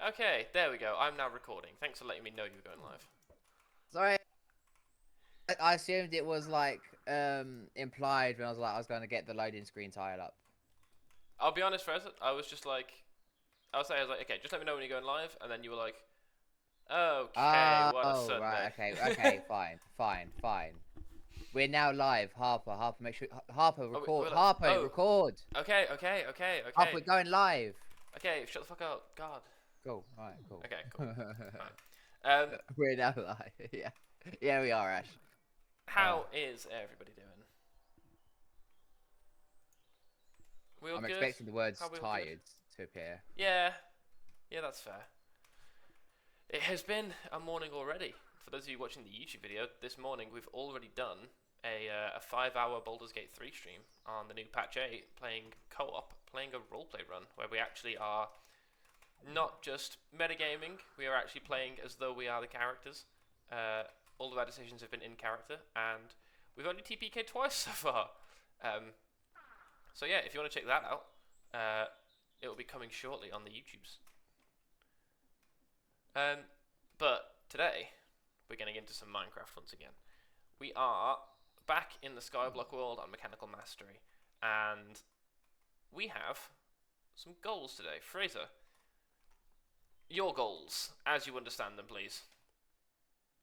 Okay, there we go. I'm now recording. Thanks for letting me know you were going live. Sorry, I assumed it was like implied when I was going to get the loading screen tiled up. I'll be honest, Fraser. I was like, okay, just let me know when you're going live, and then you were like, okay, what a Oh, right, Sunday. okay, fine. We're now live. Harper, make sure Harper Oh, record. we're like, Harper, oh, record. Harper, okay, we're going live. okay. Shut the fuck up, God. Cool. All right, cool. Okay, cool. Right. We're now live. Yeah, we are, Ash. How is everybody doing? We all I'm good? expecting the How words we all good? tired to appear. Yeah, yeah, that's fair. It has been a morning already. For those of you watching the YouTube video, this morning we've already done a 5-hour Baldur's Gate 3 stream on the new patch 8, playing co-op, playing a roleplay run, where we actually are not just metagaming, we are actually playing as though we are the characters. All of our decisions have been in character, and we've only TPK'd twice so far. So yeah, if you want to check that out, it will be coming shortly on the YouTubes. But today, we're getting into some Minecraft once again. We are back in the Skyblock world on Mechanical Mastery, and we have some goals today. Fraser, your goals, as you understand them, please.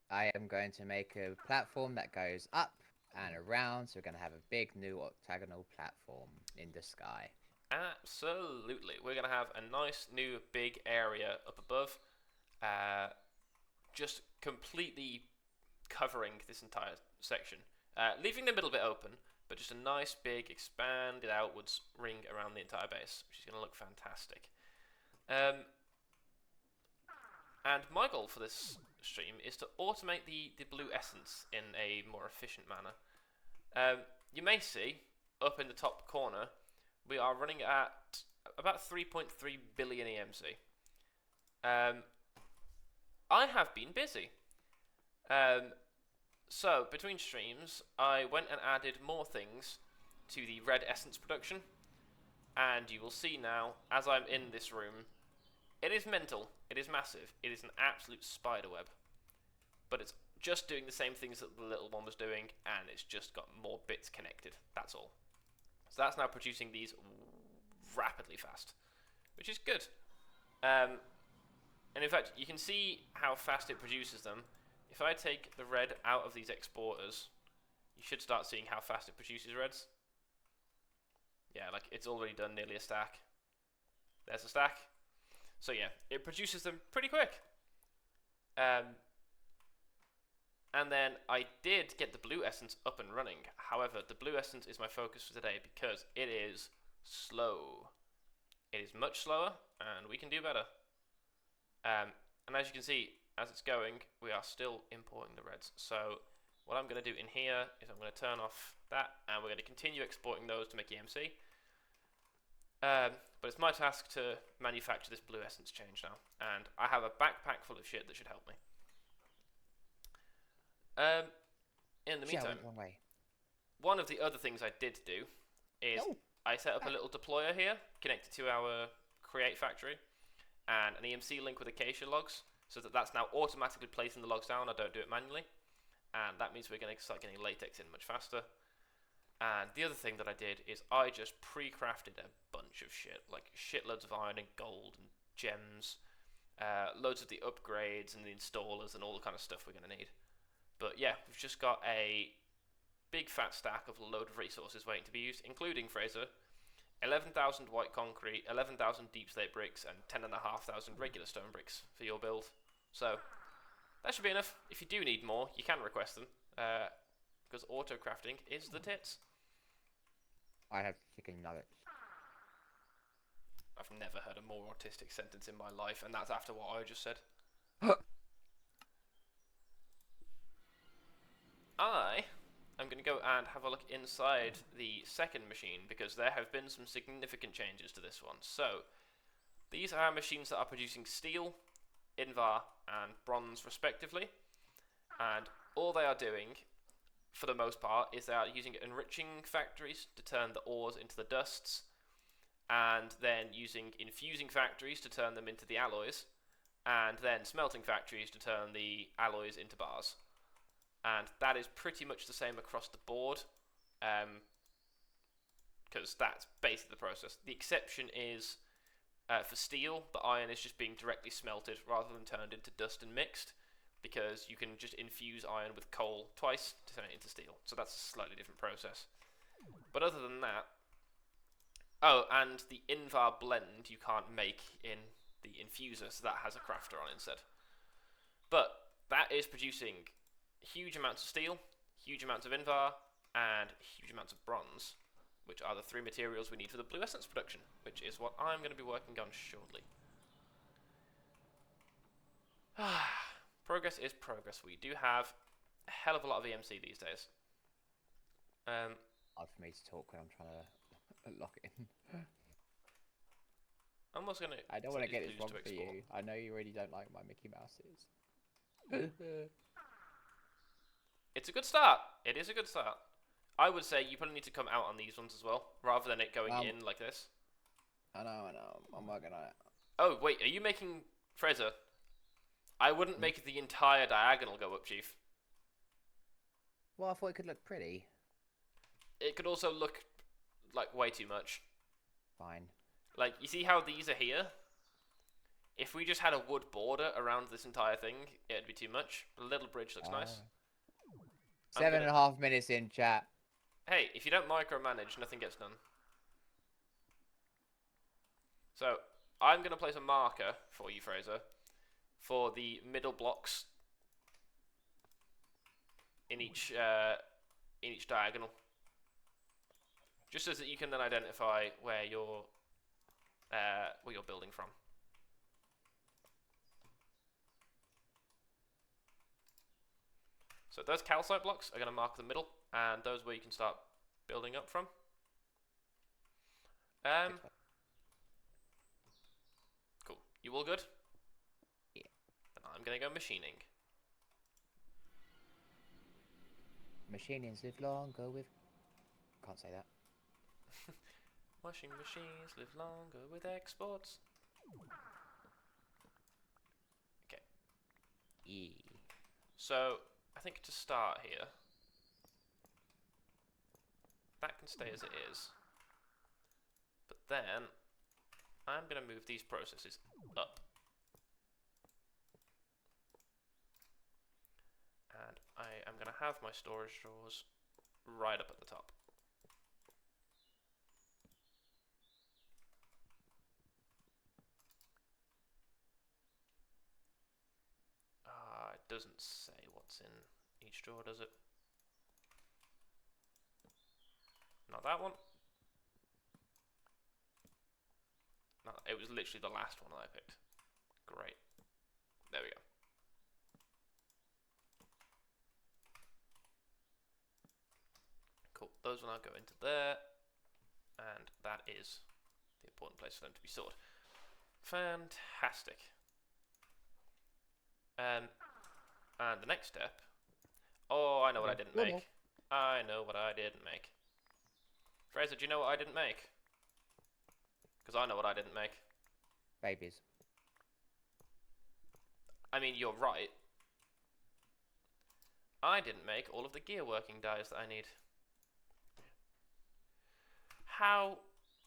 I am going to make a platform that goes up and around, so we're going to have a big new octagonal platform in the sky. Absolutely. We're going to have a nice new big area up above, just completely covering this entire section, leaving the middle bit open, but just a nice big expanded outwards ring around the entire base, which is going to look fantastic. And my goal for this stream is to automate the blue essence in a more efficient manner. You may see up in the top corner we are running at about 3.3 billion EMC. I have been busy. So, between streams, I went and added more things to the red essence production, and you will see now, as I'm in this room, it is mental, it is massive, it is an absolute spider web. But it's just doing the same things that the little one was doing, and it's just got more bits connected, that's all. So that's now producing these rapidly fast, which is good. And in fact, you can see how fast it produces them. If I take the red out of these exporters, you should start seeing how fast it produces reds. Yeah, like it's already done nearly a stack. There's a stack. So yeah, it produces them pretty quick. And then I did get the blue essence up and running. However, the blue essence is my focus for today because it is slow. It is much slower, and we can do better. And as you can see, as it's going, we are still importing the reds. So what I'm going to do in here is I'm going to turn off that, and we're going to continue exporting those to make EMC. But it's my task to manufacture this blue essence change now, and I have a backpack full of shit that should help me. In the meantime, one of the other things I did do is I set up a little deployer here connected to our create factory and an EMC link with acacia logs, so that that's now automatically placing the logs down. I don't do it manually, and that means we're going to start getting latex in much faster. And the other thing that I did is I just pre-crafted a bunch of shit, like shitloads of iron and gold and gems, loads of the upgrades and the installers and all the kind of stuff we're going to need. But yeah, we've just got a big fat stack of a load of resources waiting to be used, including, Fraser, 11,000 white concrete, 11,000 deep slate bricks, and 10,500 regular stone bricks for your build. So that should be enough. If you do need more, you can request them, because auto crafting is the tits. I have chicken nuggets. I've never heard a more autistic sentence in my life, and that's after what I just said. I am going to go and have a look inside the second machine, because there have been some significant changes to this one. So, these are machines that are producing steel, invar, and bronze respectively, and all they are doing, for the most part, is they are using enriching factories to turn the ores into the dusts, and then using infusing factories to turn them into the alloys, and then smelting factories to turn the alloys into bars. And that is pretty much the same across the board, because that's basically the process. The exception is for steel, the iron is just being directly smelted rather than turned into dust and mixed, because you can just infuse iron with coal twice to turn it into steel. So that's a slightly different process. But other than that, oh, and the Invar blend you can't make in the infuser, so that has a crafter on instead. But that is producing huge amounts of steel, huge amounts of Invar, and huge amounts of bronze, which are the 3 materials we need for the blue essence production, which is what I'm going to be working on shortly. Progress is progress. We do have a hell of a lot of EMC these days. Hard for me to talk when I'm trying to lock in. I'm also gonna. I don't want to get this wrong for you. I know you really don't like my Mickey Mouses. It's a good start. It is a good start. I would say you probably need to come out on these ones as well, rather than it going in like this. I know. I'm working on it. Oh, wait, are you making... Fraser, I wouldn't make the entire diagonal go up, Chief. Well, I thought it could look pretty. It could also look like way too much. Fine. Like, you see how these are here? If we just had a wood border around this entire thing, it'd be too much. A little bridge looks nice. 7.5 minutes in, chat. Hey, if you don't micromanage, nothing gets done. So, I'm going to place a marker for you, Fraser, for the middle blocks in each diagonal. Just so that you can then identify where you're building from. So those calcite blocks are going to mark the middle, and those are where you can start building up from. Cool. You all good? Yeah. Then I'm going to go machining. Machinings live longer with... Can't say that. Washing machines live longer with exports. Okay. Yeah. So, I think to start here, that can stay as it is. But then, I'm going to move these processes up. And I am going to have my storage drawers right up at the top. It doesn't say what's in each drawer, does it? Not that one. No, it was literally the last one that I picked. Great. There we go. Cool. Those will now go into there. And that is the important place for them to be stored. Fantastic. And the next step... Oh, I know what I didn't make. I know what I didn't make. Fraser, do you know what I didn't make? Because I know what I didn't make. Babies. I mean, you're right. I didn't make all of the gear working dies that I need. How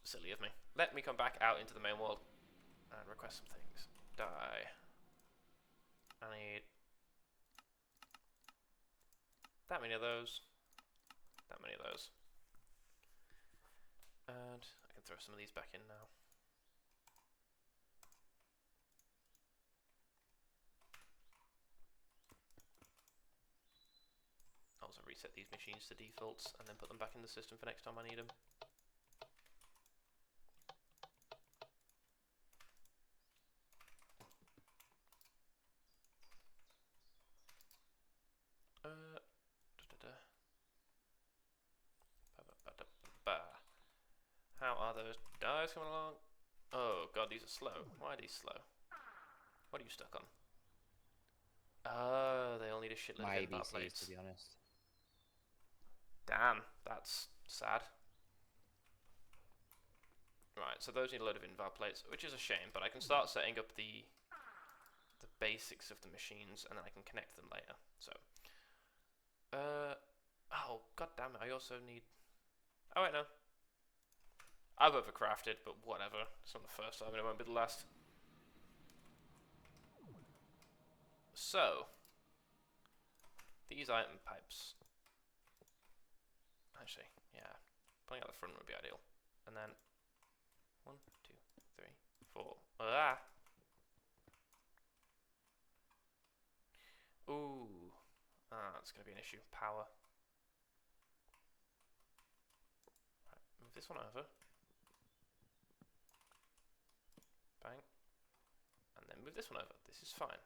silly of me. Let me come back out into the main world and request some things. Die. I need that many of those, that many of those. And I can throw some of these back in now. I'll also reset these machines to defaults and then put them back in the system for next time I need them. How are those dies coming along? Oh god, these are slow. Why are these slow? What are you stuck on? Oh, they all need a shitload of input plates. To be honest. Damn, that's sad. Right, so those need a load of invar plates, which is a shame, but I can start setting up the basics of the machines, and then I can connect them later. So, oh god damn it! I also need. Oh wait, no. I've overcrafted, but whatever. It's not the first time, and it won't be the last. So, these item pipes. Actually, yeah, pulling out the front would be ideal. And then 1, 2, 3, 4. Ah. Ooh. Ah, that's gonna be an issue. Power. Right, move this one over. Bang. And then move this one over. This is fine.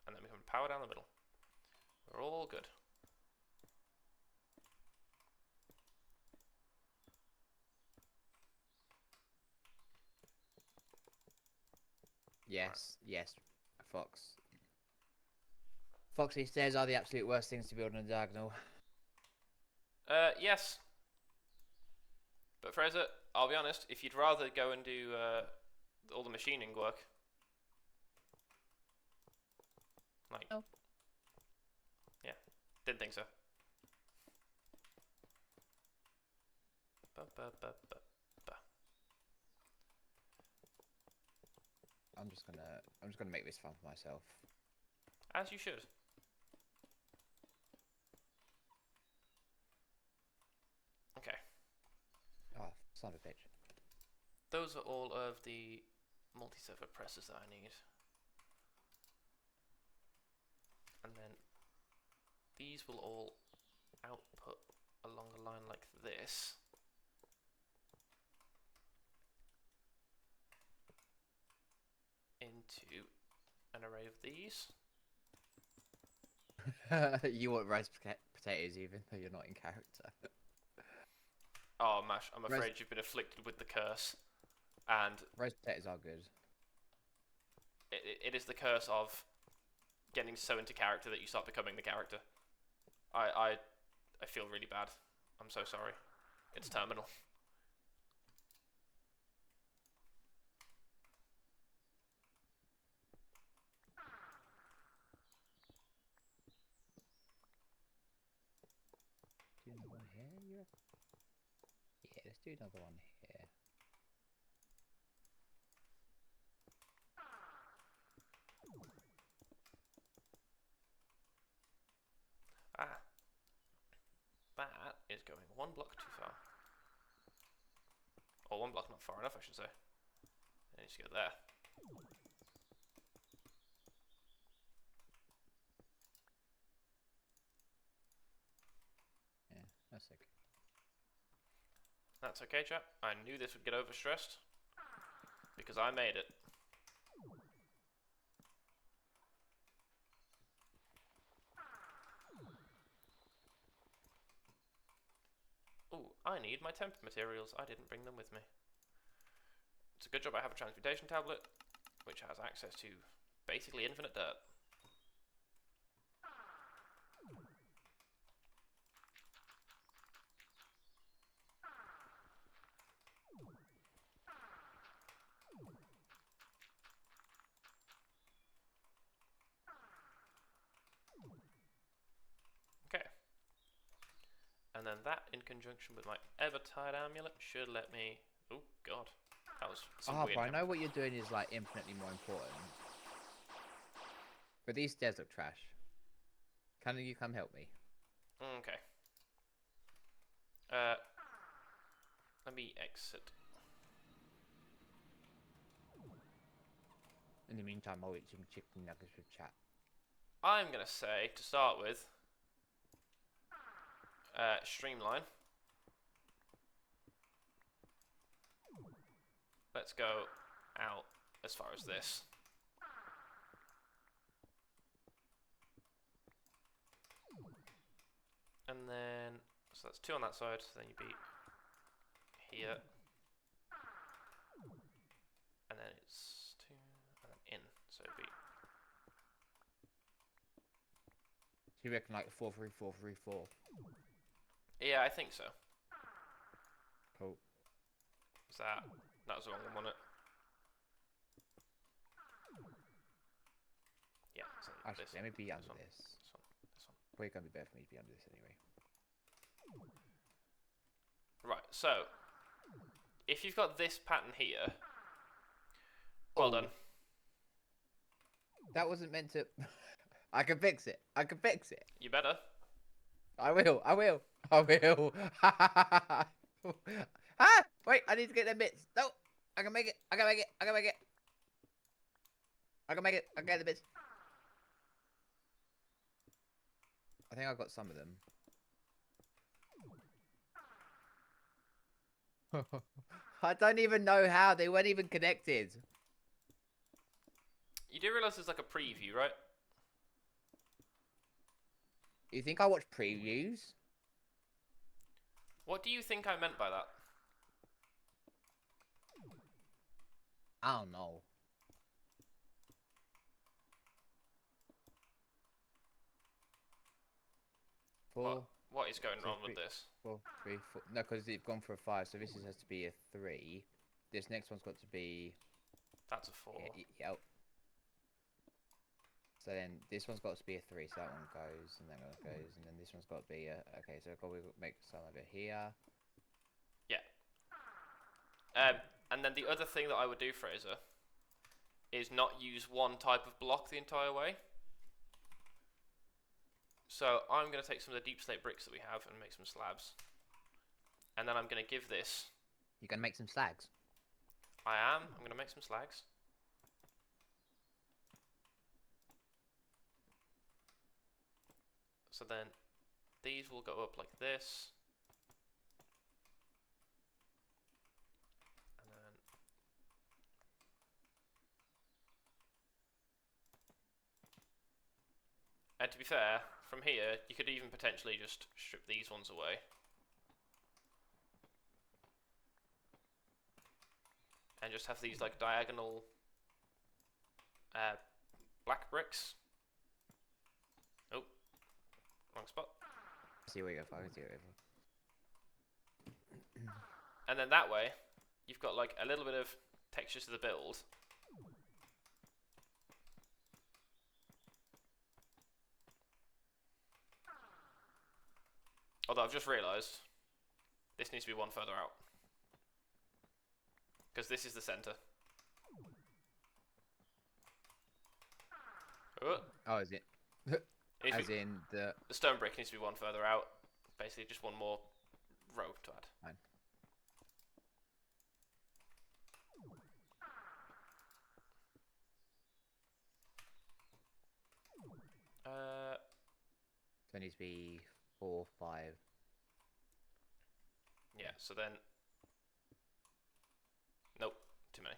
And then we can power down the middle. We're all good. Yes, yes, Fox. Foxy stairs are the absolute worst things to build on a diagonal. Yes. But Fraser, I'll be honest, if you'd rather go and do all the machining work, like, oh. Yeah, didn't think so. I'm just gonna make this fun for myself. As you should. Okay. Oh, son of a bitch. Those are all of the multi-servo presses that I need. And then these will all output along a line like this. Into an array of these. You want rice potatoes even though you're not in character. Oh, Mash, I'm afraid you've been afflicted with the curse. And rice potatoes are good. It is the curse of getting so into character that you start becoming the character. I feel really bad. I'm so sorry. It's terminal. Do another one here? Yeah, let's do another one here. Ah. That is going one block too far. Or one block not far enough, I should say. It needs to go there. Yeah, that's okay. That's okay, chap. I knew this would get overstressed. Because I made it. Ooh, I need my temp materials. I didn't bring them with me. It's a good job I have a transmutation tablet, which has access to basically infinite dirt. Okay. And then that, in conjunction with my Evertide amulet, should let me... Oh, God. That was some Harper, weird... I know what you're doing is, like, infinitely more important. But these stairs look trash. Can you come help me? Okay. Let me exit. In the meantime, I'll eat some chicken nuggets with chat. I'm going to say, to start with, streamline. Let's go out as far as this. And then, so that's 2 on that side, so then you'd be here. And then it's 2, and then in, so it'd be... You reckon like 4, 3, 4, 3, 4? Yeah, I think so. Cool. Was that? That was the wrong one, wasn't it? Actually, let me be under one, this. this one, this one. Probably gonna be better for me to be under this anyway. Right, so if you've got this pattern here, well done. That wasn't meant to. I can fix it. I can fix it. You better. I will. I will. I will. Ah! Wait, I need to get them bits. No, I can make it. I can make it. I can make it. I can make it. I can get the bits. I think I got some of them. I don't even know how. They weren't even connected. You do realise there's like a preview, right? You think I watch previews? What do you think I meant by that? I don't know. What is going wrong with this? 4, 3, 4. No, because it's gone for a 5, so this has to be a 3. This next one's got to be. That's a 4. Yep. So then this one's got to be a 3, so that one goes, and that one goes, and then this one's got to be a. Okay, so I've got to make some of it here. Yeah. And then the other thing that I would do, Fraser, is not use one type of block the entire way. So I'm going to take some of the deep slate bricks that we have and make some slabs. And then I'm going to give this... You're going to make some slags? I am. I'm going to make some slags. So then these will go up like this. And then... And to be fair, from here, you could even potentially just strip these ones away. And just have these like diagonal black bricks. Oh, wrong spot. See where you go, I can see where you go. And then that way, you've got like a little bit of texture to the build. Although I've just realised this needs to be one further out. Because this is the centre. Oh, is it? As in the stone brick needs to be one further out. Basically, just one more row to add. Fine. So it needs to be 4, 5. Yeah. So then, nope, too many.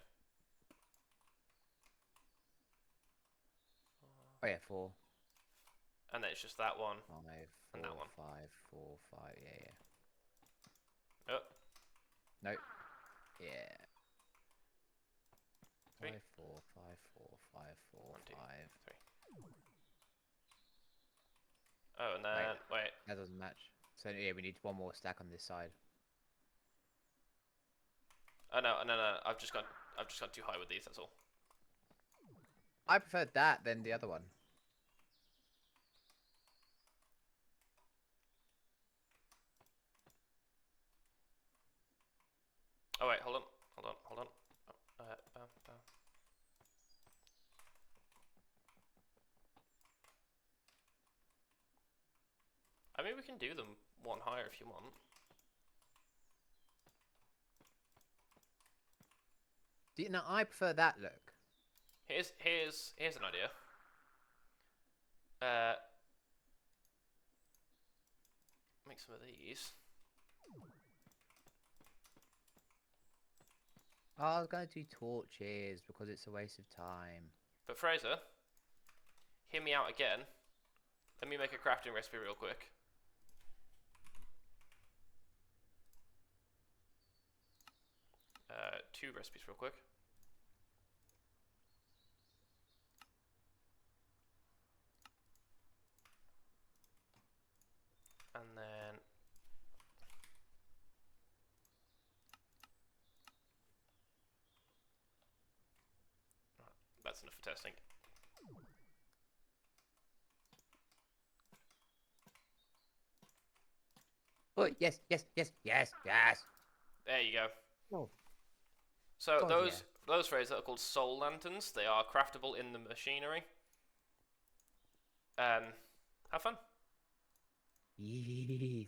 Oh yeah, 4. And then it's just that one. 5, 4, and that one. 5, 4, 5. Yeah. Oh. Nope. Yeah. 3. 5, 4, 5, 4, 5, 4, 1, 2, 5. 3. Oh, and then wait. That doesn't match. So yeah, we need one more stack on this side. Oh no. I've just gone too high with these. That's all. I preferred that than the other one. Oh wait, hold on. Oh, I mean, we can do them one higher if you want. No, I prefer that look. Here's an idea. Make some of these. Oh, I was going to do torches because it's a waste of time. But Fraser, hear me out again. Let me make a crafting recipe real quick. Two recipes real quick. And then that's enough for testing. Oh, yes, yes, yes, yes, yes. There you go. Oh, So God, those Fraser are called soul lanterns. They are craftable in the machinery. Have fun. yes.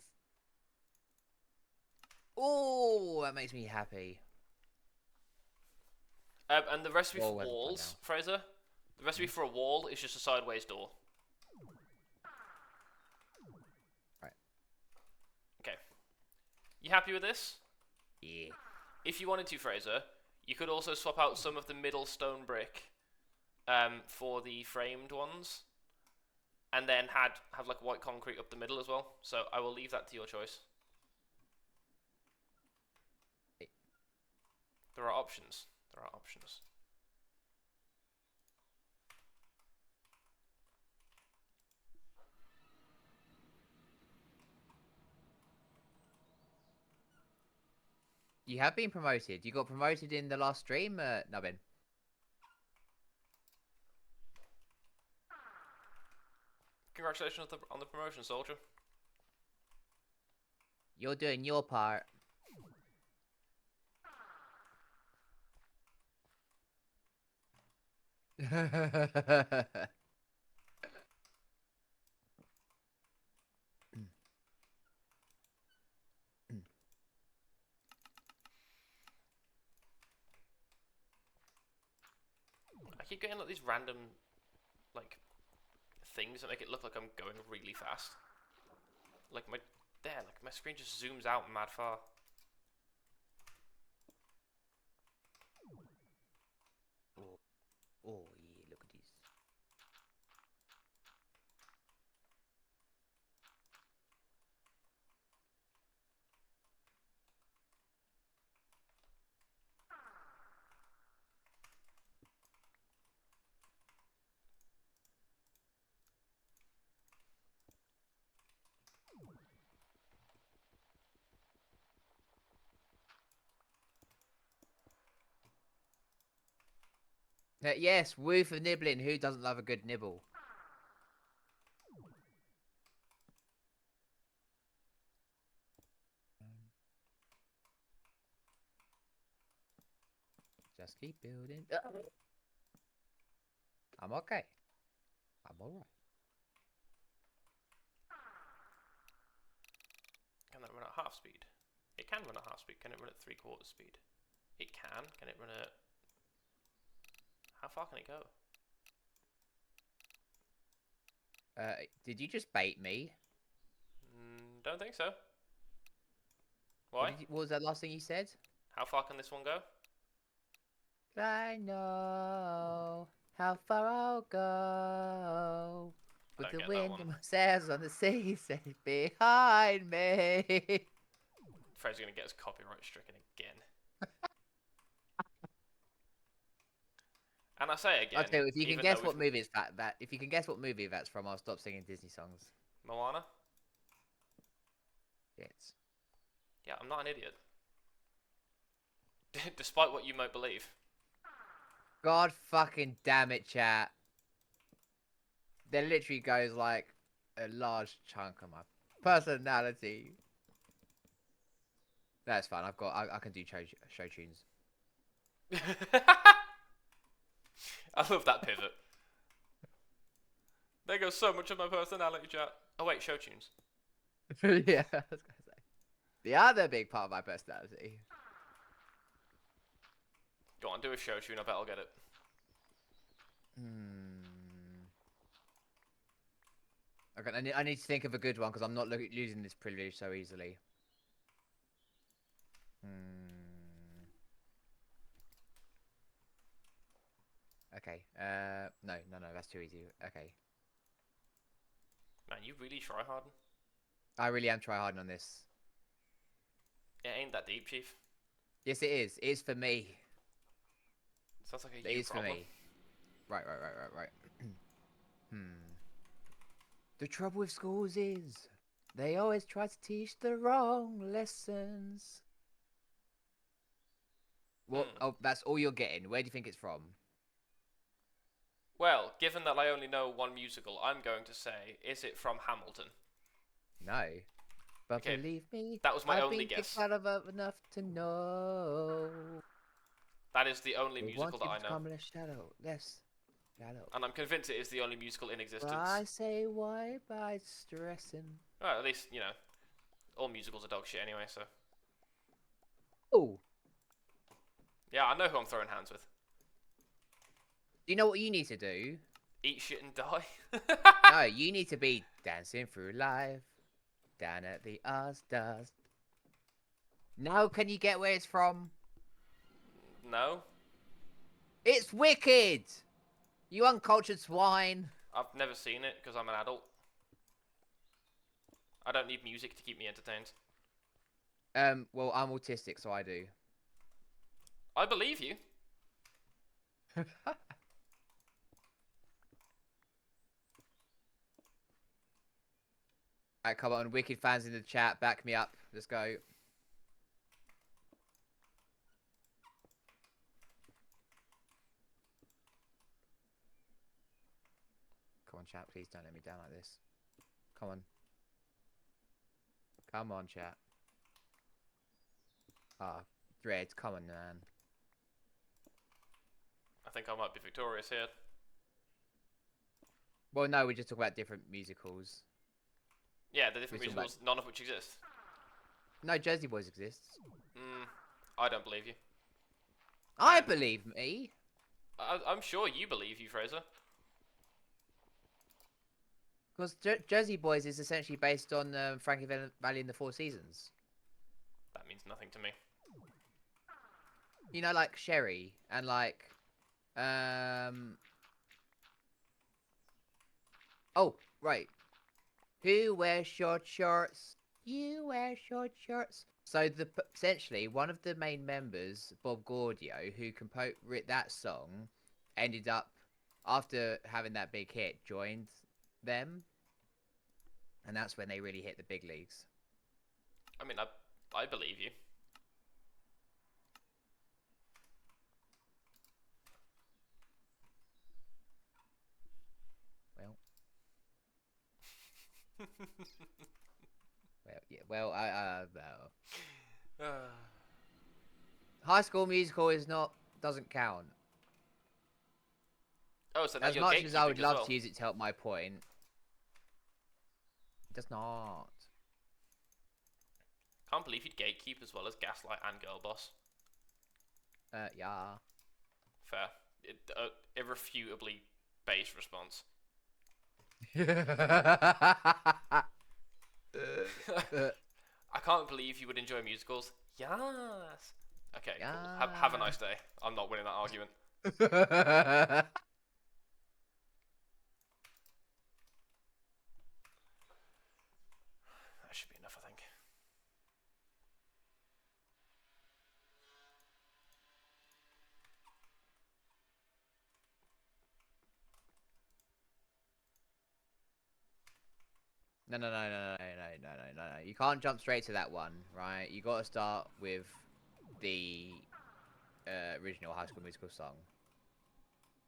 Oh, that makes me happy. And the recipe for Oh, where's the fun walls, now? Fraser? The recipe for a wall is just a sideways door. Right. Okay. You happy with this? Yeah. If you wanted to, Fraser, you could also swap out some of the middle stone brick for the framed ones. And then have like white concrete up the middle as well. So I will leave that to your choice. There are options. There are options. You have been promoted. You got promoted in the last stream, Nubbin. Congratulations on the promotion, soldier. You're doing your part. I keep getting like these random like things that make it look like I'm going really fast. Like my screen just zooms out mad far. Oh, oh yeah, look at this. Yes, woo for nibbling. Who doesn't love a good nibble? Just keep building. I'm okay. I'm alright. Can that run at half speed? It can run at half speed. Can it run at 3/4 speed? It can. Can it run at... How far can it go? Did you just bait me? Don't think so. Why? What was that last thing you said? How far can this one go? I know how far I'll go. With the wind in my sails on the sea set behind me. Fraser's gonna get us copyright stricken again. And I say again. I'll tell you, if you can guess what movie it's if you can guess what movie that's from, I'll stop singing Disney songs. Moana? Yes. Yeah, I'm not an idiot. Despite what you might believe. God fucking damn it, chat. There literally goes like a large chunk of my personality. That's fine. I can do show tunes. I love that pivot. There goes so much of my personality, chat. Oh wait, show tunes. Yeah, I was gonna say. The other big part of my personality. Go on, do a show tune. I bet I'll get it. Okay, I need to think of a good one because I'm not losing this privilege so easily. Okay. No, that's too easy. Okay. Man, you really try hard. I really am tryharding on this. It ain't that deep, Chief. Yes, it is. It is for me. Sounds like a it you is problem. For me. Right. The trouble with schools is they always try to teach the wrong lessons. What? Oh, that's all you're getting. Where do you think it's from? Well, given that I only know one musical, I'm going to say, is it from Hamilton? No. But Okay, believe me, that was my I've only been guess. kicked out of enough to know. That is the only They musical want that you I to know. come in a shadow. Yes, shadow. And I'm convinced it is the only musical in But existence. I say why by stressing. Well, at least, you know, all musicals are dog shit anyway, so. Oh. Yeah, I know who I'm throwing hands with. Do you know what you need to do? Eat shit and die? No, you need to be dancing through life. Down at the Asdas. Now can you get where it's from? No. It's Wicked! You uncultured swine. I've never seen it because I'm an adult. I don't need music to keep me entertained. Well, I'm autistic, so I do. I believe you. Alright, come on. Wicked fans in the chat, back me up. Let's go. Come on, chat. Please don't let me down like this. Come on. Come on, chat. Ah, Dread, come on, man. I think I might be victorious here. Well, no, we just talk about different musicals. Yeah, the different musicals, none of which exist. No, Jersey Boys exists. I don't believe you. I believe me. I'm sure you believe you, Fraser. Because Jersey Boys is essentially based on Frankie Valli in the Four Seasons. That means nothing to me. You know, like Sherry and like, oh, right. Who wears short shorts? You wear short shorts. So essentially one of the main members, Bob Gaudio, who wrote that song, ended up after having that big hit, joined them, and that's when they really hit the big leagues. I mean, I believe you. Well. Well, High School Musical doesn't count. Oh, so now as you're much as I would gatekeeping love well. to use it to help my point, it does not. Can't believe you'd gatekeep as well as Gaslight and Girl Boss. Yeah. Fair. Irrefutably base response. I can't believe you would enjoy musicals. Yes. Okay, Yeah. cool. Have a nice day. I'm not winning that argument. That That should be enough, I think. No. You can't jump straight to that one, right? You got to start with the original High School Musical song.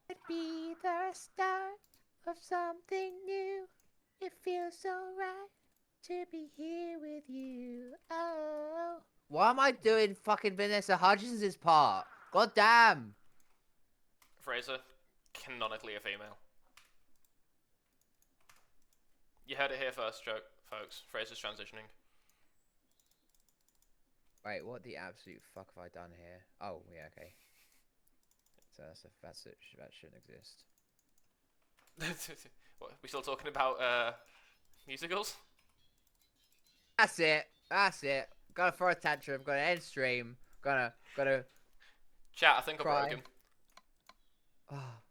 Could be the start of something new. It feels so right to be here with you. Oh. Why am I doing fucking Vanessa Hudgens' part? God damn. Fraser, canonically a female. You heard it here first, folks. Fraser's transitioning. Wait, what the absolute fuck have I done here? Oh, yeah, okay. So that shouldn't exist. What, we still talking about musicals? That's it. Gonna throw a tantrum. Gonna end stream. Gonna. Chat, I think cry. I broke him. Oh.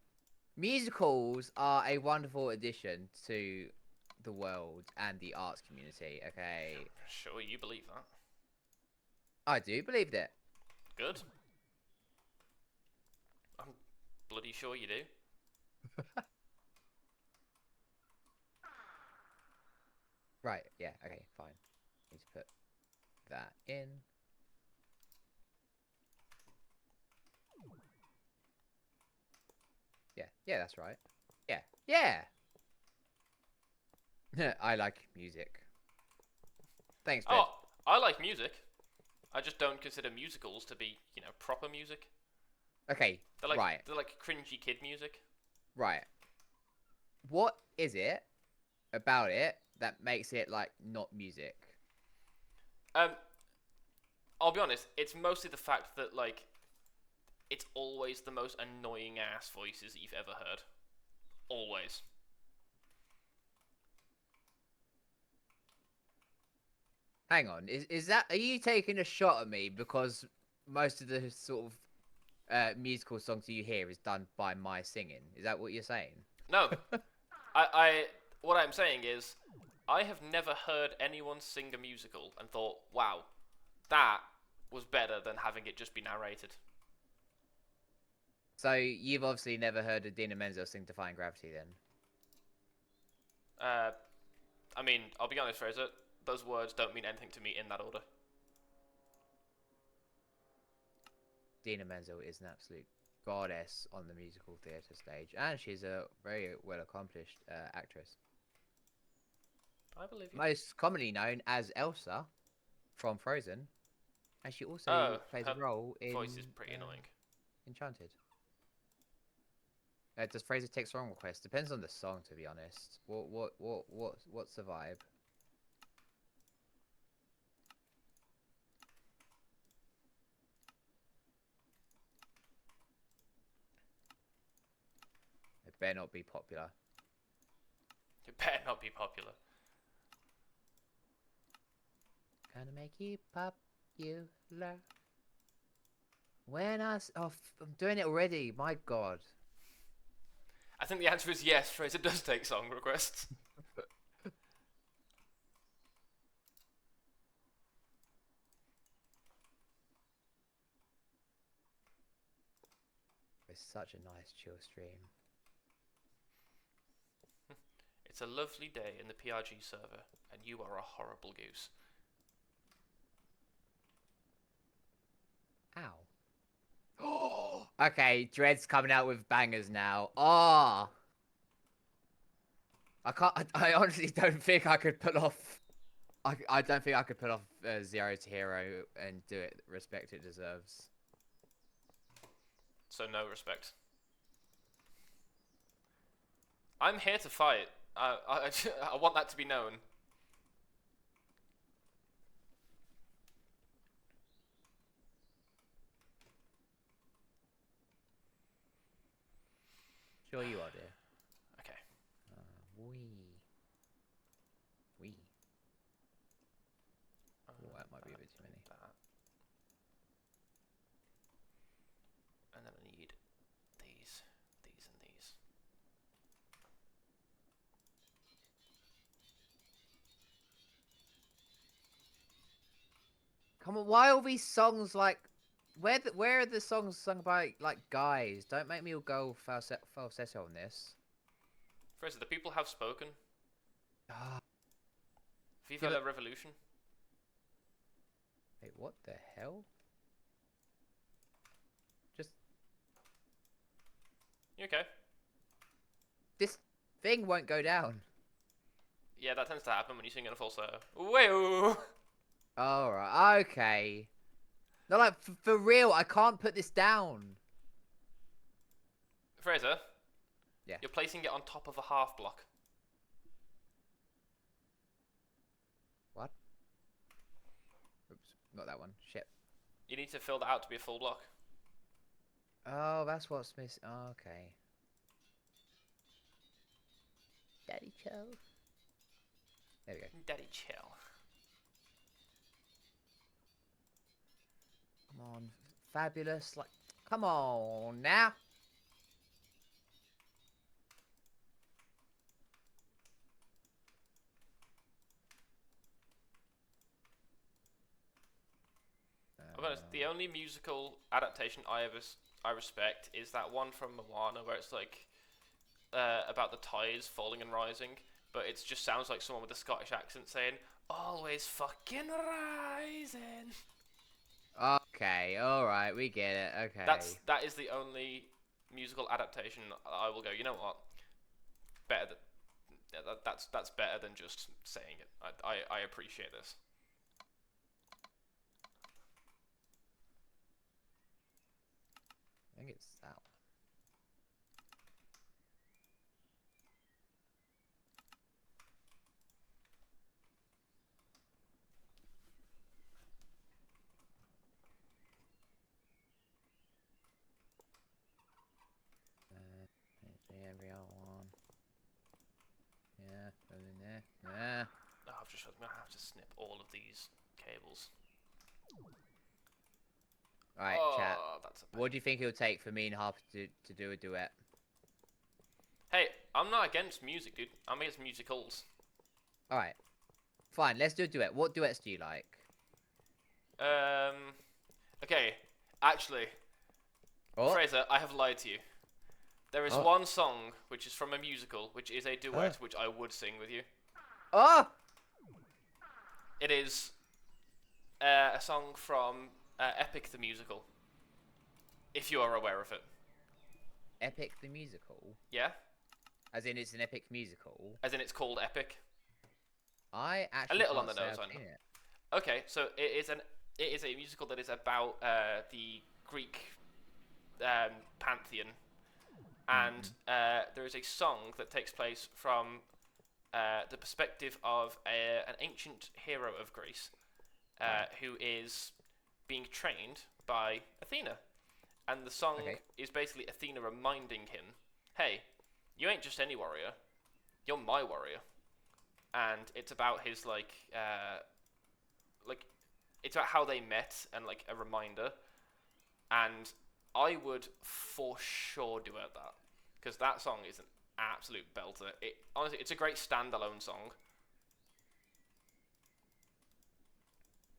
Musicals are a wonderful addition to the world and the arts community. Okay. Sure, you believe that. I do believe that. Good. I'm bloody sure you do. Right. Yeah. Okay. Fine. Need to put that in. Yeah, that's right. Yeah. I like music. Thanks, Dred. Oh, I like music. I just don't consider musicals to be, proper music. Okay, right. They're like cringy kid music. Right. What is it about it that makes it, like, not music? Um, I'll be honest, it's mostly the fact that, like, it's always the most annoying ass voices that you've ever heard. Always. Hang on, are you taking a shot at me because most of the sort of musical songs you hear is done by my singing? Is that what you're saying? No. What I'm saying is, I have never heard anyone sing a musical and thought, wow, that was better than having it just be narrated. So you've obviously never heard of Dina Menzel sing Defying Gravity, then? I mean, I'll be honest, Fraser, those words don't mean anything to me in that order. Dina Menzel is an absolute goddess on the musical theatre stage, and she's a very well accomplished actress. I believe you. Most commonly known as Elsa from Frozen, and she also plays a role in. Voice is pretty annoying. Enchanted. Does Fraser take song requests? Depends on the song, to be honest. What's the vibe? It better not be popular. It better not be popular. Gonna make you popular. When I'm doing it already. My God. I think the answer is yes. Fraser does take song requests. It's such a nice chill stream. It's a lovely day in the PRG server, and you are a horrible goose. Ow. Okay, Dred's coming out with bangers now. Oh. I honestly don't think I could pull off. I don't think I could pull off Zero to Hero and do it the respect it deserves. So no respect. I'm here to fight. I want that to be known. Sure you are, dear. Okay. Wee. Oh, that might be a bit too many. That. And then I need these, and these. Come on, why are these songs like... Where are the songs sung by, like, guys? Don't make me all go falsetto on this. Fraser, the people have spoken. Ah. Viva la Revolution. Wait, what the hell? Just... You okay? This thing won't go down. Yeah, that tends to happen when you sing in a falsetto. Whoa! Alright, okay. No, like, for real, I can't put this down. Fraser? Yeah. You're placing it on top of a half block. What? Oops, not that one. Shit. You need to fill that out to be a full block. Oh, that's what's missing. Oh, okay. Daddy chill. There we go. Daddy chill. Come on, fabulous. Like, come on now. The only musical adaptation I respect is that one from Moana where it's like about the tides falling and rising, but it just sounds like someone with a Scottish accent saying, "Always fucking rising." Okay, alright, we get it, okay. That is the only musical adaptation I will go, you know what? That's better than just saying it. I appreciate this. think it's that one. Every other one. Yeah, goes in there. Yeah. Oh, I've just I have to snip all of these cables. Alright, chat. That's a pain. What do you think it'll take for me and Harper to do a duet? Hey, I'm not against music, dude. I'm against musicals. Alright. Fine, let's do a duet. What duets do you like? Okay. Actually, Fraser, I have lied to you. There is one song which is from a musical, which is a duet, which I would sing with you. Oh! It is a song from Epic the Musical. If you are aware of it. Epic the Musical? Yeah? As in it's an epic musical? As in it's called Epic? I actually a little on the nose, I know. It. Okay, so it is a musical that is about the Greek pantheon. And there is a song that takes place from the perspective of an ancient hero of Greece who is being trained by Athena. And the song is basically Athena reminding him, hey, you ain't just any warrior, you're my warrior. And it's about his, it's about how they met and, like, a reminder. And I would for sure duet that. Because that song is an absolute belter. Honestly, it's a great standalone song.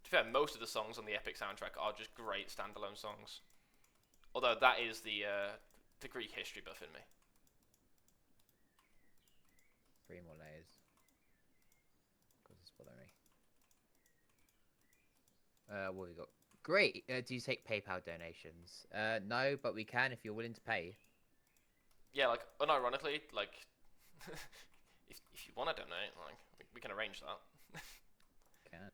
To be fair, most of the songs on the Epic soundtrack are just great standalone songs. Although that is the Greek history buff in me. 3 more layers. Because it's bothering me. What have we got? Great. Do you take PayPal donations? No, but we can if you're willing to pay. Yeah, like, unironically, like, if you want to donate, like, we can arrange that. Can.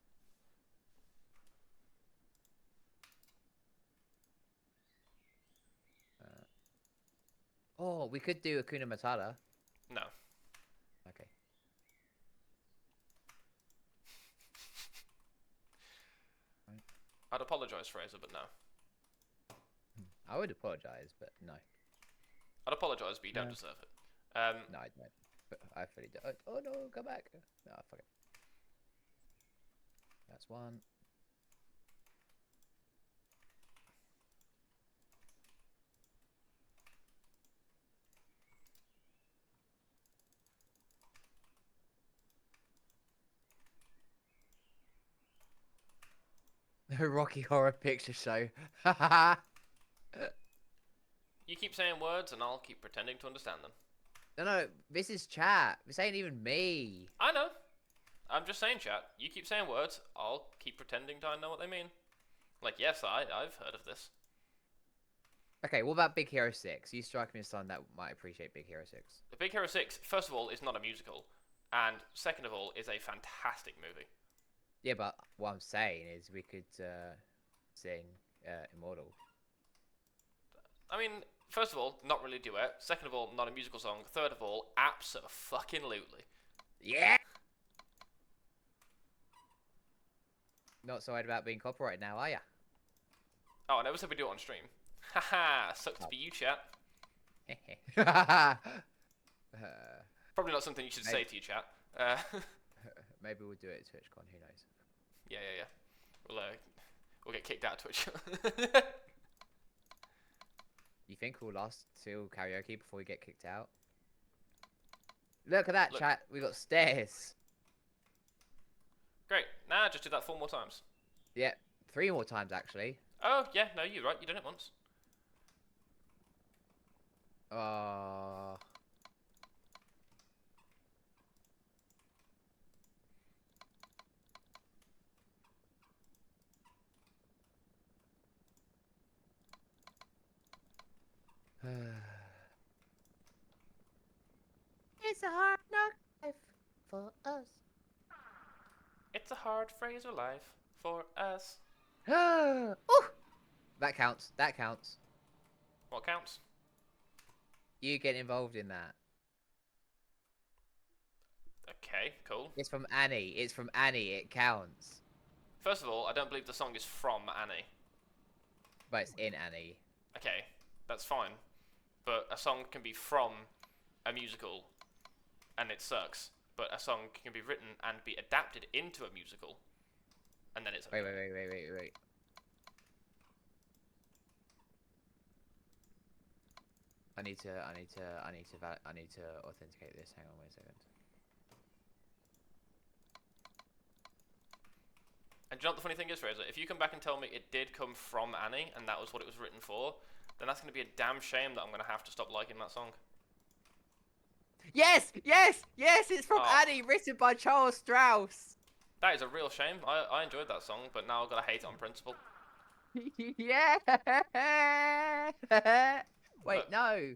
Oh, we could do Hakuna Matata. No. Okay. I'd apologise, Fraser, but no. I would apologise, but no. I'd apologise, but you don't deserve it. No, I don't. But I fully do. Oh no, come back. No, fuck it. That's one. Rocky Horror Picture Show. You keep saying words, and I'll keep pretending to understand them. No, this is chat. This ain't even me. I know. I'm just saying, chat. You keep saying words, I'll keep pretending to know what they mean. Like, yes, I've heard of this. Okay, what about Big Hero 6? You strike me as someone that might appreciate Big Hero 6. The Big Hero 6, first of all, is not a musical. And second of all, is a fantastic movie. Yeah, but what I'm saying is we could sing Immortal. I mean, first of all, not really a duet. Second of all, not a musical song. Third of all, abso-fucking-lutely. Yeah! Not so worried about being copyrighted now, are ya? Oh, I never said we do it on stream. Haha, sucks to be you, chat. Probably not something you should say to your chat. Maybe we'll do it at TwitchCon, who knows? Yeah. We'll get kicked out of Twitch. You think we'll last till karaoke before we get kicked out? Look at that, chat. We got stairs. Great. Nah, just do that 4 more times. Yeah, 3 more times, actually. Oh, yeah. No, you're right. You done it once. It's a hard knock life for us. It's a hard Fraser life for us. Ooh! That counts. That counts. What counts? You get involved in that. Okay, cool. It's from Annie. It's from Annie. It counts. First of all, I don't believe the song is from Annie. But it's in Annie. Okay, that's fine. But a song can be from a musical, and it sucks. But a song can be written and be adapted into a musical, and then it's okay. Wait. I need to authenticate this. Hang on, wait a second. And do you know what the funny thing is, Fraser? If you come back and tell me it did come from Annie, and that was what it was written for, then that's going to be a damn shame that I'm going to have to stop liking that song. Yes! It's from Annie, written by Charles Strauss. That is a real shame. I enjoyed that song, but now I've got to hate it on principle. Yeah! Wait, but... no.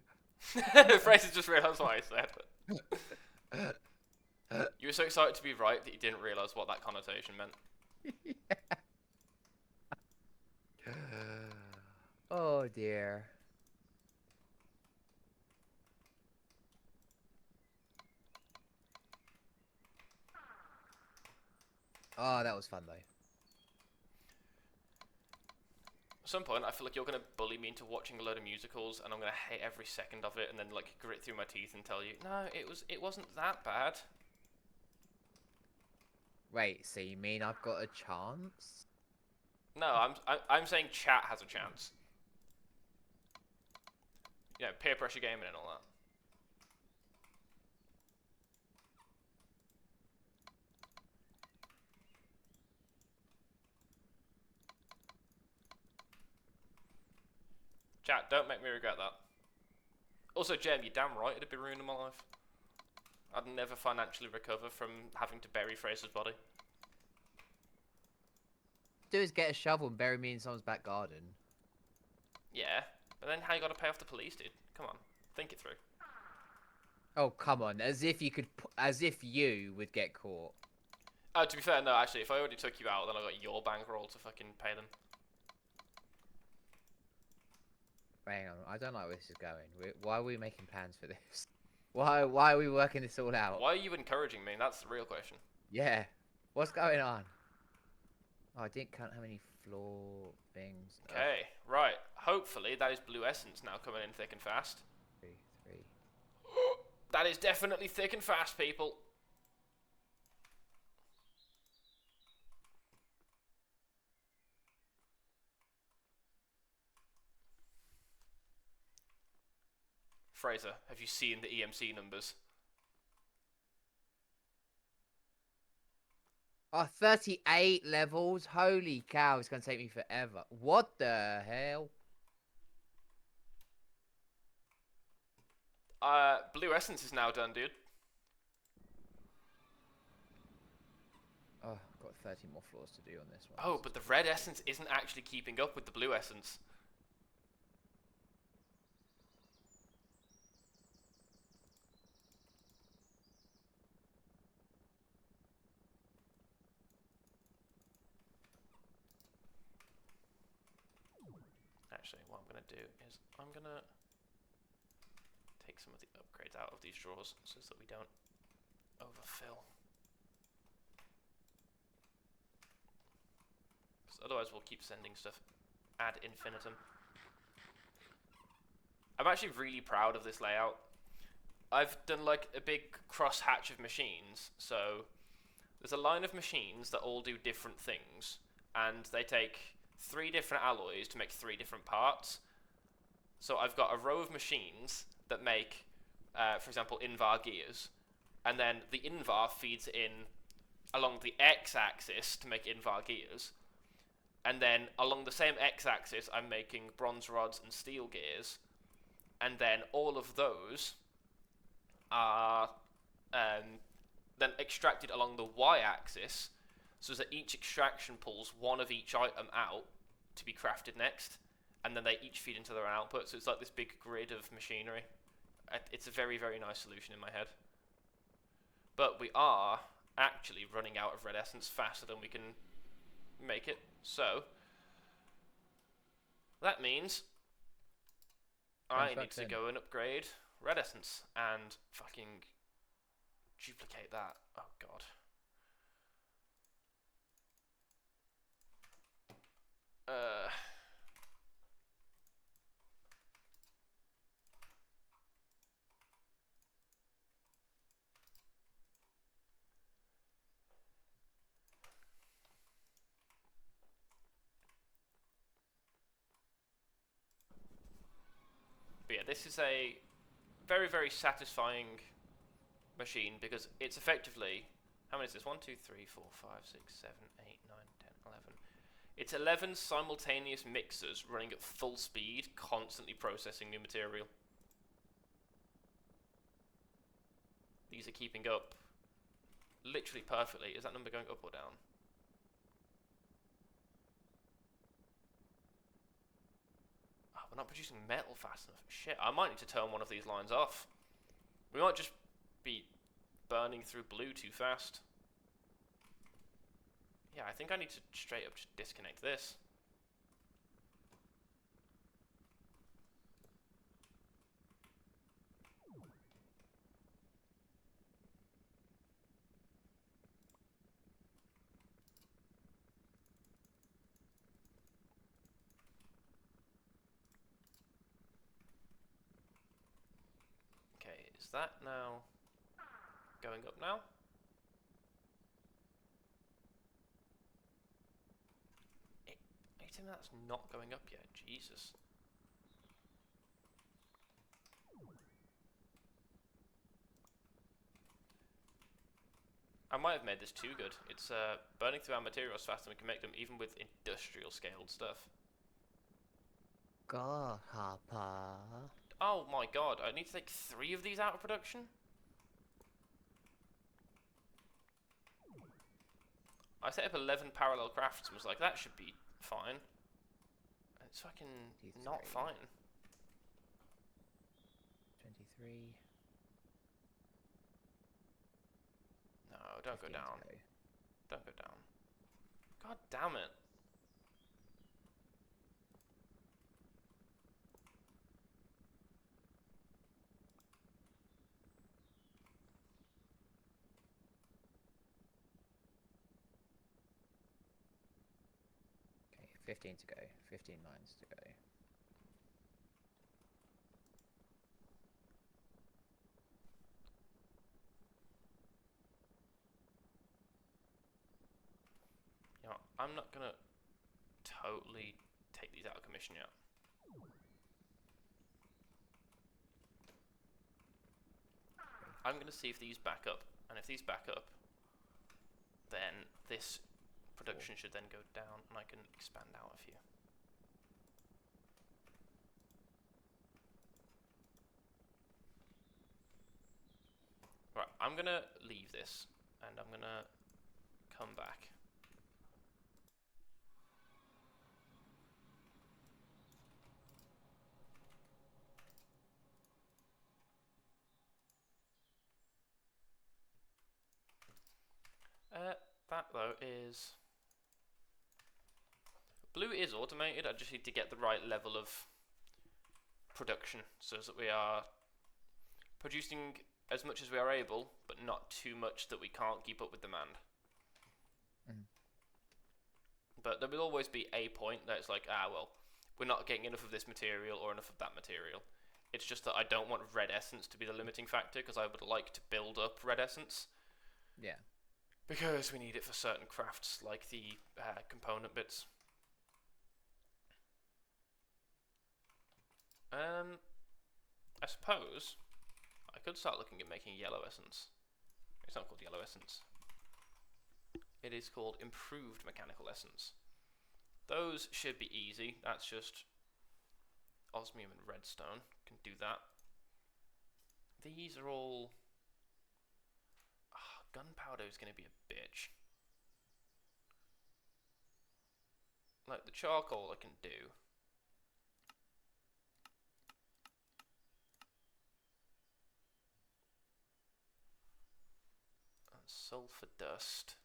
Fraser just realised what I said. You were so excited to be right that you didn't realise what that connotation meant. Yeah. Oh dear. Oh, that was fun though. At some point, I feel like you're going to bully me into watching a load of musicals, and I'm going to hate every second of it, and then like grit through my teeth and tell you, no, it wasn't that bad. Wait, so you mean I've got a chance? No, I'm saying chat has a chance. You know, peer pressure gaming and all that. Chat, don't make me regret that. Also, Jem, you're damn right it'd be ruining my life. I'd never financially recover from having to bury Fraser's body. Do is get a shovel and bury me in someone's back garden. Yeah, but then how you got to pay off the police, dude? Come on, think it through. Oh come on, as if you would get caught. Oh, to be fair, no. Actually, if I already took you out, then I got your bankroll to fucking pay them. Hang on, I don't like where this is going. Why are we making plans for this? Why are we working this all out? Why are you encouraging me? That's the real question. Yeah, what's going on? Oh, I didn't count how many floor things. Okay, right. Hopefully that is blue essence now coming in thick and fast. Three. That is definitely thick and fast, people. Fraser, have you seen the EMC numbers? Oh, 38 levels? Holy cow, it's going to take me forever. What the hell? Blue Essence is now done, dude. Oh, I've got 30 more floors to do on this one. Oh, but the Red Essence isn't actually keeping up with the Blue Essence. Actually, what I'm going to do is I'm going to take some of the upgrades out of these drawers so that we don't overfill. Because otherwise we'll keep sending stuff ad infinitum. I'm actually really proud of this layout. I've done like a big cross hatch of machines, so there's a line of machines that all do different things, and they take 3 different alloys to make 3 different parts. So I've got a row of machines that make, for example, Invar gears, and then the Invar feeds in along the x-axis to make Invar gears, and then along the same x-axis I'm making bronze rods and steel gears, and then all of those are then extracted along the y-axis, so that each extraction pulls one of each item out to be crafted next, and then they each feed into their own output, so it's like this big grid of machinery. It's a very, very nice solution in my head. But we are actually running out of red essence faster than we can make it, so that means I need to go and upgrade red essence and fucking duplicate that. Oh god. But yeah, this is a very, very satisfying machine because it's effectively, how many is this? 1, 2, 3, 4, 5, 6, 7, 8, 9, 10, 11. It's 11 simultaneous mixers running at full speed, constantly processing new material. These are keeping up literally perfectly. Is that number going up or down? Oh, we're not producing metal fast enough. Shit, I might need to turn one of these lines off. We might just be burning through blue too fast. Yeah, I think I need to straight up just disconnect this. Okay, is that now going up now? Are you telling me that's not going up yet? Jesus. I might have made this too good. It's burning through our materials faster than we can make them, even with industrial scaled stuff. God, Harper. Oh my god, I need to take 3 of these out of production? I set up 11 parallel crafts and was like, that should be fine. It's fucking not fine. 23. No, don't go down. Don't go down. God damn it. Okay, 15 to go. 15 lines to go. You know, I'm not gonna totally take these out of commission yet. I'm gonna see if these back up, and if these back up, then this production should then go down, and I can expand out a few. Right, I'm gonna leave this, and I'm gonna come back. That though is... Blue is automated, I just need to get the right level of production so that we are producing as much as we are able, but not too much that we can't keep up with demand. But there will always be a point that it's like, well, we're not getting enough of this material or enough of that material. It's just that I don't want red essence to be the limiting factor, because I would like to build up red essence. Yeah. Because we need it for certain crafts, like the component bits. I suppose I could start looking at making yellow essence. It's not called yellow essence. It is called improved mechanical essence. Those should be easy. That's just osmium and redstone. Can do that. These are all... gunpowder is going to be a bitch. Like the charcoal I can do. And sulfur dust.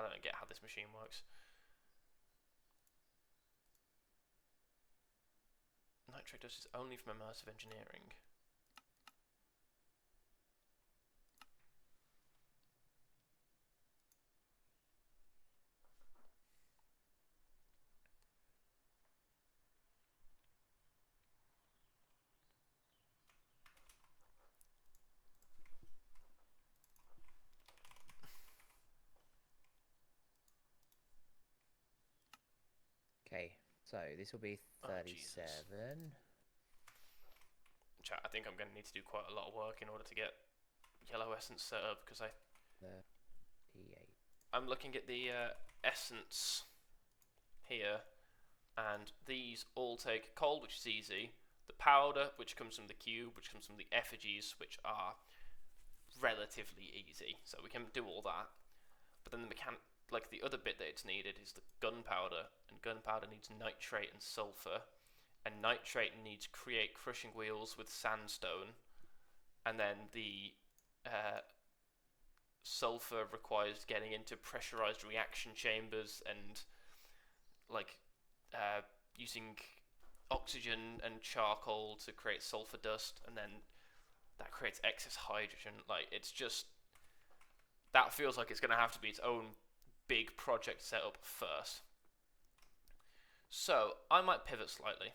I don't get how this machine works. Nitrate dust is only from immersive engineering. Okay, so this will be 37. Chat, I think I'm going to need to do quite a lot of work in order to get yellow essence set up, because 38. I'm looking at the essence here, and these all take coal, which is easy, the powder, which comes from the cube, which comes from the effigies, which are relatively easy, so we can do all that. But then the other bit that it's needed is the gunpowder, and gunpowder needs nitrate and sulfur, and nitrate needs create crushing wheels with sandstone, and then the sulfur requires getting into pressurized reaction chambers and using oxygen and charcoal to create sulfur dust, and then that creates excess hydrogen. It's just, that feels like it's going to have to be its own big project set up first. So I might pivot slightly.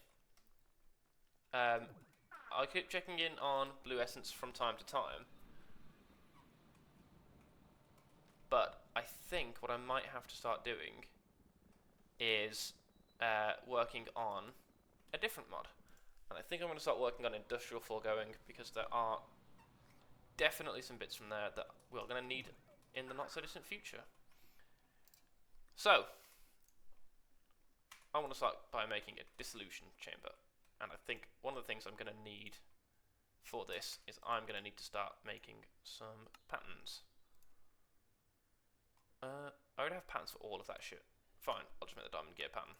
I keep checking in on blue essence from time to time, but I think what I might have to start doing is working on a different mod. And I think I'm going to start working on industrial foregoing, because there are definitely some bits from there that we're going to need in the not so distant future. So I want to start by making a dissolution chamber, and I think one of the things I'm going to need for this is I'm going to need to start making some patterns. I already have patterns for all of that shit. Fine, I'll just make the diamond gear pattern.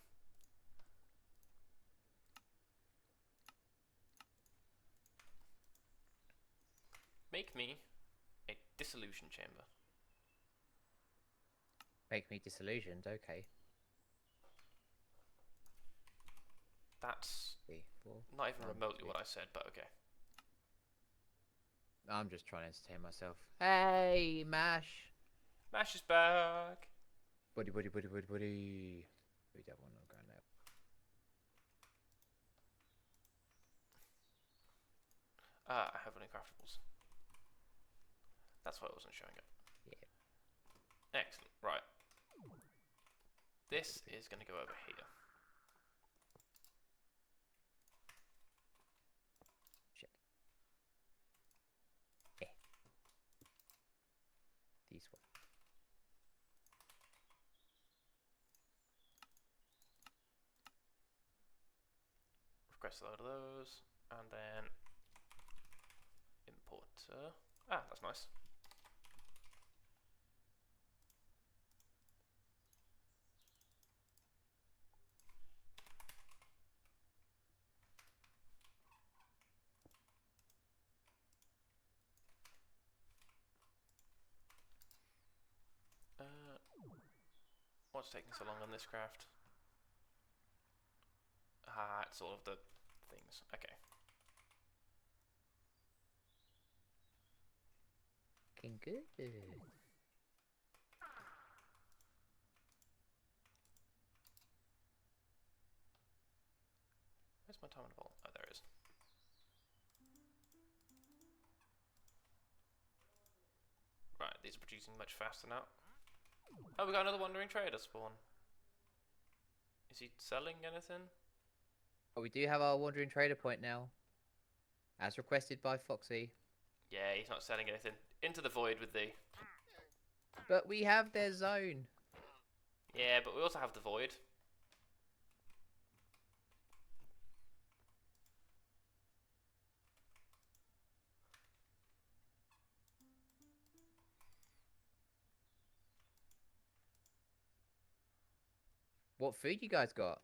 Make me a dissolution chamber. Make me disillusioned, okay. That's 3, 4, not even 1, remotely 2. what I said, but okay. I'm just trying to entertain myself. Hey, Mash! Mash is back! Buddy. We don't want to go now. I have any craftables. That's why it wasn't showing up. Yeah. Excellent. Right. This is going to go over here. Shit. These one. Request a load of those, and then import. That's nice. What's taking so long on this craft? It's all of the things. Okay. Looking good. Where's my time in the ball? Oh, there it is. Right, these are producing much faster now. Oh, we got another wandering trader spawn. Is he selling anything? Oh, we do have our wandering trader point now. As requested by Foxy. Yeah, he's not selling anything. Into the void with thee. But we have their zone. Yeah, but we also have the void. What food you guys got?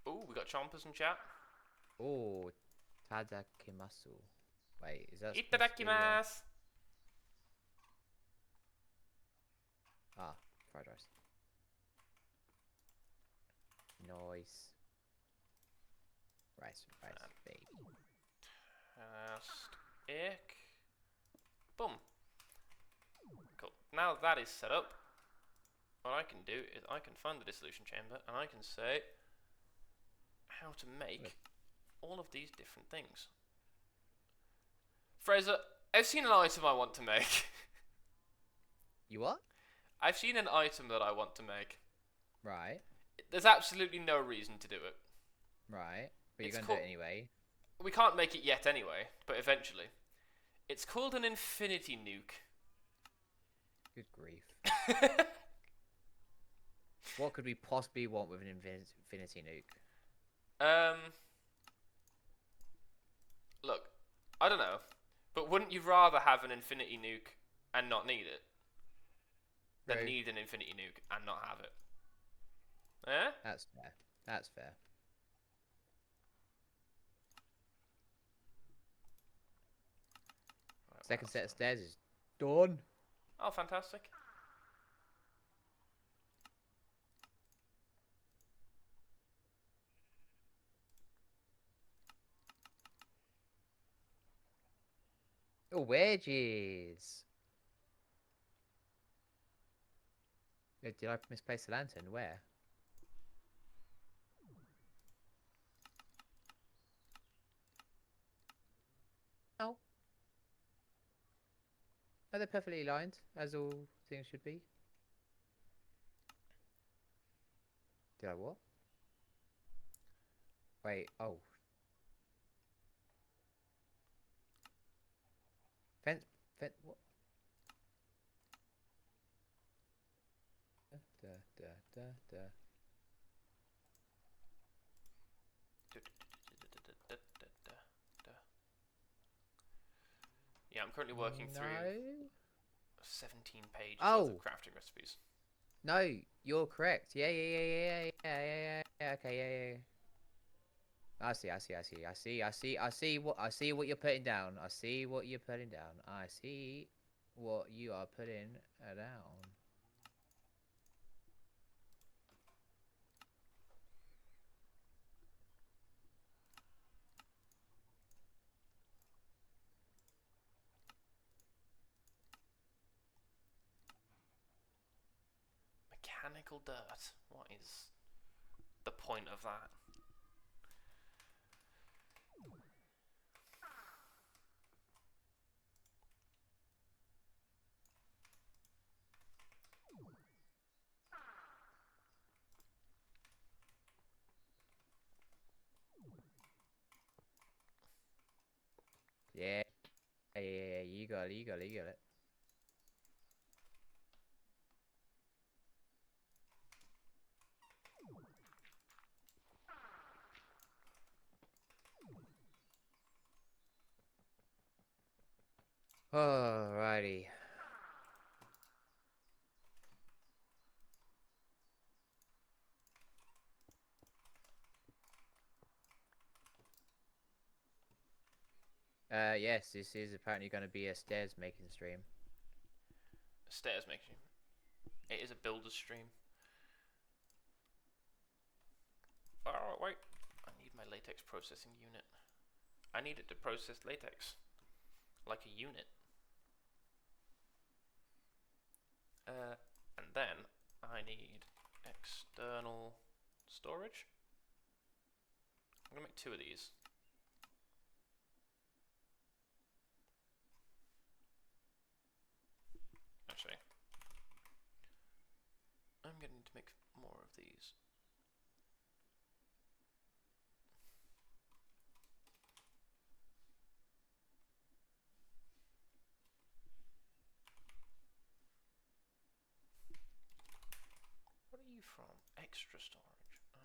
Ooh, we got chompers in chat. Oh, tadakimasu. Wait, is that? Itadakimasu! Ah, fried rice. Nice. Rice, baby. Fantastic. Boom. Cool. Now that is set up, what I can do is I can find the dissolution chamber and I can say how to make all of these different things. Fraser, I've seen an item I want to make. You what? I've seen an item that I want to make. Right. There's absolutely no reason to do it. Right. But you're going to do it anyway. We can't make it yet anyway, but eventually. It's called an infinity nuke. Good grief. What could we possibly want with an infinity nuke? Look, I don't know, but wouldn't you rather have an infinity nuke and not need it than need an infinity nuke and not have it? Eh? That's fair. That's fair. Right, second set of stairs is done. Oh, fantastic. Oh, wedges. Did I misplace the lantern? Where? Oh. Oh, they're perfectly aligned, as all things should be. Did I what? Wait, oh. Fence, what? Yeah, I'm currently working through 17 pages of crafting recipes. No, you're correct. Yeah. Okay, yeah. I see what you're putting down. I see what you're putting down. I see what you are putting down. Mechanical dirt. What is the point of that? Yeah, you got it. Alrighty. Yes, this is apparently going to be a stairs making stream. Stairs making. It is a builder's stream. Oh, wait. I need my latex processing unit. I need it to process latex. Like a unit. And then I need external storage. I'm going to make 2 of these. Actually, I'm going to need to make more of these. What are you from? Extra storage. Ah.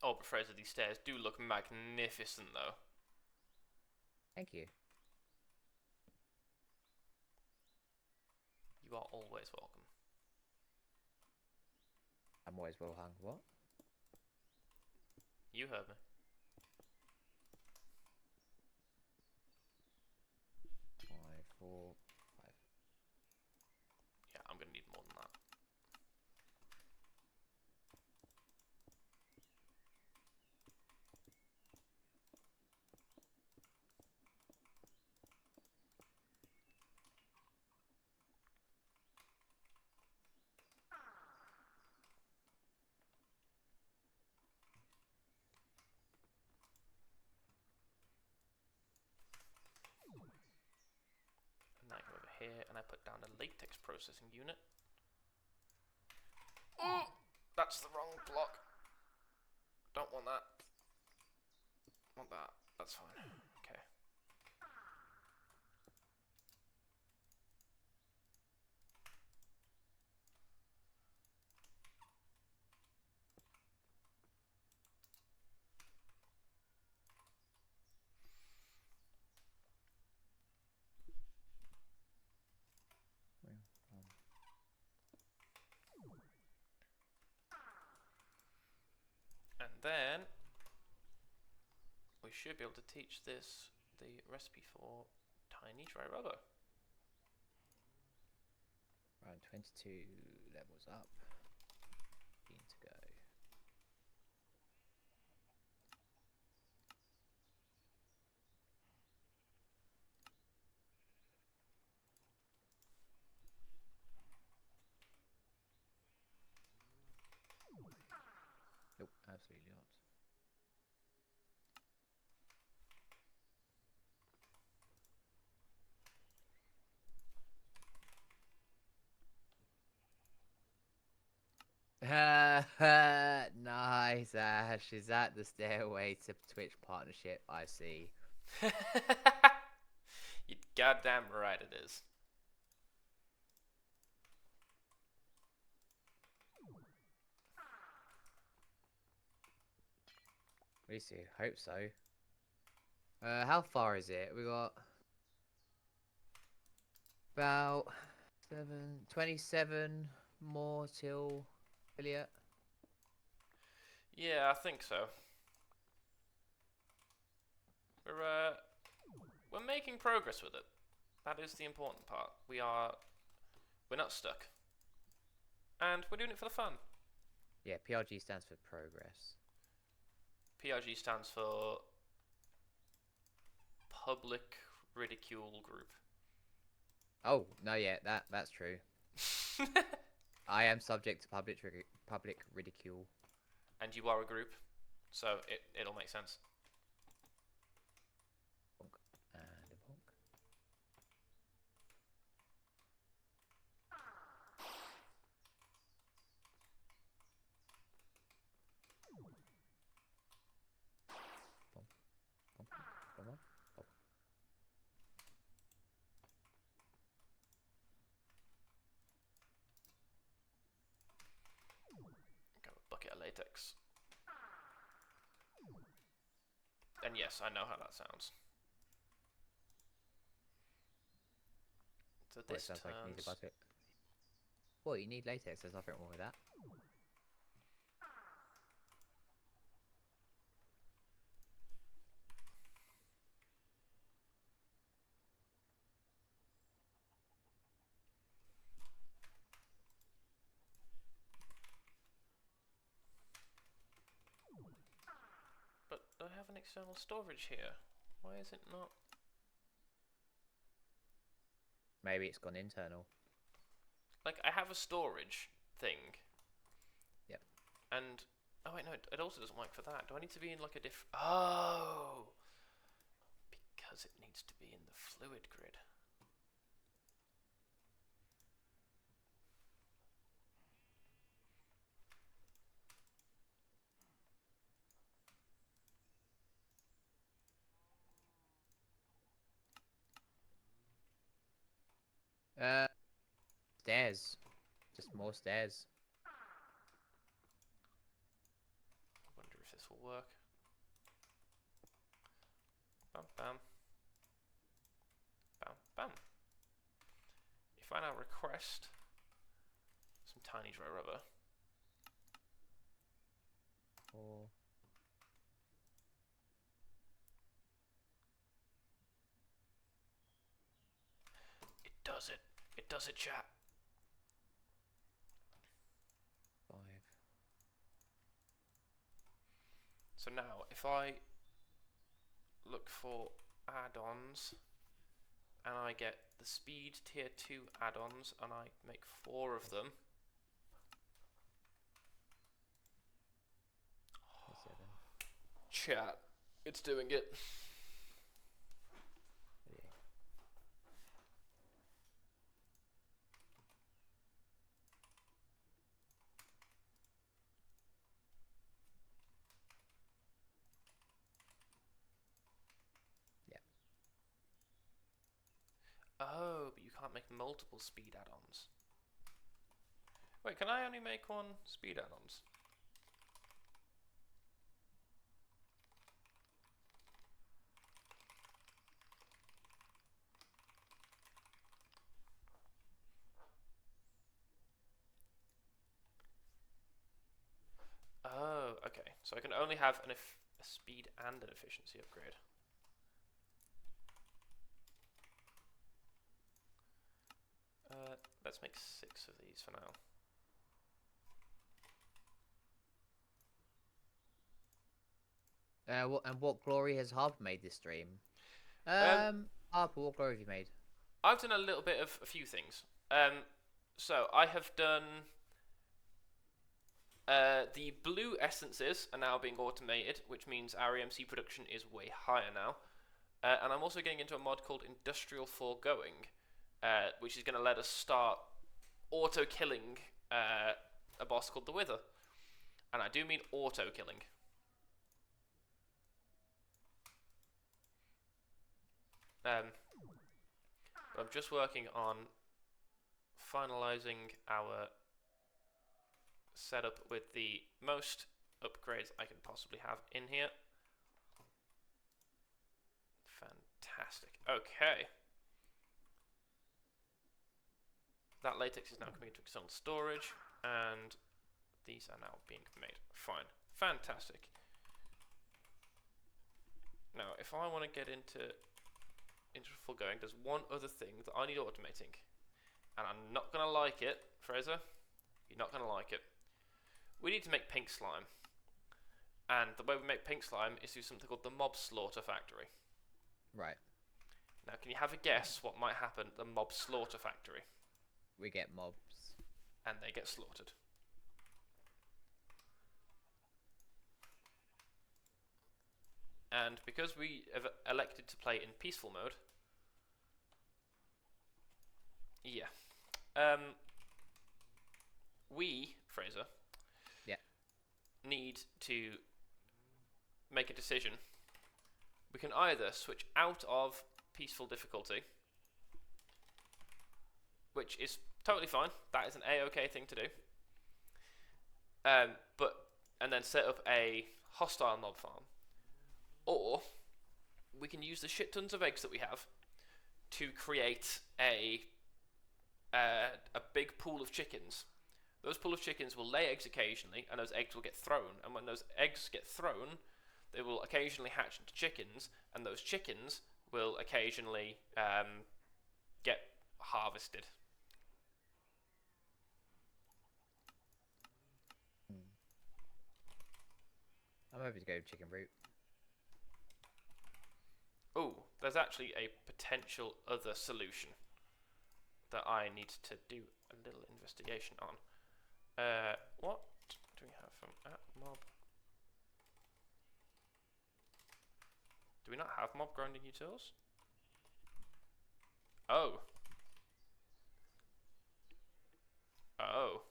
Oh, but Fraser, these stairs do look magnificent, though. Thank you. You are always welcome. I'm always well hung. What? You heard me. 5, 4, 5. Yeah, I'm gonna need more than that. And I go over here and I put down a latex processing unit. Oh, that's the wrong block. Don't want that. Want that. That's fine. Okay. And then we should be able to teach this the recipe for tiny dry rubber. Around 22 levels up. Keen to go. Nope, absolutely not. Nice, Ash. Is that the stairway to Twitch partnership? I see. You goddamn right it is. We see. Hope so. How far is it? We got about 27 more till affiliate. Yeah, I think so. We're making progress with it. That is the important part. We're not stuck. And we're doing it for the fun. Yeah, PRG stands for progress. PRG stands for Public Ridicule Group. Oh, no, yeah, that's true. I am subject to public ridicule. And you are a group, so it'll make sense. Bonk. And a bonk. Bonk. Bonk. Bonk. Bonk. Go a bucket of latex. And yes, I know how that sounds. So this sounds turns... like you need a bucket. Well, you need latex. There's nothing wrong with that. But I have an external storage here. Why is it not? Maybe it's gone internal. Like, I have a storage thing. Yep. And... Oh, wait, no, it also doesn't work for that. Do I need to be in, like, a different... Oh! Because it needs to be in the fluid grid. Stairs. Just more stairs. I wonder if this will work. Bam, bam. Bam, bam. If I now request some tiny dry rubber. Or... It does it. It does it, chat. 5. So now, if I look for add-ons, and I get the speed tier 2 add-ons, and I make 4 of them. 7. Chat, it's doing it. Oh, but you can't make multiple speed add-ons. Wait, can I only make one speed add-ons? Oh, okay. So I can only have a speed and an efficiency upgrade. Let's make 6 of these for now. What glory has Harper made this stream? Harper, what glory have you made? I've done a little bit of a few things. So I have done the blue essences are now being automated, which means our EMC production is way higher now. And I'm also getting into a mod called Industrial Foregoing, which is going to let us start auto-killing a boss called the Wither. And I do mean auto-killing. But I'm just working on finalizing our setup with the most upgrades I can possibly have in here. Fantastic. Okay. That latex is now coming into external storage, and these are now being made. Fine. Fantastic. Now, if I want to get into foregoing, there's one other thing that I need automating, and I'm not going to like it, Fraser. You're not going to like it. We need to make pink slime, and the way we make pink slime is through something called the mob slaughter factory. Right. Now, can you have a guess what might happen at the mob slaughter factory? We get mobs. And they get slaughtered. And because we have elected to play in peaceful mode, yeah, we, Fraser, need to make a decision. We can either switch out of peaceful difficulty, which is totally fine. That is an A-OK thing to do. And then set up a hostile mob farm. Or we can use the shit tons of eggs that we have to create a big pool of chickens. Those pool of chickens will lay eggs occasionally, and those eggs will get thrown. And when those eggs get thrown, they will occasionally hatch into chickens, and those chickens will occasionally get harvested. I'm hoping to go chicken root. Oh, there's actually a potential other solution that I need to do a little investigation on. What do we have from mob? Do we not have mob grinding utils? Oh. Oh.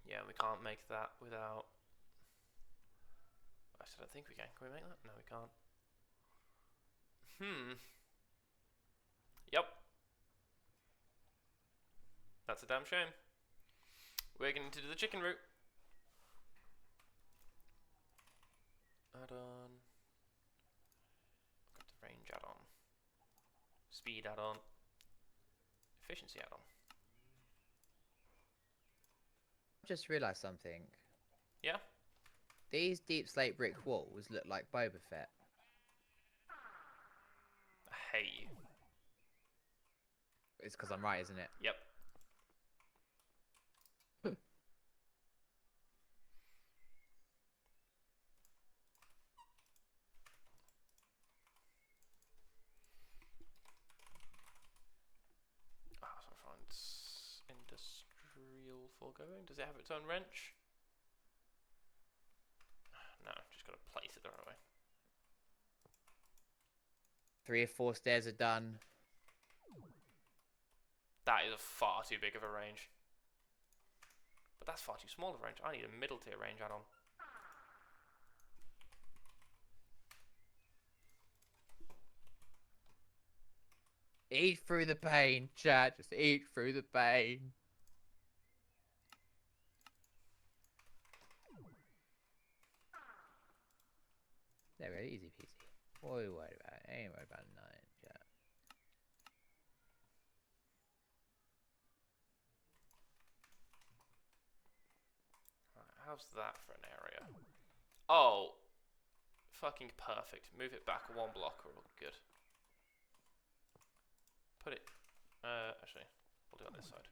Yeah, we can't make that without a I don't think we can. Can we make that? No, we can't. Yep. That's a damn shame. We're going to do the chicken route. Add-on. Got the range add-on. Speed add-on. Efficiency add-on. Just realised something. Yeah? These deep slate brick walls look like Boba Fett. I hate you. It's because I'm right, isn't it? Yep. Industrial foregoing. Does it have its own wrench? No, just got to place it the right way. 3 or 4 stairs are done. That is far too big of a range. But that's far too small of a range. I need a middle tier range add-on. Eat through the pain, chat. Just eat through the pain. There we go, easy peasy. What are we worried about? Ain't worried about 9, chat. Right, how's that for an area? Oh, fucking perfect. Move it back 1 block, we're all good. Put it. Actually, we'll do it on this side.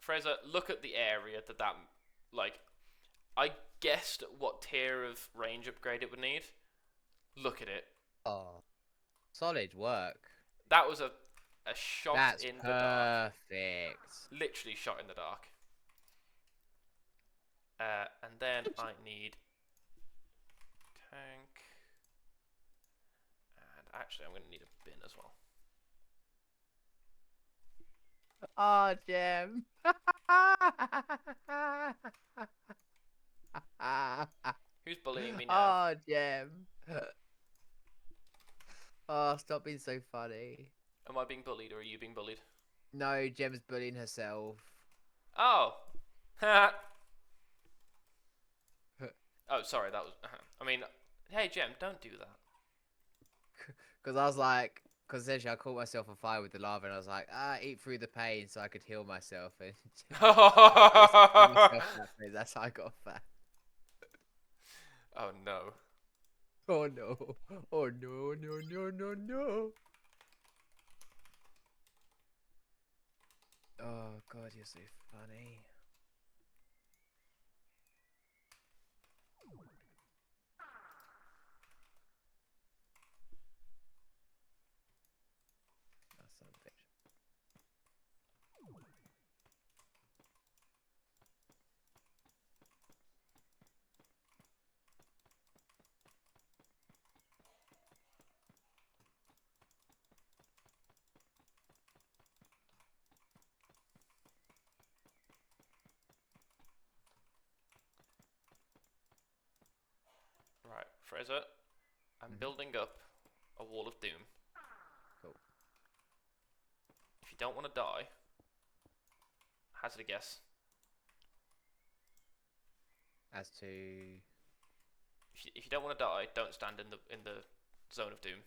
Fraser, look at the area that like, I guessed what tier of range upgrade it would need. Look at it. Oh, solid work. That was a shot in the dark. Perfect. Literally shot in the dark. And then I need tank. And actually, I'm going to need a bin as well. Oh, Jim. Who's bullying me now? Oh, Jim. Oh, stop being so funny. Am I being bullied or are you being bullied? No, Jem's bullying herself. Oh. Oh, sorry, that was... I mean, hey, Jem, don't do that. Because I was like... Because essentially I caught myself on fire with the lava and I was like, eat through the pain so I could heal myself. And that's how I got fat. Oh, no. Oh, no. Oh, no, no, no, no, no. Oh, God, you're so funny. That's son of a bitch. Right, Fraser, I'm building up a wall of doom. Cool. If you don't want to die, hazard a guess. As to... If you don't want to die, don't stand in the zone of doom.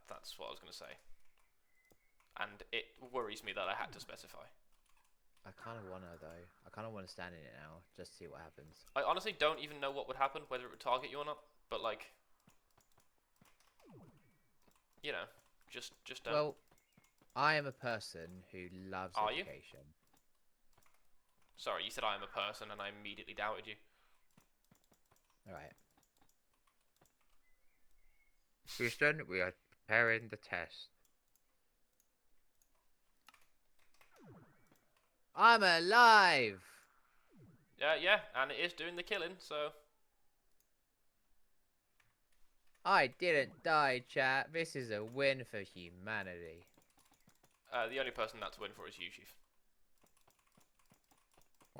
That's what I was going to say. And it worries me that I had to specify. I kind of want to, though. I kind of want to stand in it now, just to see what happens. I honestly don't even know what would happen, whether it would target you or not. But, like, you know, just don't. Well, I am a person who loves education. Sorry, you said I am a person, and I immediately doubted you. Alright. Houston, we are preparing the test. I'm alive! Yeah, and it is doing the killing, so... I didn't die, chat. This is a win for humanity. The only person that's win for is you, Chief.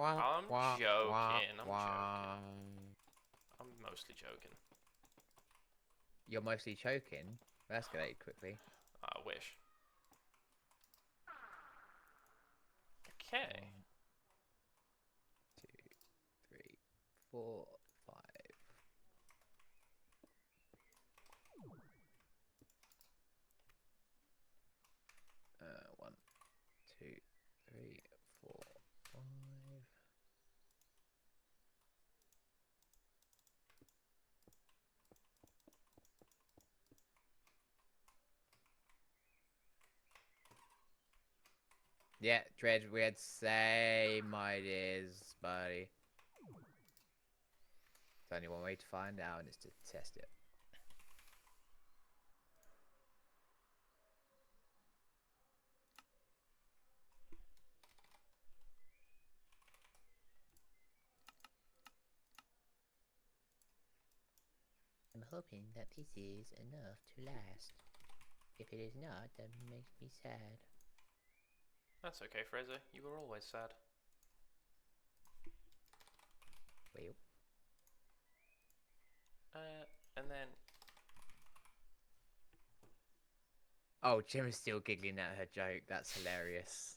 I'm joking. I'm wah. joking. I'm mostly joking. You're mostly choking. That escalated quickly. I wish. Okay. 1, 2, 3, 4, 5. 1, 2, 3, 4, 5. Yeah, Dredge, we had same ideas, buddy. There's only one way to find out, and it's to test it. I'm hoping that this is enough to last. If it is not, that makes me sad. That's okay, Fraser. You were always sad. Well. And then... Oh, Jim is still giggling at her joke. That's hilarious.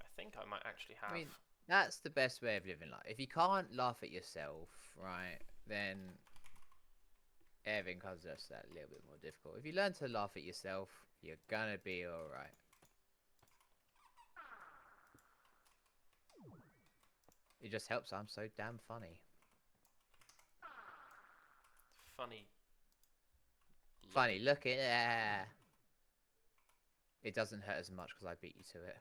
I think I might actually have... I mean, that's the best way of living life. If you can't laugh at yourself, right, then everything comes just that little bit more difficult. If you learn to laugh at yourself, you're gonna be alright. It just helps. I'm so damn funny. Funny. Funny, look at that. It doesn't hurt as much because I beat you to it.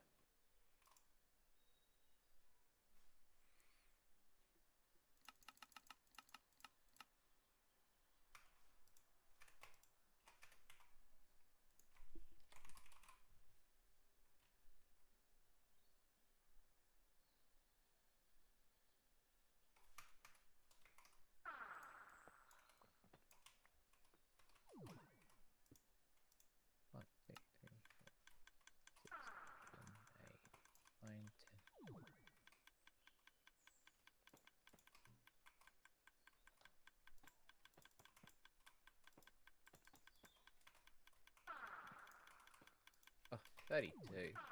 Oh, 32.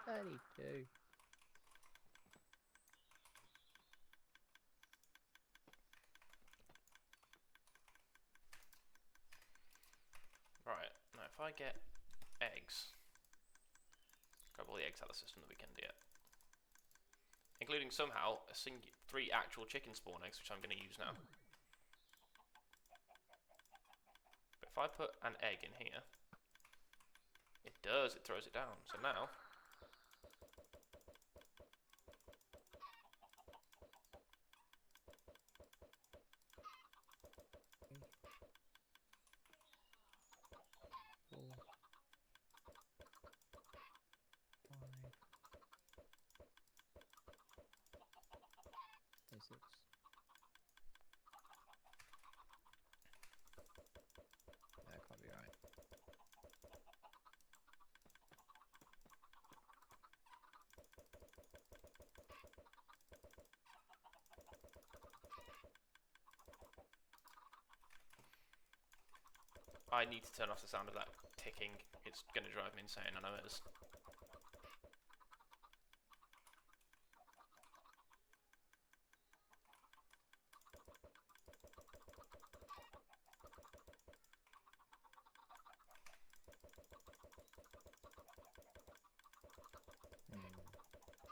32. Right, now if I get eggs, grab all the eggs out of the system that we can get, including somehow 3 actual chicken spawn eggs, which I'm going to use now. But if I put an egg in here, it throws it down. So now, That can't be right. I need to turn off the sound of that ticking. It's going to drive me insane, I know it is.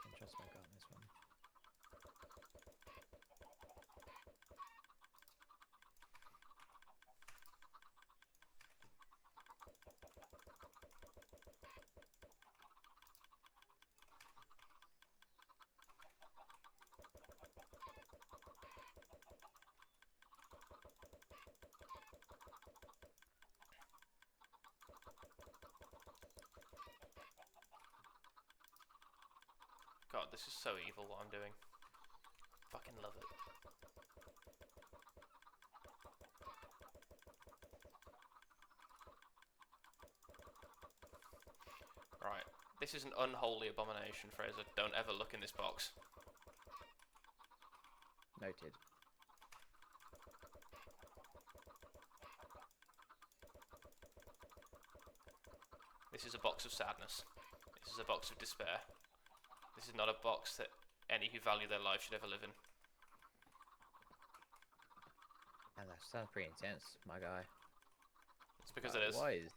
I trust my gut on this one. God, this is so evil what I'm doing. Fucking love it. Right. This is an unholy abomination, Fraser. Don't ever look in this box. Noted. This is a box of sadness. This is a box of despair. This is not a box that any who value their life should ever live in. And that sounds pretty intense, my guy. It's because it is. Wise.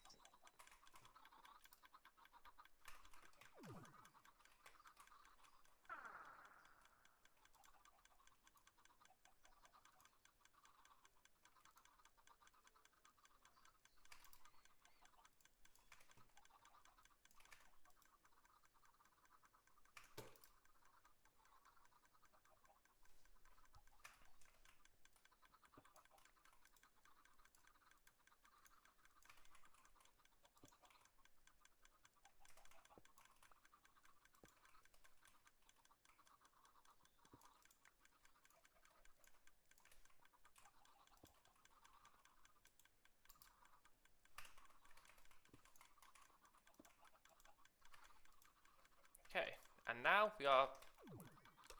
Okay, and now we are,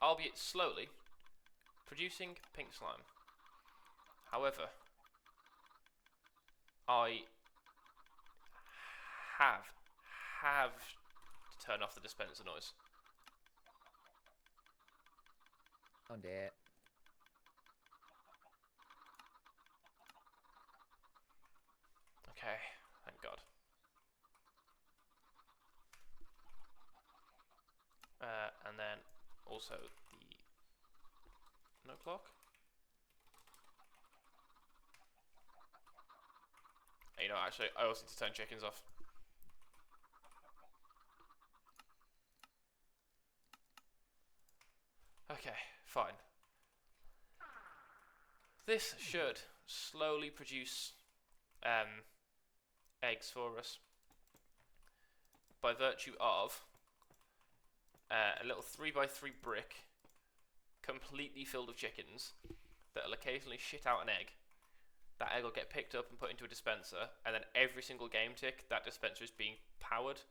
albeit slowly, producing pink slime. However, I have to turn off the dispenser noise. Oh dear. Okay, thank God. And then also the no clock. You know, actually, I also need to turn chickens off. Okay, fine. This should slowly produce eggs for us by virtue of a little 3x3 brick completely filled with chickens that will occasionally shit out an egg. That egg will get picked up and put into a dispenser, and then every single game tick, that dispenser is being powered,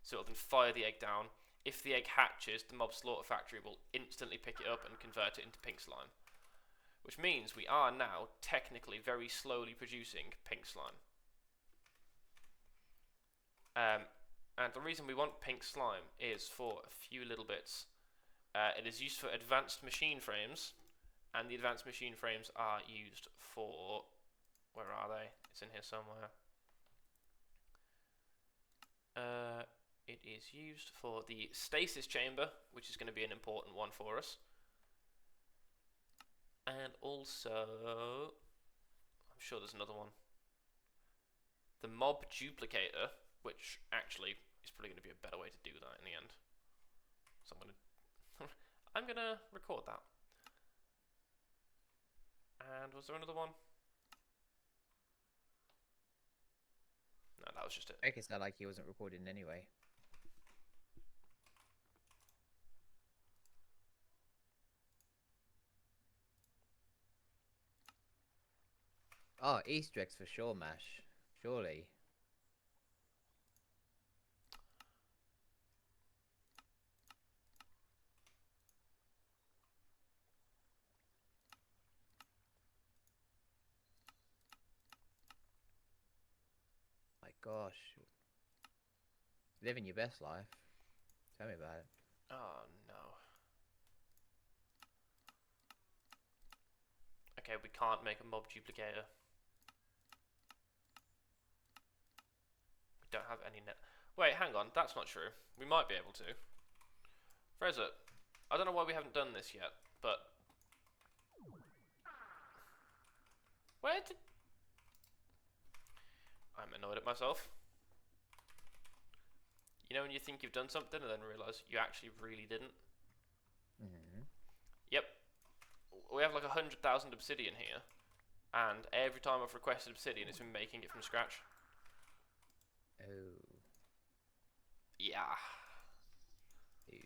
so it'll then fire the egg down. If the egg hatches, the mob slaughter factory will instantly pick it up and convert it into pink slime. Which means we are now technically very slowly producing pink slime. And the reason we want pink slime is for a few little bits. It is used for advanced machine frames, and the advanced machine frames are used for... Where are they? It's in here somewhere. It is used for the stasis chamber, which is going to be an important one for us. And also... I'm sure there's another one. The mob duplicator, which actually is probably going to be a better way to do that in the end. So I'm gonna record that. And was there another one? No, that was just it. I guess I like he wasn't recording anyway. Oh, Easter eggs for sure, Mash. Surely. My gosh. Living your best life. Tell me about it. Oh no. Okay, we can't make a mob duplicator. We don't have any net. Wait, hang on, that's not true. We might be able to. Fraser, I don't know why we haven't done this yet, but... Where did... I'm annoyed at myself. You know when you think you've done something and then realise you actually really didn't? Mm-hmm. Yep. We have like 100,000 obsidian here, and every time I've requested obsidian, it's been making it from scratch. Oh. Yeah. Ew.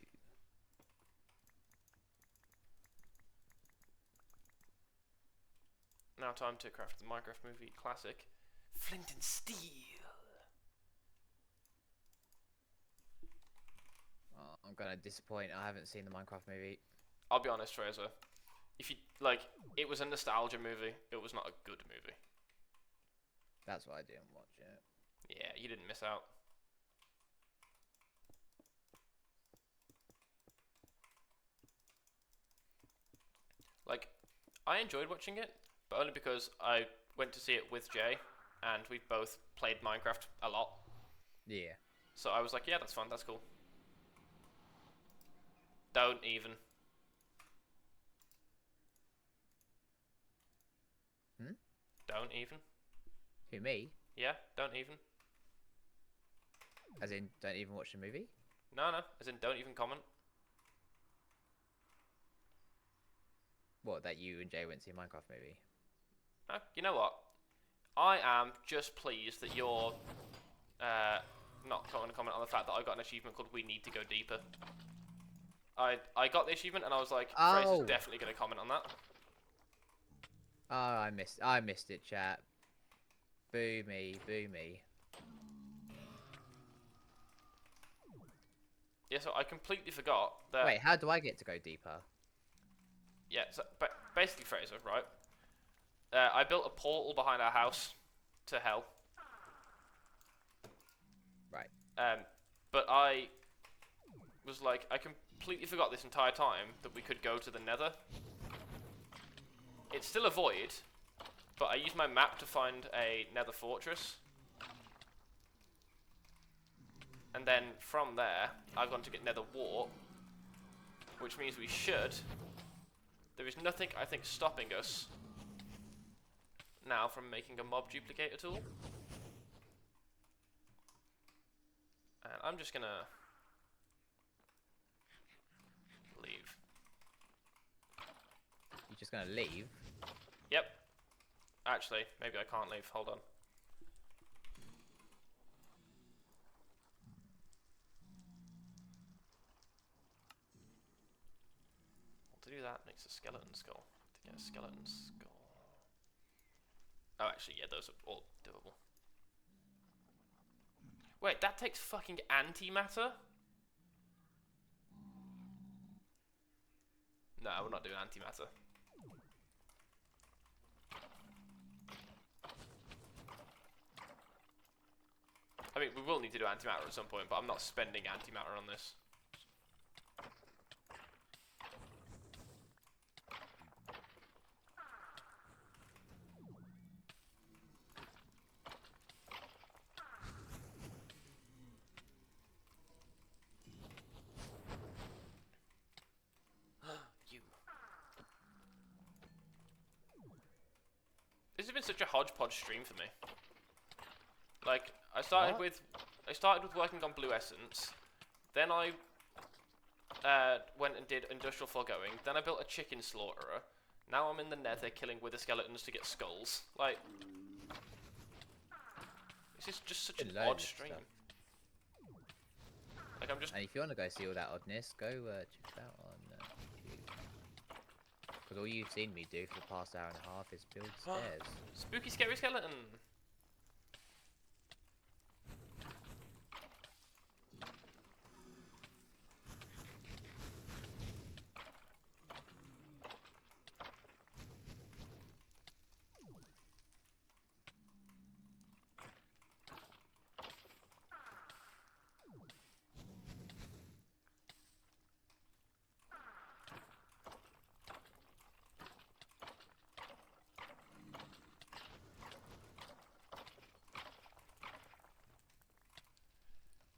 now time to craft the Minecraft movie classic, Flint and Steel. Oh, I'm gonna disappoint. I haven't seen the Minecraft movie. I'll be honest, Fraser. If you like, it was a nostalgia movie. It was not a good movie. That's why I didn't watch it. Yeah, you didn't miss out. Like, I enjoyed watching it, but only because I went to see it with Jay, and we both played Minecraft a lot. Yeah. So I was like, yeah, that's fun, that's cool. Don't even. Don't even. Who, me? Yeah, don't even. As in, don't even watch the movie? No, as in, don't even comment. What, that you and Jay went to see a Minecraft movie? You know what? I am just pleased that you're not going to comment on the fact that I got an achievement called We Need to Go Deeper. I got the achievement and I was like, Fraser's definitely going to comment on that. Oh, I missed it, chat. Boo me, boo me. Yeah, so I completely forgot that... Wait, how do I get to go deeper? Yeah, so basically, Fraser, right? I built a portal behind our house to hell. Right. But I was like, I completely forgot this entire time that we could go to the nether. It's still a void, but I used my map to find a nether fortress. And then from there, I've gone to get nether wart, which means we should. There is nothing, I think, stopping us now from making a mob duplicator tool. And I'm just gonna leave. You're just gonna leave? Yep. Actually, maybe I can't leave. Hold on. To do that makes a skeleton skull. To get a skeleton skull. Oh, actually, yeah, those are all doable. Wait, that takes fucking antimatter? No, we're not doing antimatter. I mean, we will need to do antimatter at some point, but I'm not spending antimatter on this. This has been such a hodgepodge stream for me. Like, I started with working on blue essence, then I went and did industrial foregoing, then I built a chicken slaughterer, now I'm in the nether killing wither skeletons to get skulls. Like, this is just such an odd stream. Like, I'm just... And if you want to go see all that oddness, go check it out on YouTube. Because all you've seen me do for the past hour and a half is build stairs. Spooky scary skeleton!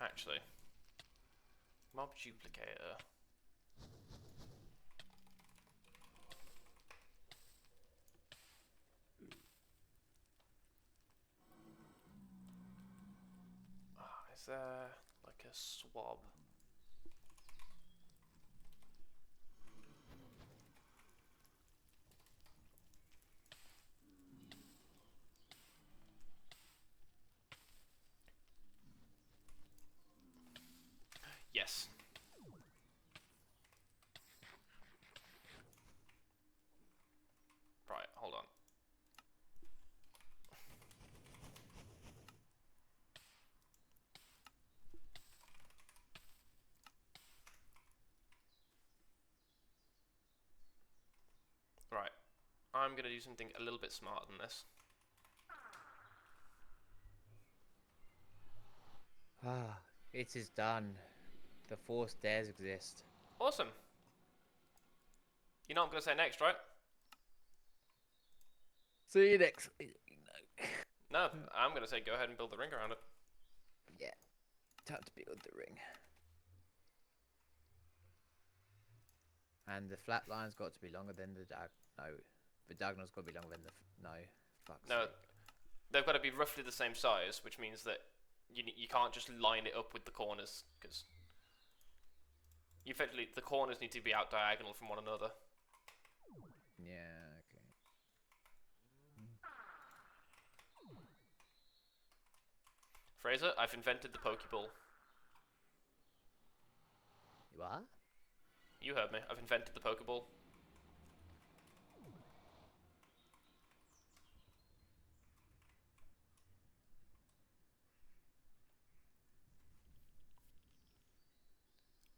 Actually, mob duplicator. Is there like a swab? Yes. Right, hold on. I'm going to do something a little bit smarter than this. Ah, it is done. The 4 stairs exist. Awesome. You know what I'm going to say next, right? See you next week. No, I'm going to say go ahead and build the ring around it. Yeah, time to build the ring. And the flat line's got to be longer than the the diagonal's got to be longer than the No, they've got to be roughly the same size, which means that you can't just line it up with the corners, because effectively the corners need to be out diagonal from one another. Yeah, okay. Fraser, I've invented the Pokeball. You are? You heard me. I've invented the Pokeball.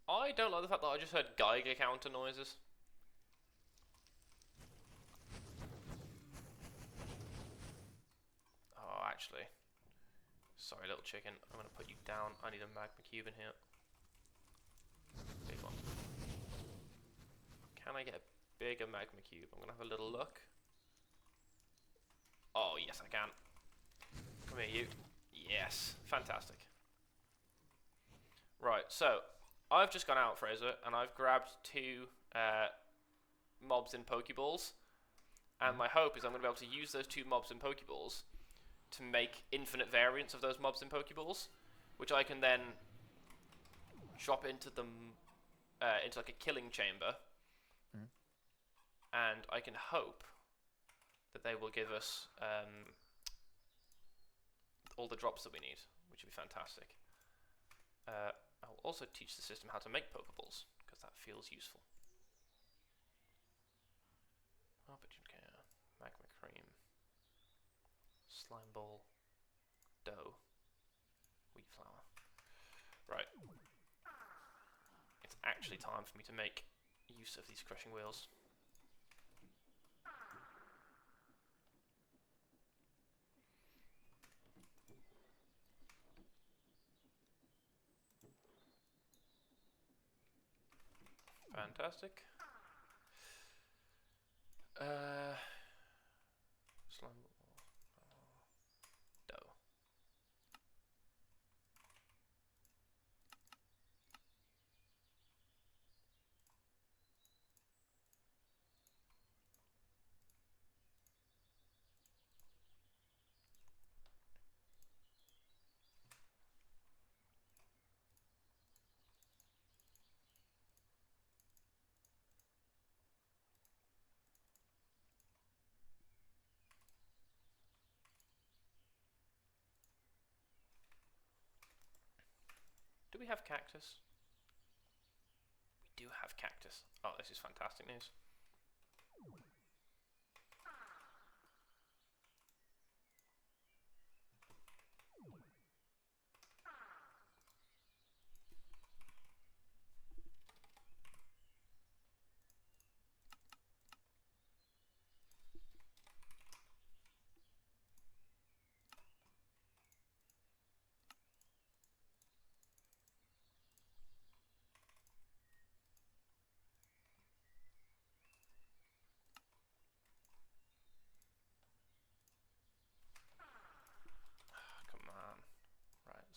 I don't like the fact that I just heard Geiger counter noises. Oh, actually. Sorry, little chicken. I'm going to put you down. I need a magma cube in here. Big one. Can I get a bigger magma cube? I'm going to have a little look. Oh, yes, I can. Come here, you. Yes. Fantastic. Right, so I've just gone out, Fraser, and I've grabbed 2 mobs in Pokeballs. And my hope is I'm going to be able to use those 2 mobs in Pokeballs to make infinite variants of those mobs in Pokeballs, which I can then drop into them, into like a killing chamber. And I can hope that they will give us all the drops that we need, which would be fantastic. I'll also teach the system how to make Pokeballs, because that feels useful. Magma cream, slime ball, dough, wheat flour. Right. It's actually time for me to make use of these crushing wheels. Fantastic. Slime dough. Do we have cactus? We do have cactus. Oh, this is fantastic news.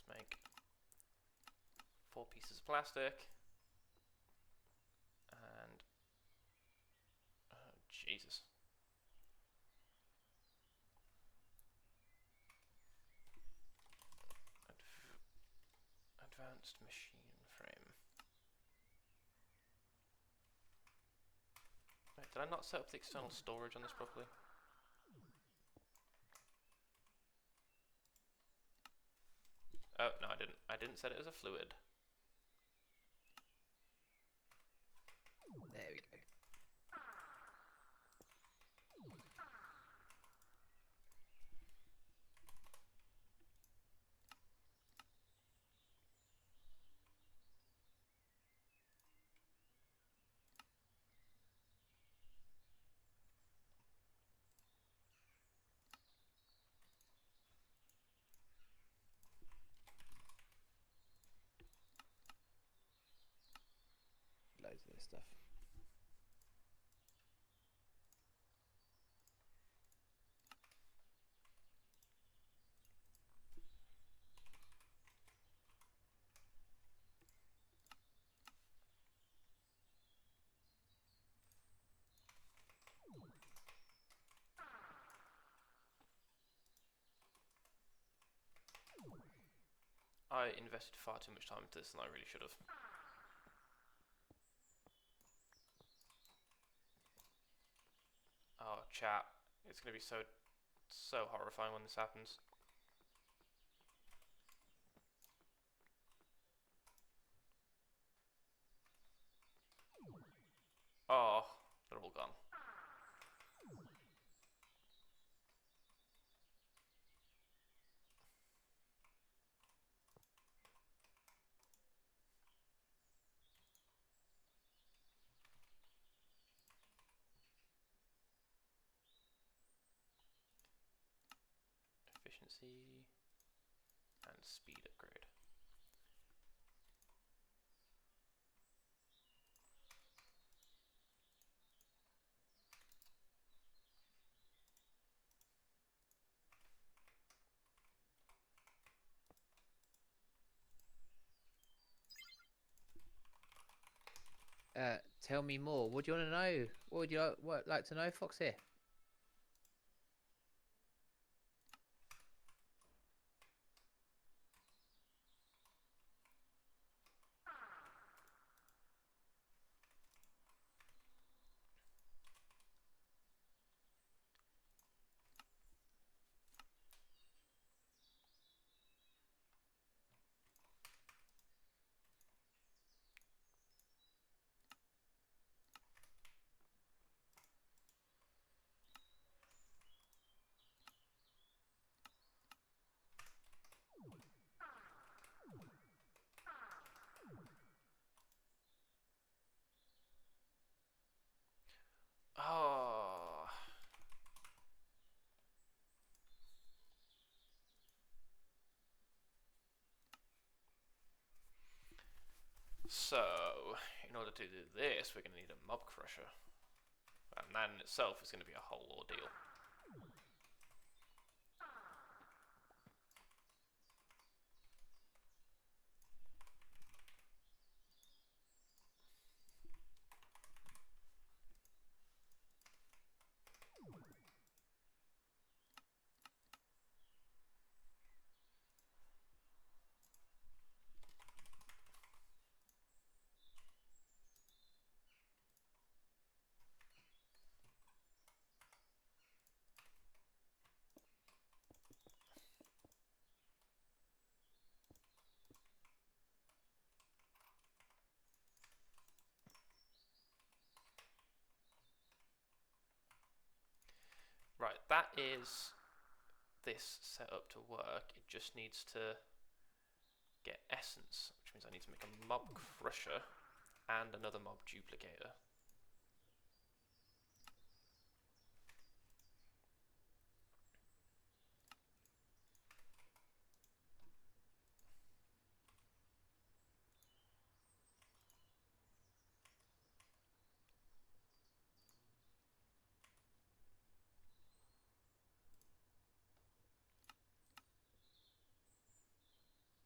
Make 4 pieces of plastic, and Jesus. Advanced machine frame. Wait, did I not set up the external storage on this properly? Oh, no, I didn't. I didn't set it as a fluid. There we go. stuff. I invested far too much time into this than I really should have. Oh, chat. It's going to be so horrifying when this happens. Oh, they're all gone. Efficiency and speed upgrade. Tell me more. What do you want to know? What would you like to know, Fox here? Oh. So, in order to do this, we're going to need a mob crusher. And that in itself is going to be a whole ordeal. Right, that is this set up to work. It just needs to get essence, which means I need to make a mob crusher and another mob duplicator.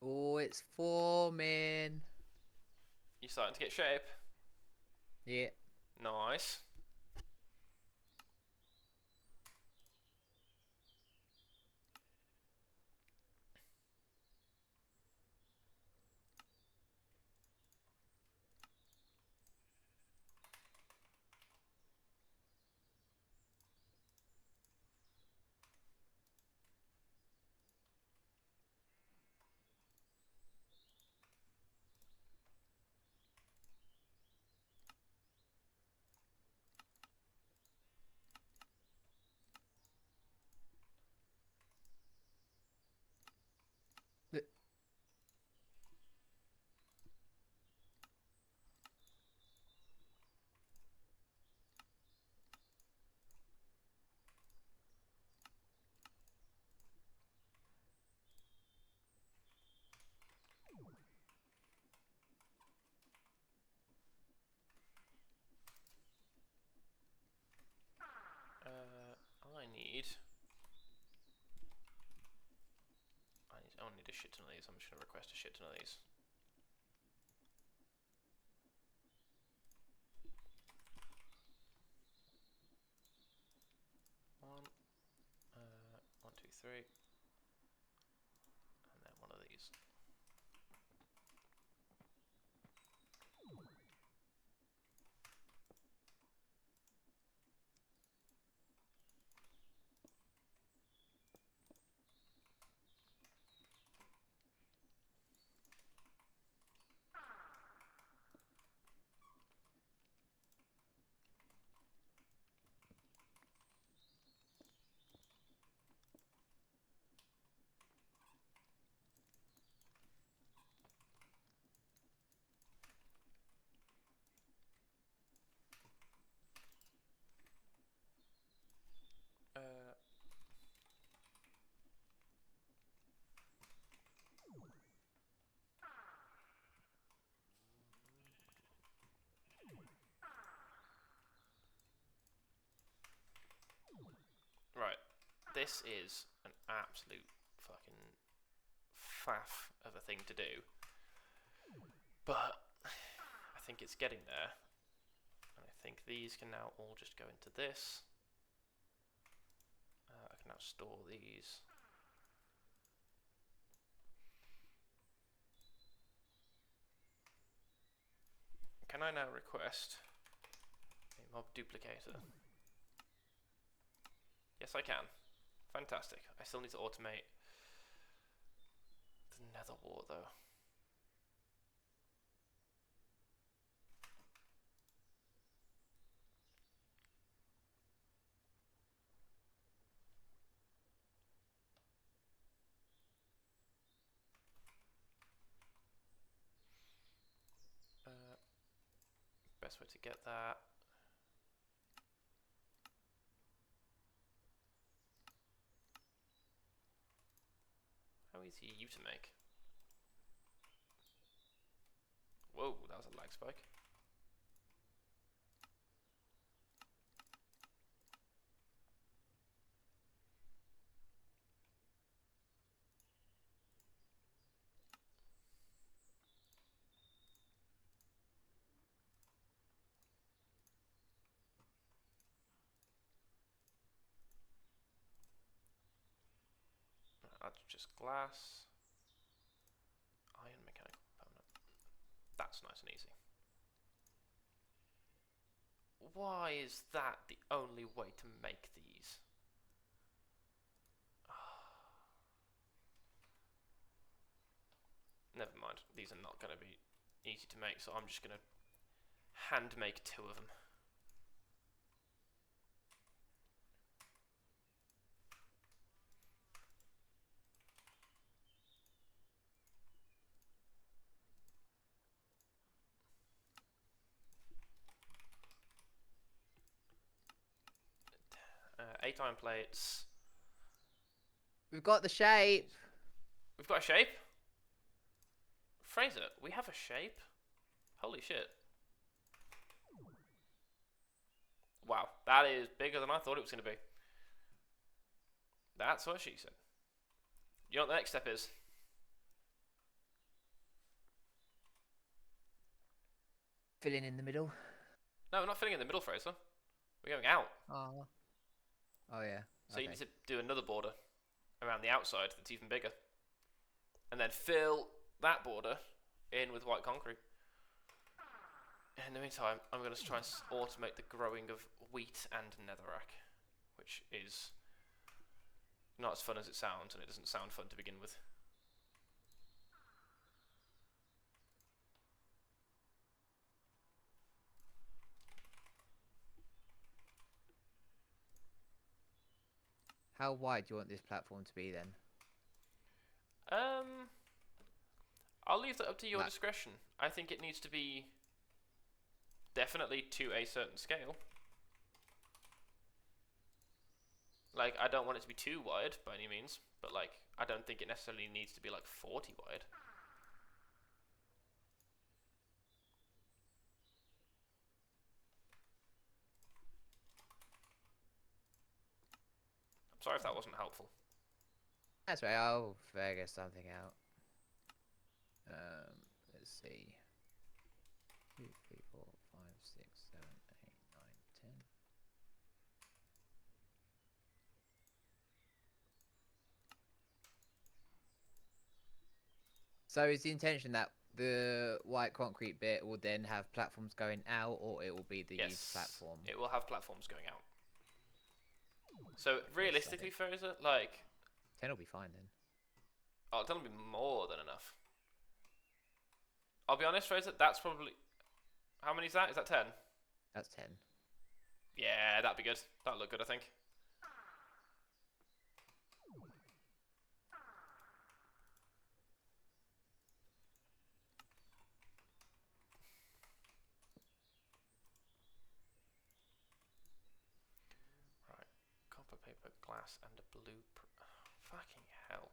Oh, it's forming. You starting to get shape? Yeah. Nice. I don't need a shit ton of these. I'm just gonna request a shit ton of these. One, 2, 3, and then one of these. Right, this is an absolute fucking faff of a thing to do, but I think it's getting there, and I think these can now all just go into this. I can now store these. Can I now request a mob duplicator? Yes, I can. Fantastic. I still need to automate the nether wart, though. Best way to get that. How easy are you to make? Whoa, that was a lag spike. That's just glass. Iron mechanical component. That's nice and easy. Why is that the only way to make these? Never mind. These are not going to be easy to make, so I'm just going to hand make 2 of them. Eight iron plates. We've got the shape. We've got a shape? Fraser, we have a shape? Holy shit. Wow, that is bigger than I thought it was going to be. That's what she said. You know what the next step is? Filling in the middle. No, we're not filling in the middle, Fraser. We're going out. Oh. Oh, yeah. So okay. You need to do another border around the outside that's even bigger. And then fill that border in with white concrete. In the meantime, I'm going to try and automate the growing of wheat and netherrack, which is not as fun as it sounds, and it doesn't sound fun to begin with. How wide do you want this platform to be then? I'll leave that up to your discretion. I think it needs to be definitely to a certain scale. Like, I don't want it to be too wide by any means, but like, I don't think it necessarily needs to be like 40 wide. Sorry if that wasn't helpful. That's right. I'll figure something out. Let's see. 2, 3, 4, 5, 6, 7, 8, 9, 10. So is the intention that the white concrete bit will then have platforms going out, or it will be the platform? It will have platforms going out. So realistically, Fraser, like 10 will be fine then. Oh, 10 will be more than enough. I'll be honest, Fraser, that's probably... How many is that? Is that 10? That's 10. Yeah, that'd be good. That'll look good, I think. Right. Copper, paper, glass, and a blueprint. Fucking hell.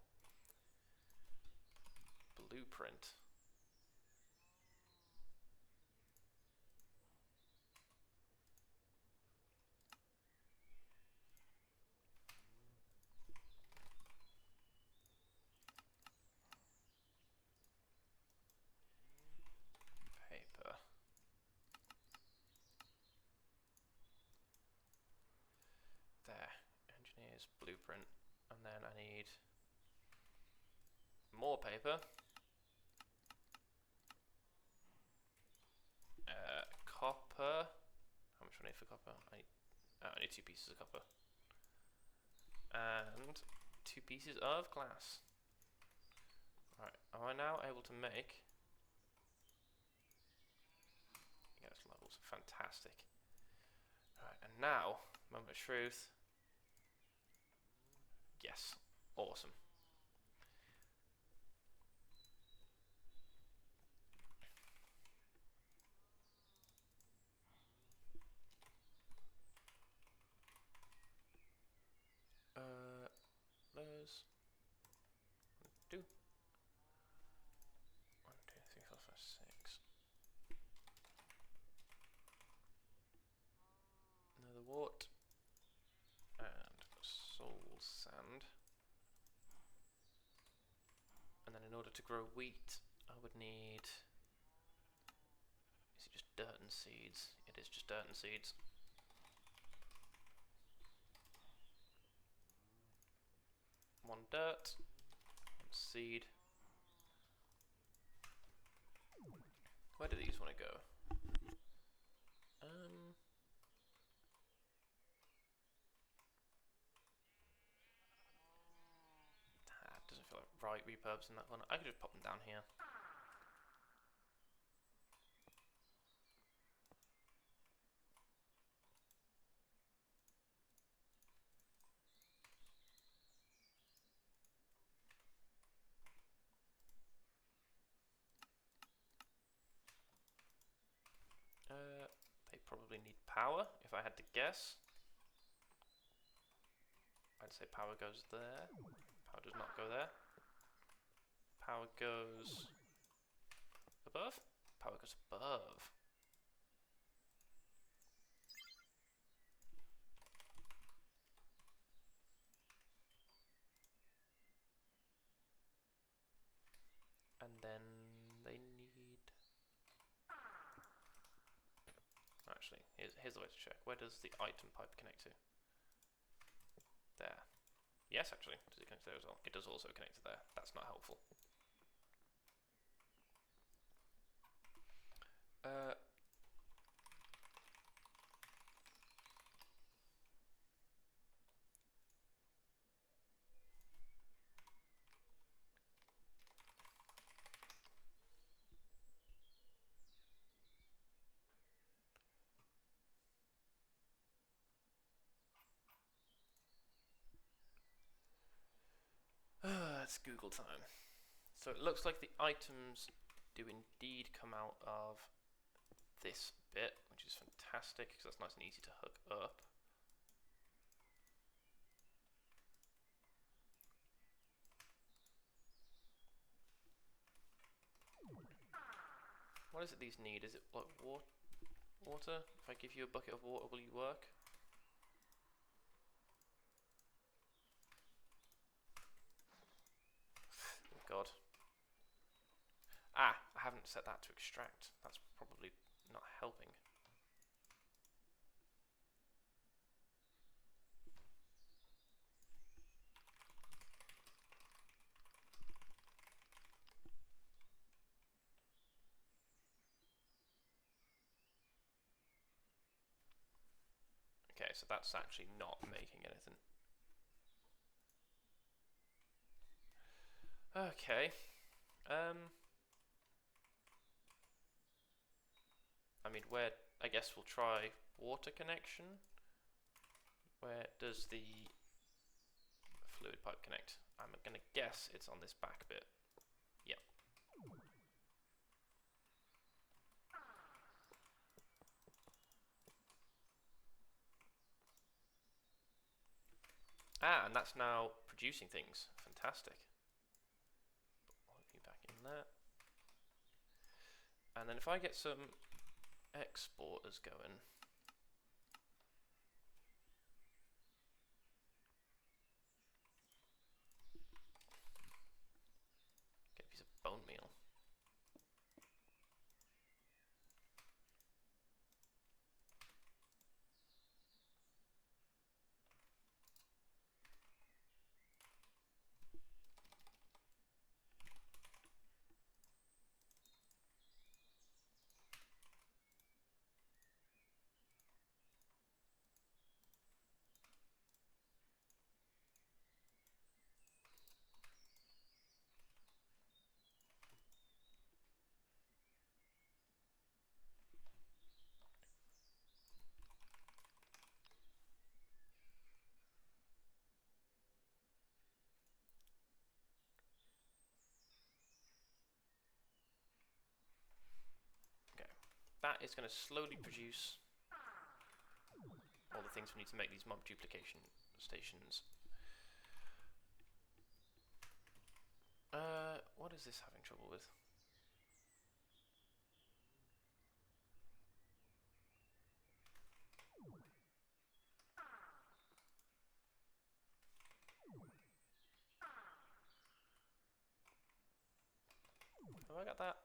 Blueprint. Paper. There. Engineer's blueprint. And then I need more paper. Copper. How much do I need for copper? I need 2 pieces of copper. And 2 pieces of glass. Right, am I now able to make... Yes, levels. Fantastic. Right, and now, moment of truth. Yes, awesome. There's 1, 2. 1, 2, 3, 4, 5, 6. Another wart. And soul sand. And then in order to grow wheat, I would need... Is it just dirt and seeds? It is just dirt and seeds. One dirt, 1 seed. Where do these want to go? Doesn't feel like right reverbs in that one. I could just pop them down here. They probably need power, if I had to guess. I'd say power goes there. Power does not go there. Power goes above? Power goes above. And then they need... Actually, here's the way to check. Where does the item pipe connect to? There. Yes, actually. Does it connect there as well? It does also connect to there. That's not helpful. It's Google time. So it looks like the items do indeed come out of this bit, which is fantastic because that's nice and easy to hook up. What is it these need? Is it like water? If I give you a bucket of water, will you work? haven't set that to extract. That's probably not helping. Okay, so that's actually not making anything. Okay. I mean, I guess we'll try water connection. Where does the fluid pipe connect? I'm gonna guess it's on this back bit. Yep. Ah, and that's now producing things. Fantastic. Put all of you back in there. And then if I get some exporters going. Get a piece of bone meal. That is going to slowly produce all the things we need to make these mob duplication stations. What is this having trouble with? Have I got that?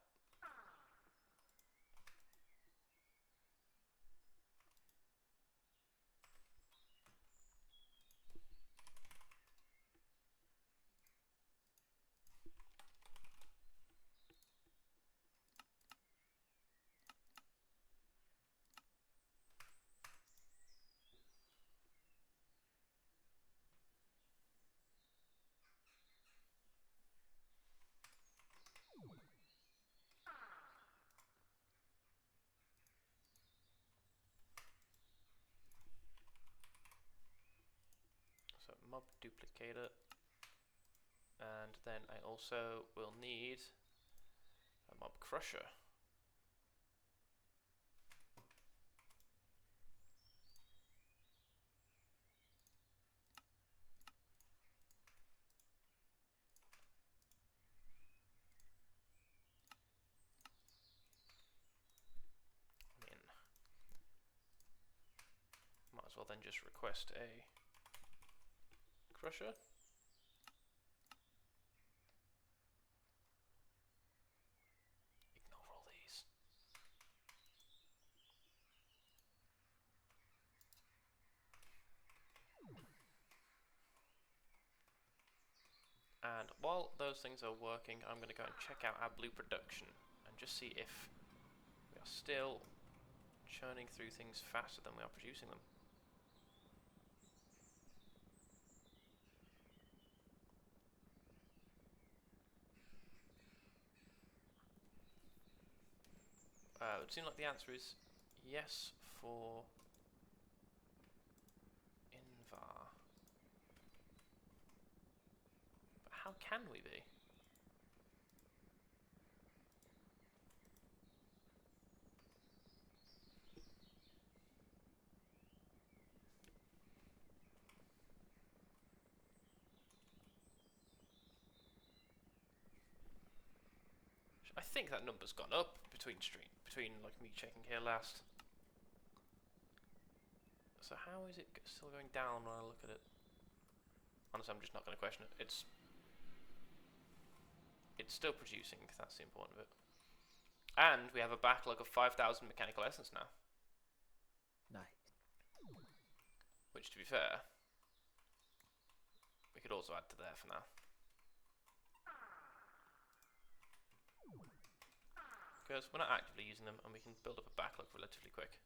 So mob duplicator, and then I also will need a mob crusher. I mean, might as well then just request a crusher. Ignore all these. And while those things are working, I'm going to go and check out our blue production and just see if we are still churning through things faster than we are producing them. It would seem like the answer is yes for Invar. But how can we be? I think that number's gone up between like me checking here last. So how is it still going down when I look at it? Honestly, I'm just not going to question it. It's still producing. That's the important bit. And we have a backlog of 5,000 mechanical essence now. Nice. Which, to be fair, we could also add to there for now. Because we're not actively using them, and we can build up a backlog relatively quick.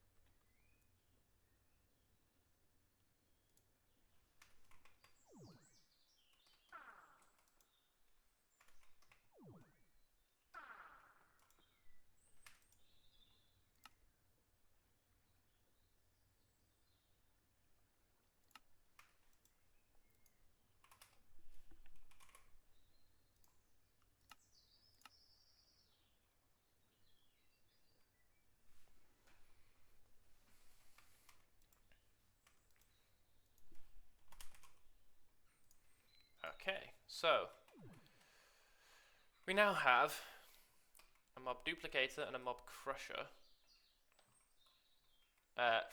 Okay, so we now have a mob duplicator and a mob crusher.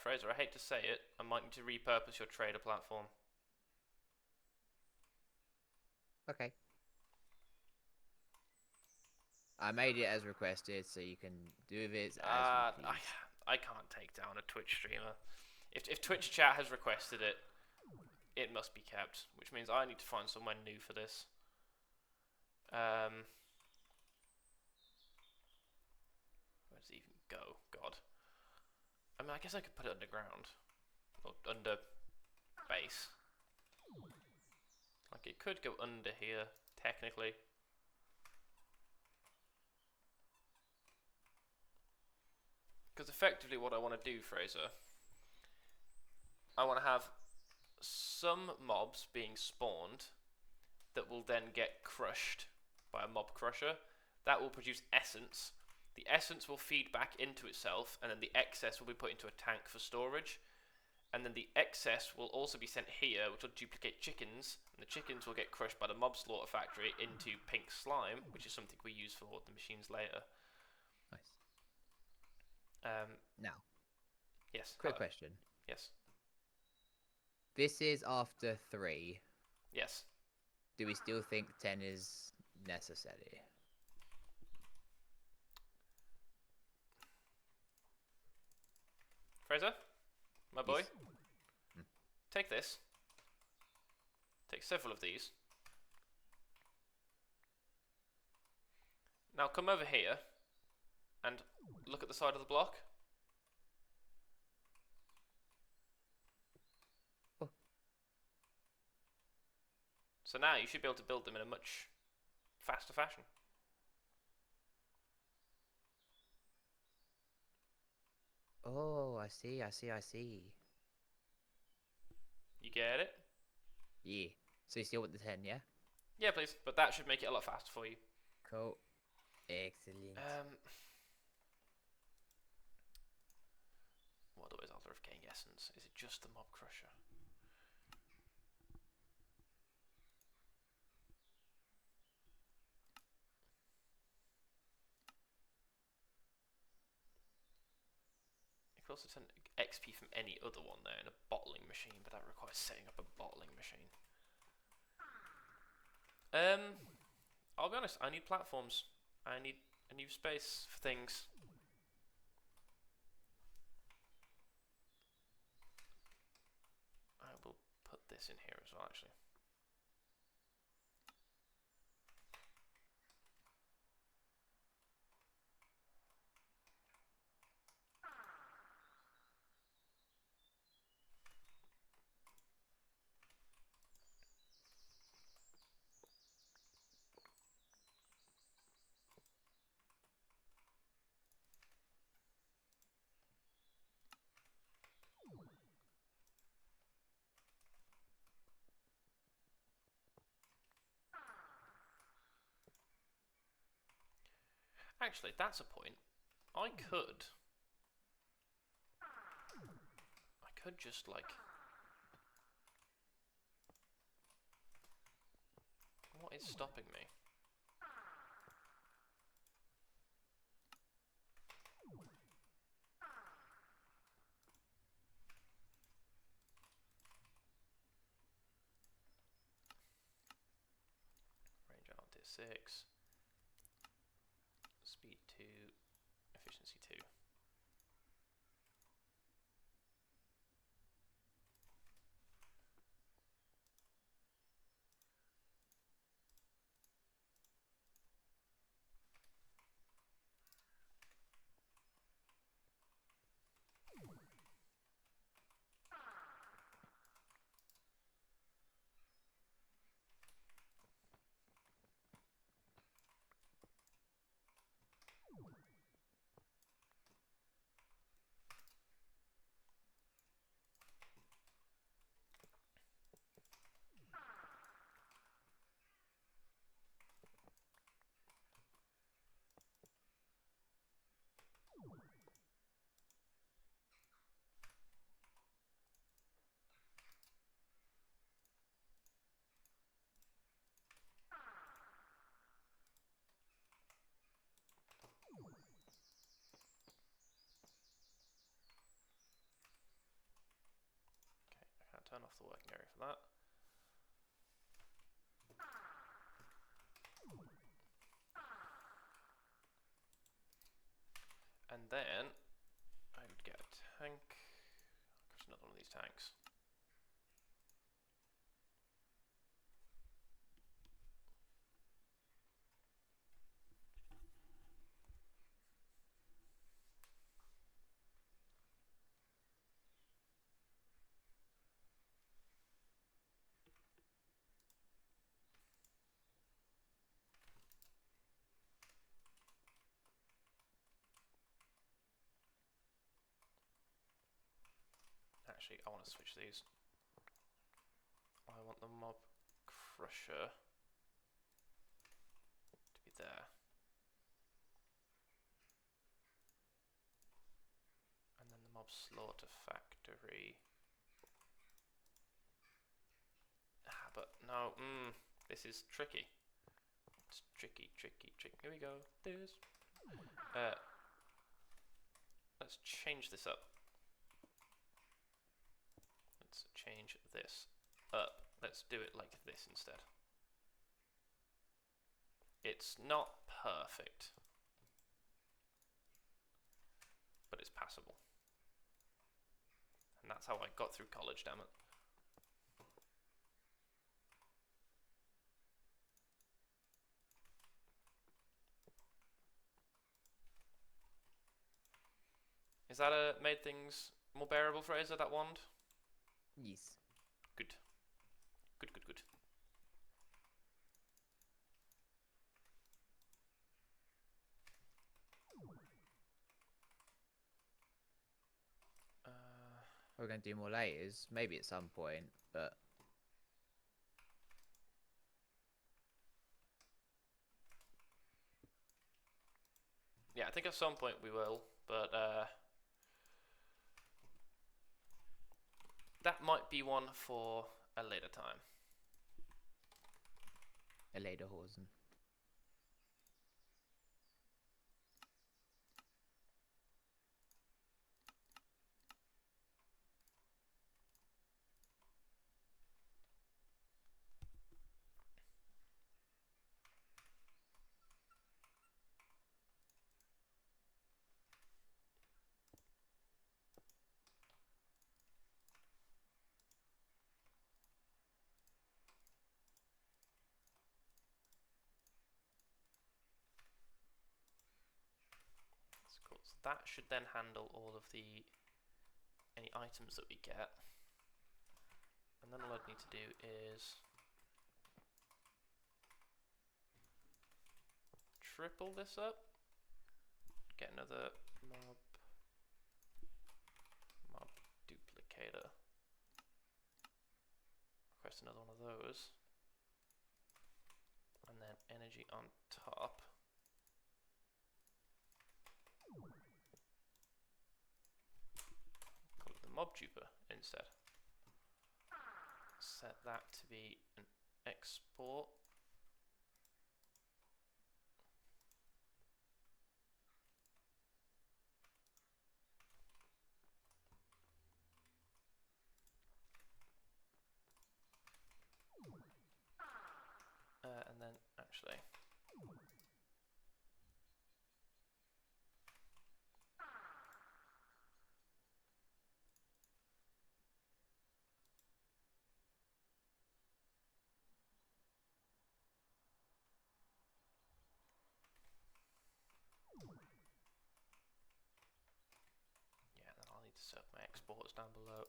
Fraser, I hate to say it, I might need to repurpose your trader platform. Okay. I made it as requested, so you can do with it as you please. I can't take down a Twitch streamer. If Twitch chat has requested it, it must be kept, which means I need to find somewhere new for this. Where does it even go? God. I mean, I guess I could put it underground. Or under base. Like, it could go under here, technically. Because effectively what I want to do, Fraser, I want to have some mobs being spawned that will then get crushed by a mob crusher. That will produce essence. The essence will feed back into itself, and then the excess will be put into a tank for storage. And then the excess will also be sent here, which will duplicate chickens, and the chickens will get crushed by the mob slaughter factory into pink slime, which is something we use for the machines later. Nice. Now. Yes. Quick question. Yes. This is after 3. Yes. Do we still think 10 is necessary? Fraser, my boy, Yes. take this. Take several of these. Now come over here and look at the side of the block. Oh. So now you should be able to build them in a much faster fashion. Oh, I see. You get it? Yeah. So you still want the 10, yeah? Yeah, please. But that should make it a lot faster for you. Cool. Excellent. What other ways are there of getting essence? Is it just the mob crusher? You could also turn XP from any other one there in a bottling machine, but that requires setting up a bottling machine. I'll be honest, I need platforms. I need a new space for things. I will put this in here as well, actually. Actually, that's a point. I could just, like... What is stopping me? Range on tier 6. Speed 2. turn off the working area for that. And then I would get a tank. There's another one of these tanks. Actually, I want to switch these. I want the mob crusher to be there. And then the mob slaughter factory. Ah, but no, this is tricky. It's tricky. Here we go. This. Let's change this up. Let's change this up. Let's do it like this instead. It's not perfect, but it's passable. And that's how I got through college, damn it. Is that made things more bearable, Fraser, that wand? Yes. Good. Good. We're going to do more layers, maybe at some point, but... Yeah, I think at some point we will, but that might be one for a later time. A later Horsen. Cool. So that should then handle all of any items that we get. And then all I'd need to do is triple this up, get another mob duplicator, request another one of those, and then energy on top. Call it the mob duper instead. Set that to be an export. And then actually yeah, then I'll need to set up my exports down below.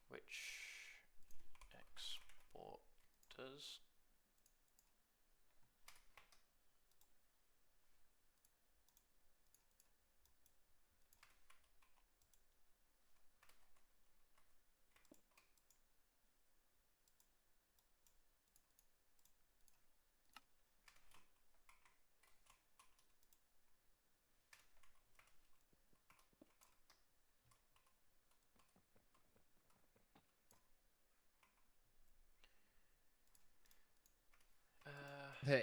Which exporters?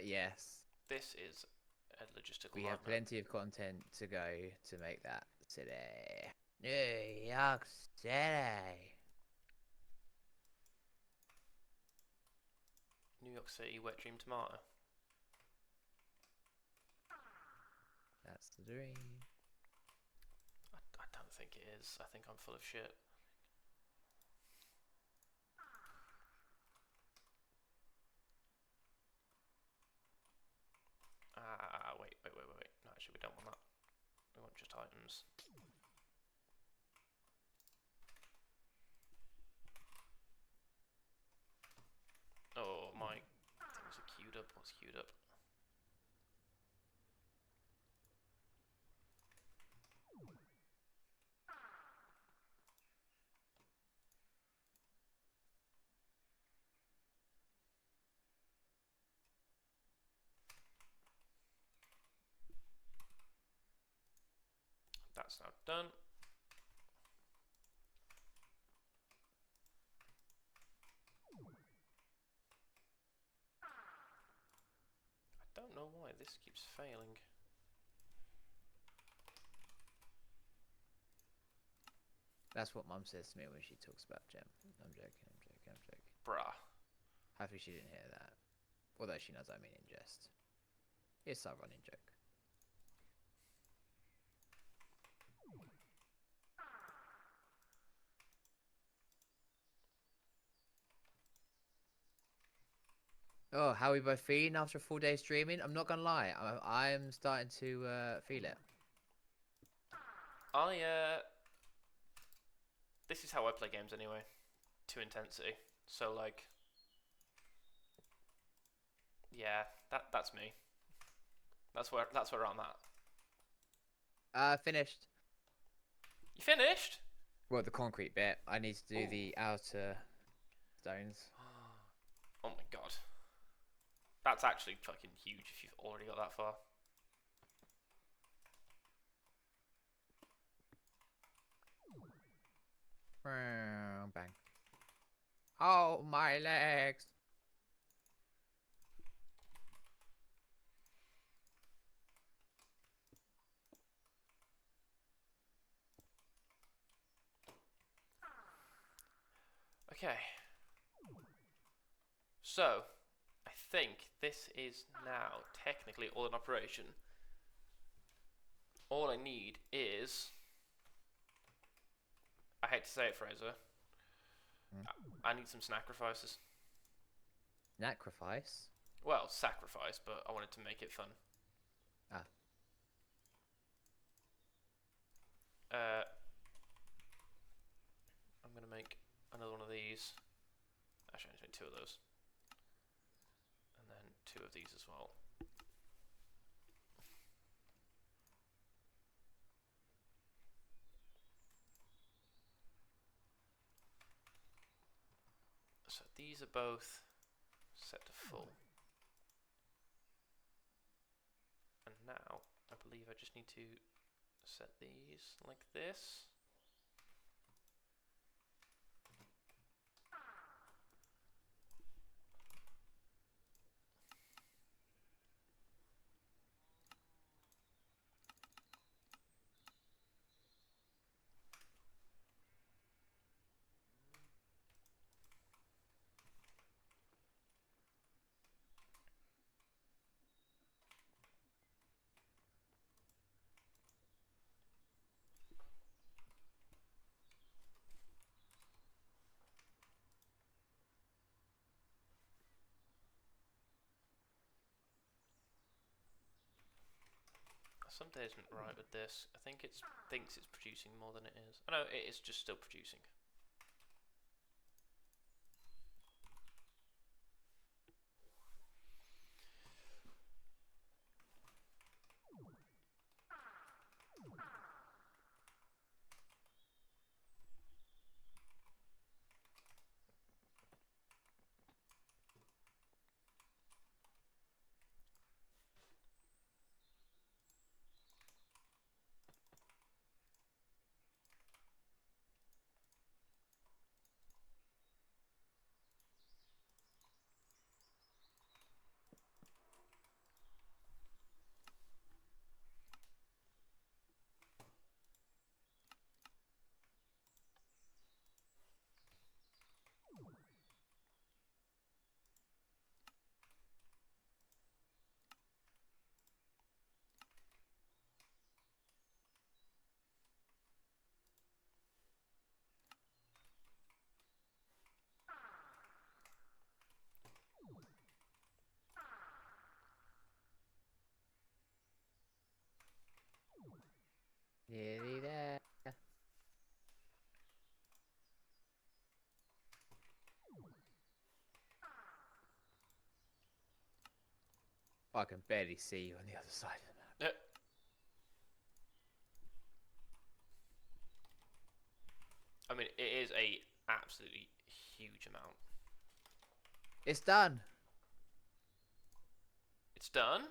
Yes. This is a logistical We have plenty of content to go to make that city. New York City. York City Wet Dream Tomato. That's the dream. I don't think it is. I think I'm full of shit. Wait. No, actually, we don't want that. We want just items. Oh, my things are queued up. What's queued up? That's now done. I don't know why this keeps failing. That's what Mum says to me when she talks about Gem. I'm joking. Bruh. Hopefully she didn't hear that. Although she knows I mean in jest. It's a running joke. Oh, how are we both feeling after a full day streaming? I'm not gonna lie, I'm starting to feel it. This is how I play games anyway, to intensity. So like, yeah, that's me. That's where I'm at. Finished. You finished? Well, the concrete bit. I need to do the outer stones. Oh my god. That's actually fucking huge if you've already got that far. Bang. Oh, my legs. Okay. So, I think this is now technically all in operation. All I need is... I hate to say it, Fraser. I need some sacrifices. Sacrifice? Well, sacrifice, but I wanted to make it fun. Ah. I'm going to make another one of these. Actually, I need to make 2 of those. And then 2 of these as well. So these are both set to full. And now, I believe I just need to set these like this. Something isn't right with this. I think it thinks it's producing more than it is. Oh no, it is just still producing. I can barely see you on the other side of the map. I mean, it is a absolutely huge amount. It's done. It's done?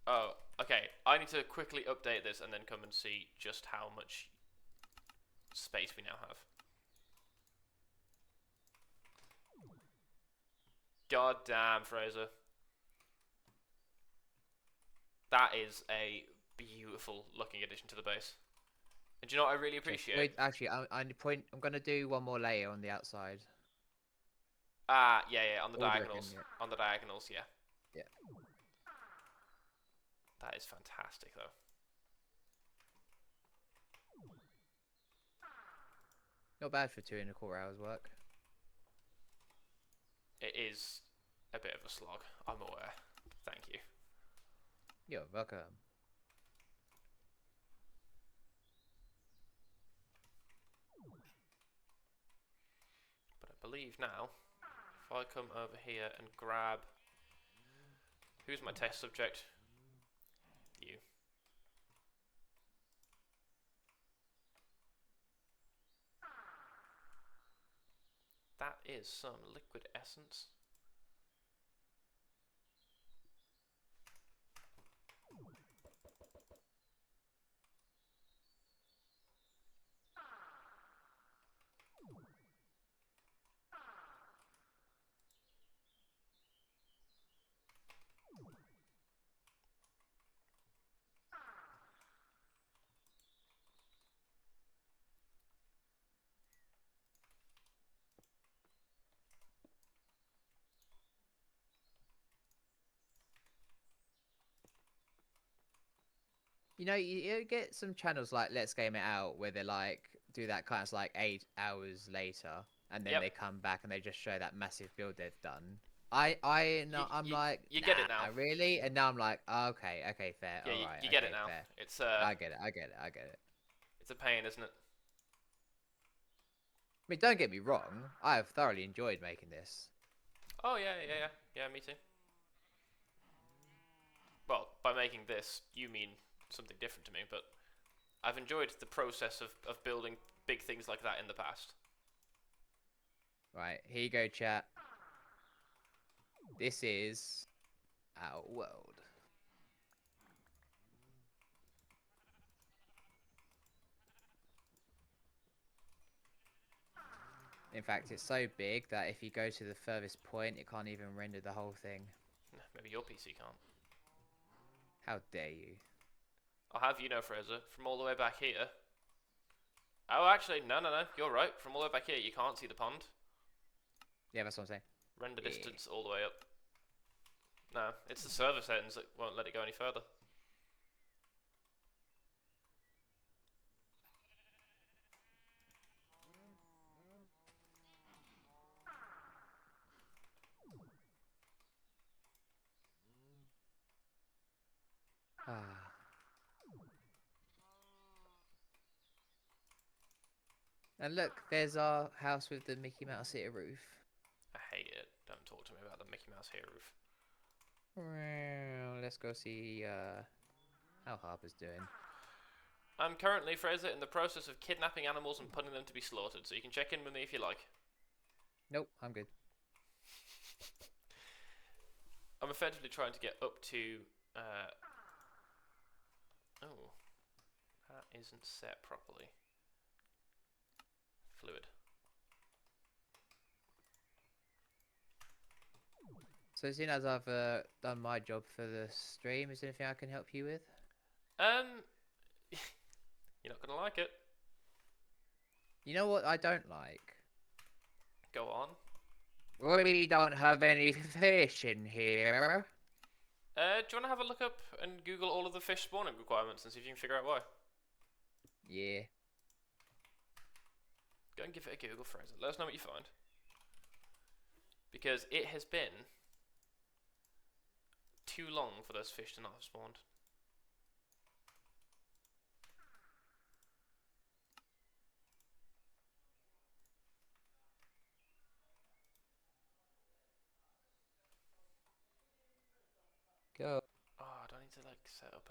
Oh, okay. I need to quickly update this and then come and see just how much space we now have. God damn, Fraser. That is a beautiful looking addition to the base. And do you know what I really appreciate? Wait, actually, I'm gonna do one more layer on the outside. Ah, yeah, on the diagonals. Reckon, yeah. On the diagonals, yeah. Yeah. That is fantastic, though. Not bad for 2.25 hours work. It is a bit of a slog, I'm aware. Thank you. You're welcome. But I believe now, if I come over here and grab... Who's my test subject? You. That is some liquid essence. You know, you get some channels like Let's Game It Out where they like do that kind of like 8 hours later, and then they come back and they just show that massive build they've done. I'm like, you get it now, really, and now I'm like, okay, fair, yeah, all right, you get it okay, now. Fair. It's I get it. It's a pain, isn't it? I mean, don't get me wrong, I have thoroughly enjoyed making this. Oh yeah, me too. Well, by making this, you mean something different to me, but I've enjoyed the process of building big things like that in the past. Right, here you go, chat. This is our world. In fact, it's so big that if you go to the furthest point, it can't even render the whole thing. Maybe your PC can't. How dare you? I'll have you know, Fraser, from all the way back here. Oh, actually, no, you're right. From all the way back here, you can't see the pond. Yeah, that's what I'm saying. Render distance all the way up. No, it's the server settings that won't let it go any further. And look, there's our house with the Mickey Mouse City roof. I hate it. Don't talk to me about the Mickey Mouse here roof. Well, let's go see how Harper's doing. I'm currently, Fraser, in the process of kidnapping animals and putting them to be slaughtered, so you can check in with me if you like. Nope, I'm good. I'm effectively trying to get up to... Oh, that isn't set properly. Fluid. So as soon as I've done my job for the stream, is there anything I can help you with? You're not gonna like it. You know what I don't like? Go on. We don't have any fish in here. Do you want to have a look up and Google all of the fish spawning requirements and see if you can figure out why? Yeah. Go and give it a Google, Fraser. Let us know what you find. Because it has been too long for those fish to not have spawned. go. Oh, do I need to like set up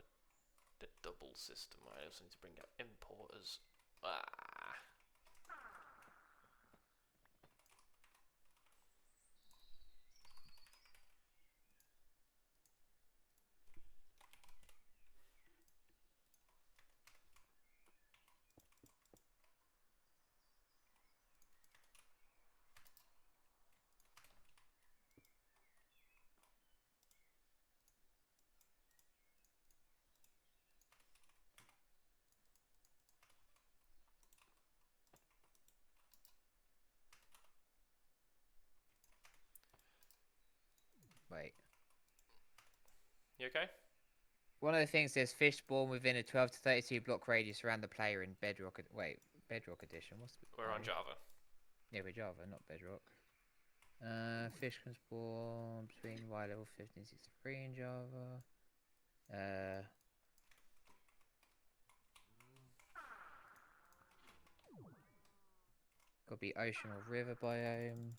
the double system? I also need to bring out importers. Ah. Wait. You okay? One of the things says fish spawn within a 12 to 32 block radius around the player in Bedrock. Wait, Bedrock edition. What's the? We're on Java. Yeah, we're Java, not Bedrock. Fish can spawn between Y level 50 and 63 in Java. Could be ocean or river biome.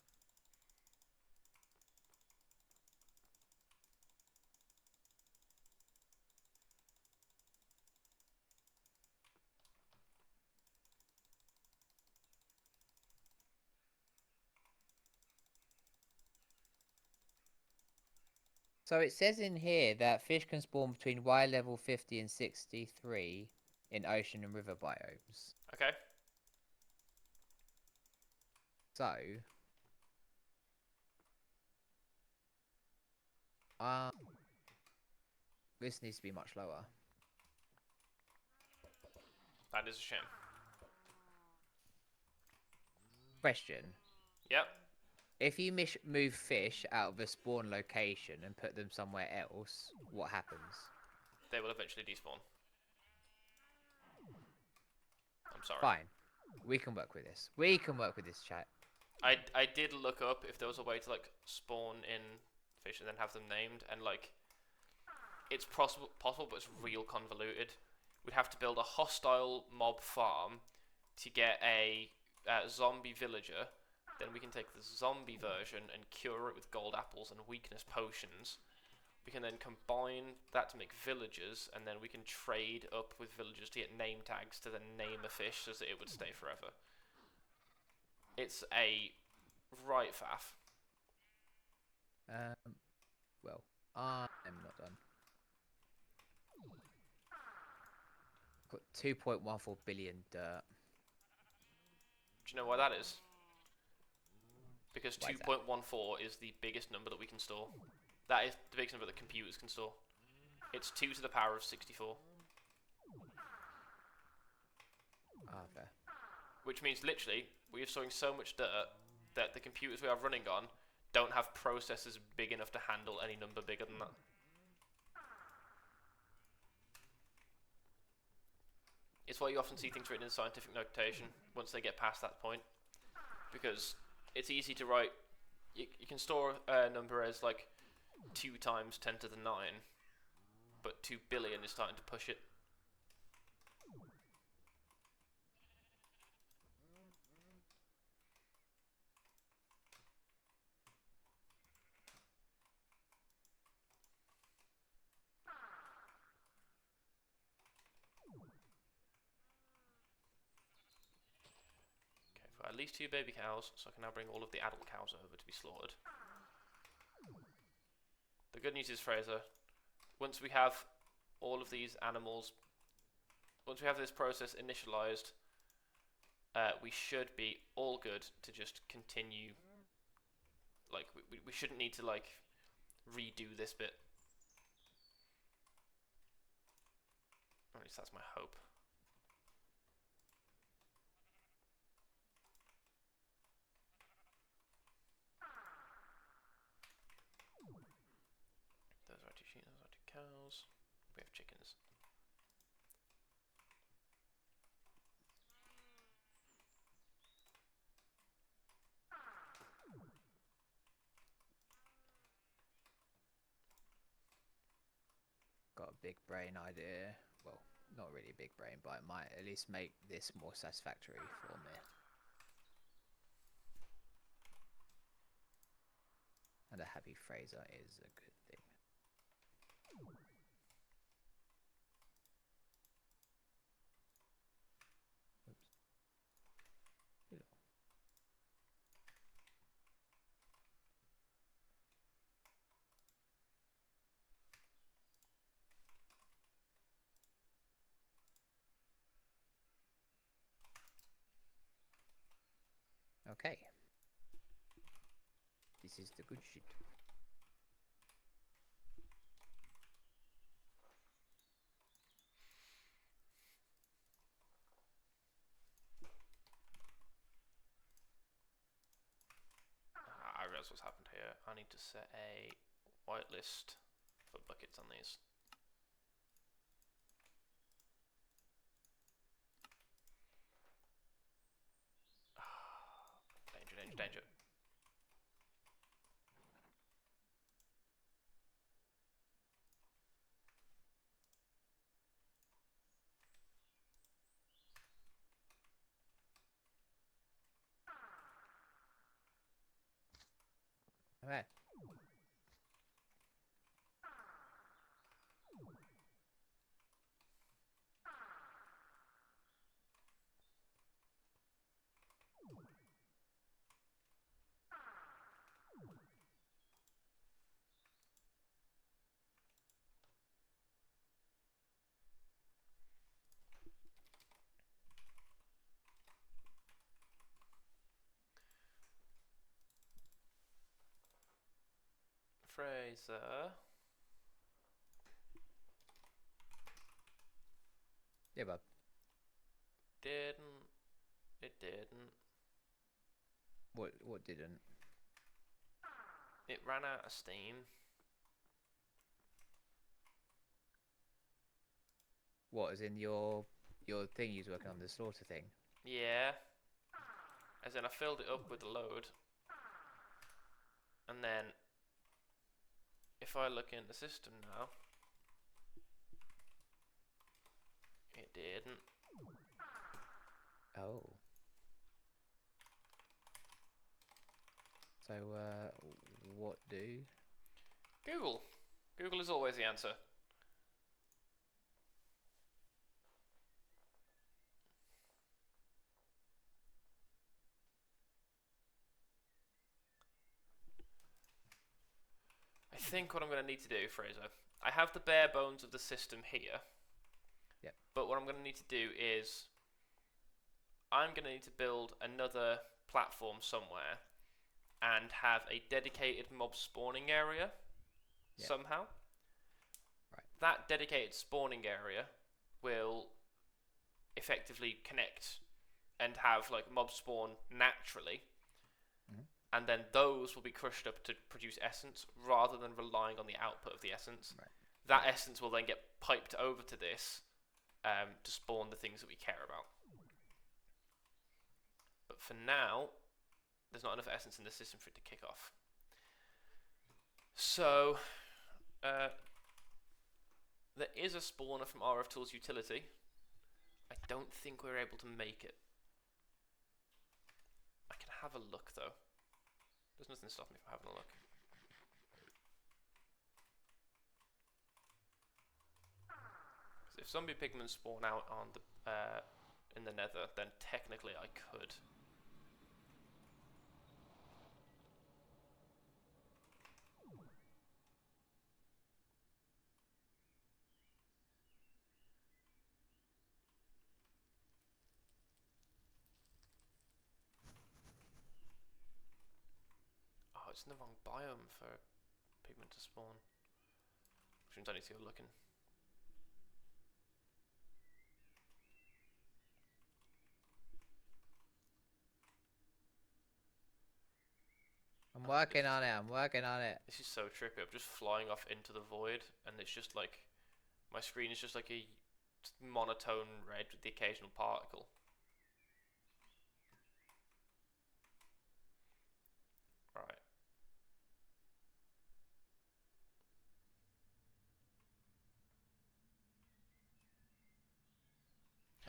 So it says in here that fish can spawn between Y level 50 and 63 in ocean and river biomes. Okay. So, this needs to be much lower. That is a shame. Question. Yep. If you move fish out of a spawn location and put them somewhere else, what happens? They will eventually despawn. I'm sorry. Fine. We can work with this. We can work with this, chat. I did look up if there was a way to like spawn in fish and then have them named, and like it's possible, but it's real convoluted. We'd have to build a hostile mob farm to get a zombie villager. Then we can take the zombie version and cure it with gold apples and weakness potions. We can then combine that to make villagers, and then we can trade up with villagers to get name tags to then name a fish so that it would stay forever. It's a right faff. Well, I'm not done. Got 2.14 billion dirt. Do you know why that is? Because 2.14 is the biggest number that we can store. That is the biggest number that computers can store. It's 2 to the power of 64. Okay. Which means literally, we are storing so much dirt that the computers we are running on don't have processors big enough to handle any number bigger than that. It's why you often see things written in scientific notation once they get past that point. Because it's easy to write, you can store a number as like 2 times 10 to the 9, but 2 billion is starting to push it. At least 2 baby cows, so I can now bring all of the adult cows over to be slaughtered. The good news is, Fraser, once we have all of these animals, once we have this process initialized, we should be all good to just continue. Like, we shouldn't need to, like, redo this bit. Or at least that's my hope. Those are 2 sheep, those are 2 cows. We have chickens. Got a big brain idea. Well, not really a big brain, but it might at least make this more satisfactory for me. And a happy Fraser is a good thing. Okay. This is the good shit. I realize what's happened here. I need to set a whitelist for buckets on these. Danger, danger, danger. Okay. Fraser. Yeah, bub. It didn't. What didn't? It ran out of steam. What, as in your thing you was working on, the slaughter thing? Yeah. As in I filled it up with a load. And then if I look in the system now, it didn't. Oh. So, what do? Google. Google is always the answer. I think what I'm going to need to do, Fraser, I have the bare bones of the system here. Yep. But what I'm going to need to do is I'm going to need to build another platform somewhere and have a dedicated mob spawning area somehow. Right. That dedicated spawning area will effectively connect and have like mob spawn naturally. And then those will be crushed up to produce essence rather than relying on the output of the essence. Right. That essence will then get piped over to this to spawn the things that we care about. But for now, there's not enough essence in the system for it to kick off. So, there is a spawner from RF Tools utility. I don't think we're able to make it. I can have a look though. There's nothing to stop me from having a look. If zombie pigmen spawn out on the in the nether, then technically I could. Oh, it's in the wrong biome for pigmen to spawn. Which means I need to go looking. I'm working on it. I'm working on it. This is so trippy. I'm just flying off into the void, and it's just like my screen is just like a monotone red with the occasional particle. Right.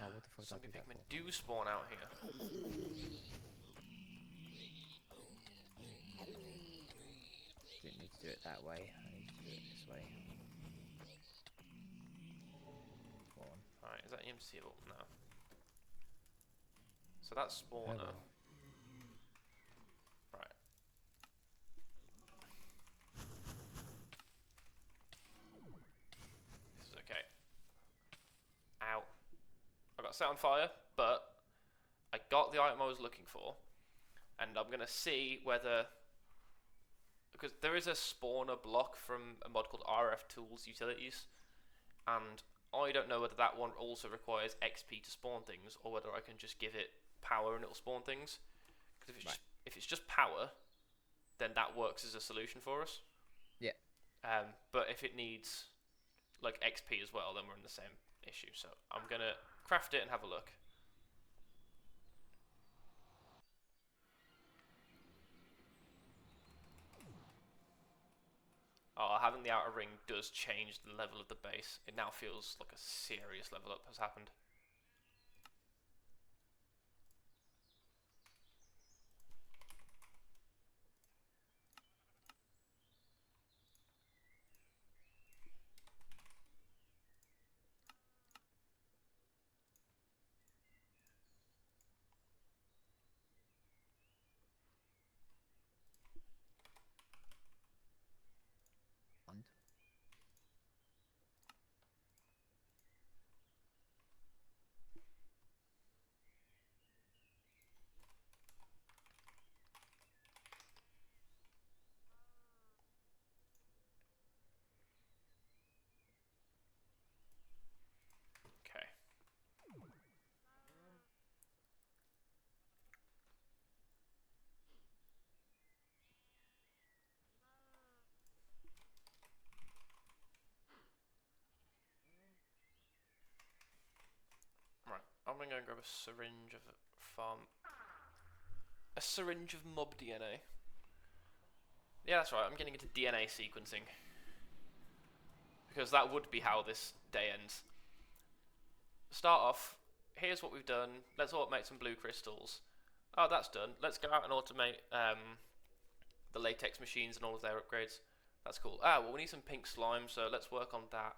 Oh, what the fuck? Zombie pigmen do spawn out here. Didn't need to do it that way. I need to do it this way. that EMCable? No. So that's spawner. Hello. Right. This is okay. Ow. I got set on fire, but I got the item I was looking for, and I'm gonna see whether, because there is a spawner block from a mod called RF Tools Utilities, and I don't know whether that one also requires XP to spawn things, or whether I can just give it power and it'll spawn things. Because if it's just power, then that works as a solution for us. Yeah. But if it needs like XP as well, then we're in the same issue. So I'm gonna craft it and have a look. Oh, having the outer ring does change the level of the base. It now feels like a serious level up has happened. Okay. Right, I'm gonna go and grab a syringe of a syringe of mob DNA. Yeah, that's right, I'm getting into DNA sequencing. Because that would be how this day ends. Start off, here's what we've done, let's automate some blue crystals. Oh, that's done. Let's go out and automate the latex machines and all of their upgrades. That's cool. Ah, well, we need some pink slime, so let's work on that.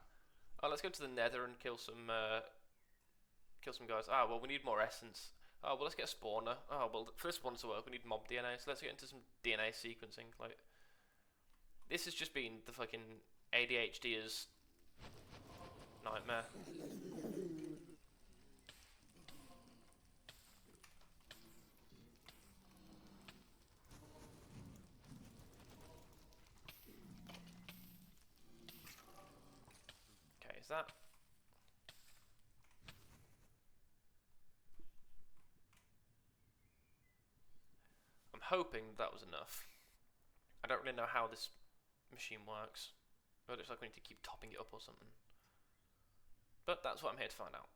Oh, let's go to the nether and kill some guys. Ah, well, we need more essence. Oh, well, let's get a spawner. Oh, well, for this one to work, we need mob DNA, so let's get into some DNA sequencing. Like, this has just been the fucking ADHD's nightmare. Okay, is that... I'm hoping that was enough. I don't really know how this machine works. It looks like we need to keep topping it up or something. But that's what I'm here to find out.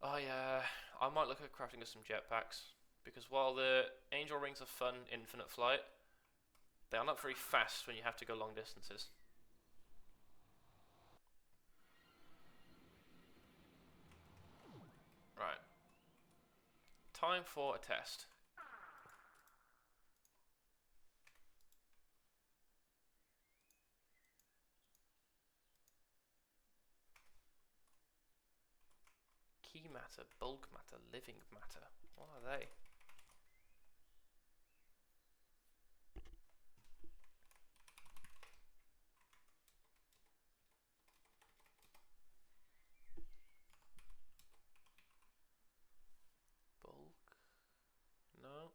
Oh yeah, I might look at crafting us some jetpacks. Because while the angel rings are fun infinite flight, they are not very fast when you have to go long distances. Right. Time for a test. Key matter, bulk matter, living matter. What are they? Bulk? No.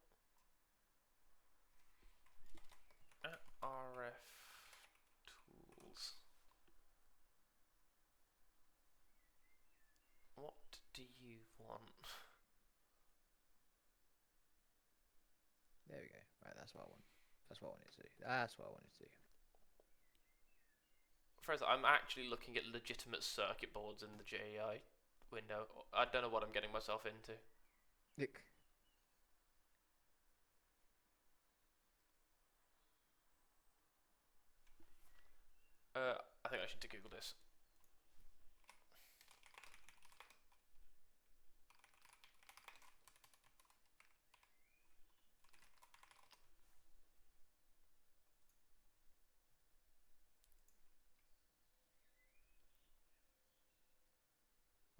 RF tools. What do you want? There we go. Right, that's what I want. That's what I wanted to do. That's what I wanted to do. Fraser, I'm actually looking at legitimate circuit boards in the JEI window. I don't know what I'm getting myself into. Look. I think I should Google this.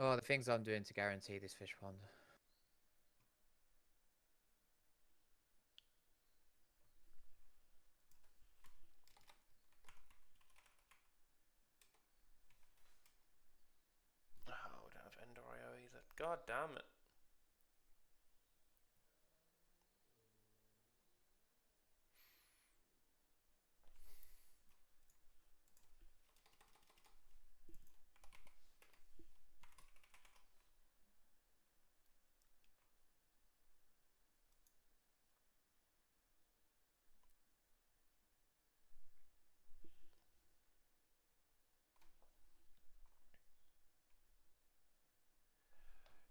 Oh, the things I'm doing to guarantee this fish pond. Oh, we don't have Ender IO either. God damn it.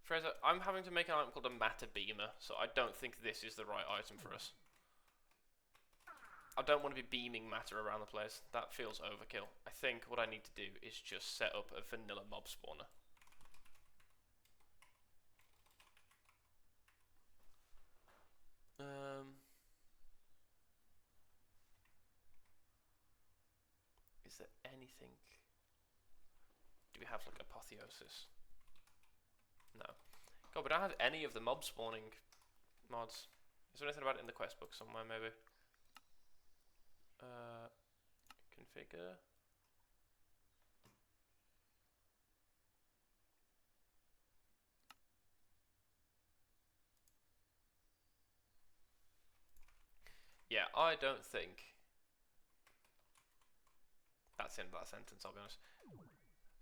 Fraser, I'm having to make an item called a matter beamer, so I don't think this is the right item for us. I don't want to be beaming matter around the place. That feels overkill. I think what I need to do is just set up a vanilla mob spawner. Is there anything? Do we have like apotheosis? No. God, we don't have any of the mob spawning mods. Is there anything about it in the quest book somewhere, maybe? Configure. Yeah, I don't think that's in that sentence, I'll be honest.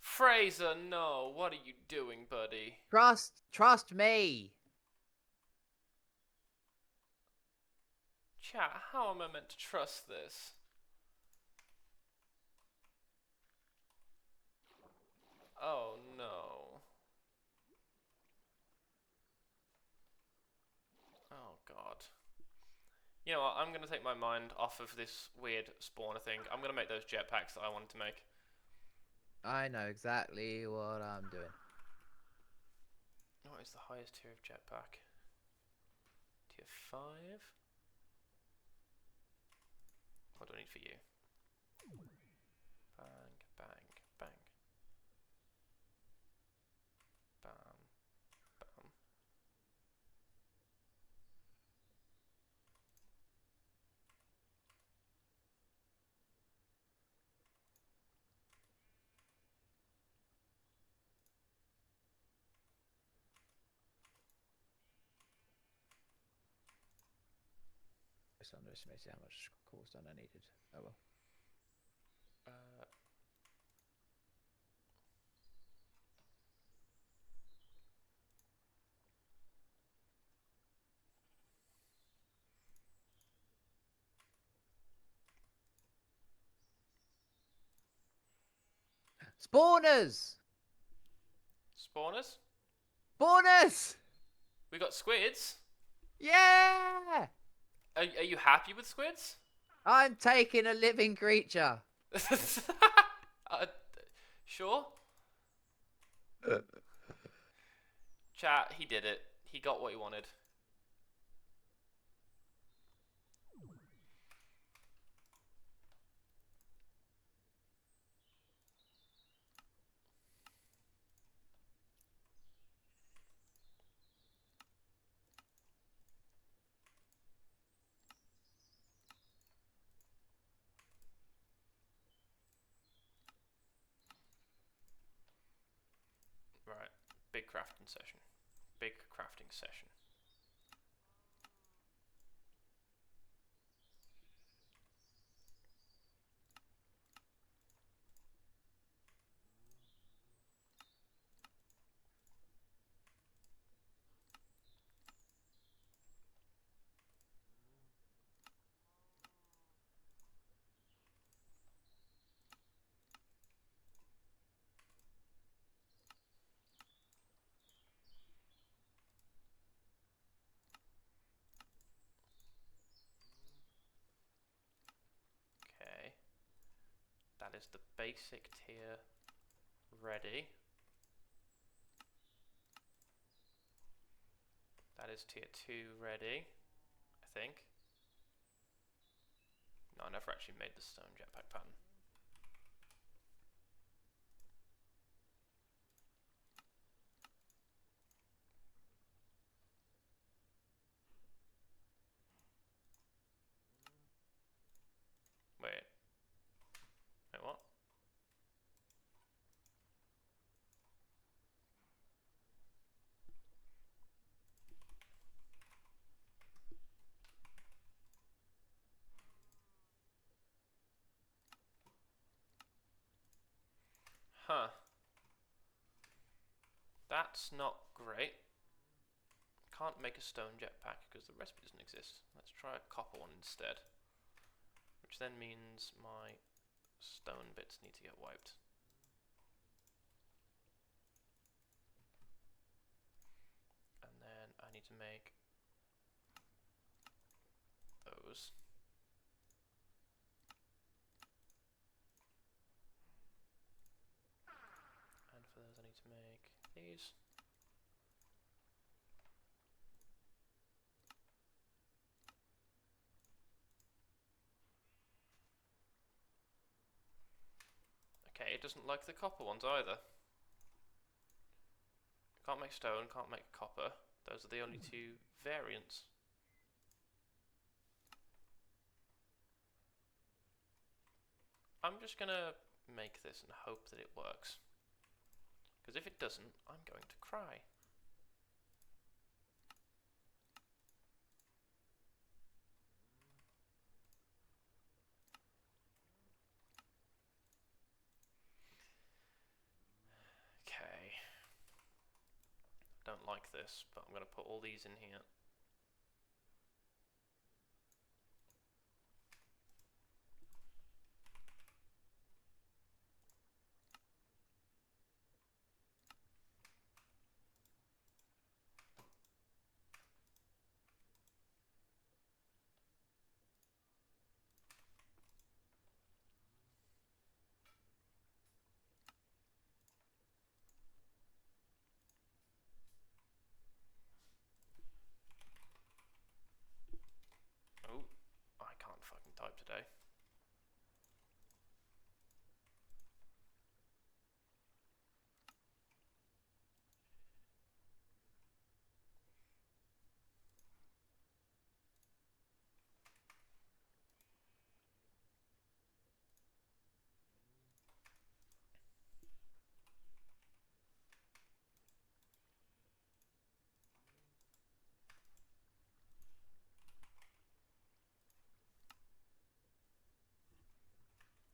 Fraser, no, what are you doing, buddy? Trust me. Chat, how am I meant to trust this? Oh no. Oh god. You know what, I'm going to take my mind off of this weird spawner thing. I'm going to make those jetpacks that I wanted to make. I know exactly what I'm doing. What is the highest tier of jetpack? Tier 5? What do I need for you? Bang, bang, bang. Bam, bam. Just underestimated how much cobblestone I needed. Oh well. Spawners! Spawners? Spawners! We got squids? Yeah! Are you happy with squids? I'm taking a living creature. Sure. Chat, he did it. He got what he wanted. Right. Big crafting session. Big crafting session. Okay. That is the basic tier ready. That is tier 2 ready, I think. No, I never actually made the stone jetpack pattern. That's not great. Can't make a stone jetpack because the recipe doesn't exist. Let's try a copper one instead. Which then means my stone bits need to get wiped. And then I need to make those. And for those I need to make these. Okay, it doesn't like the copper ones either. Can't make stone, can't make copper. Those are the only two variants. I'm just gonna make this and hope that it works. Because if it doesn't, I'm going to cry. Okay. Don't like this, but I'm going to put all these in here. Oh, I can't fucking type today.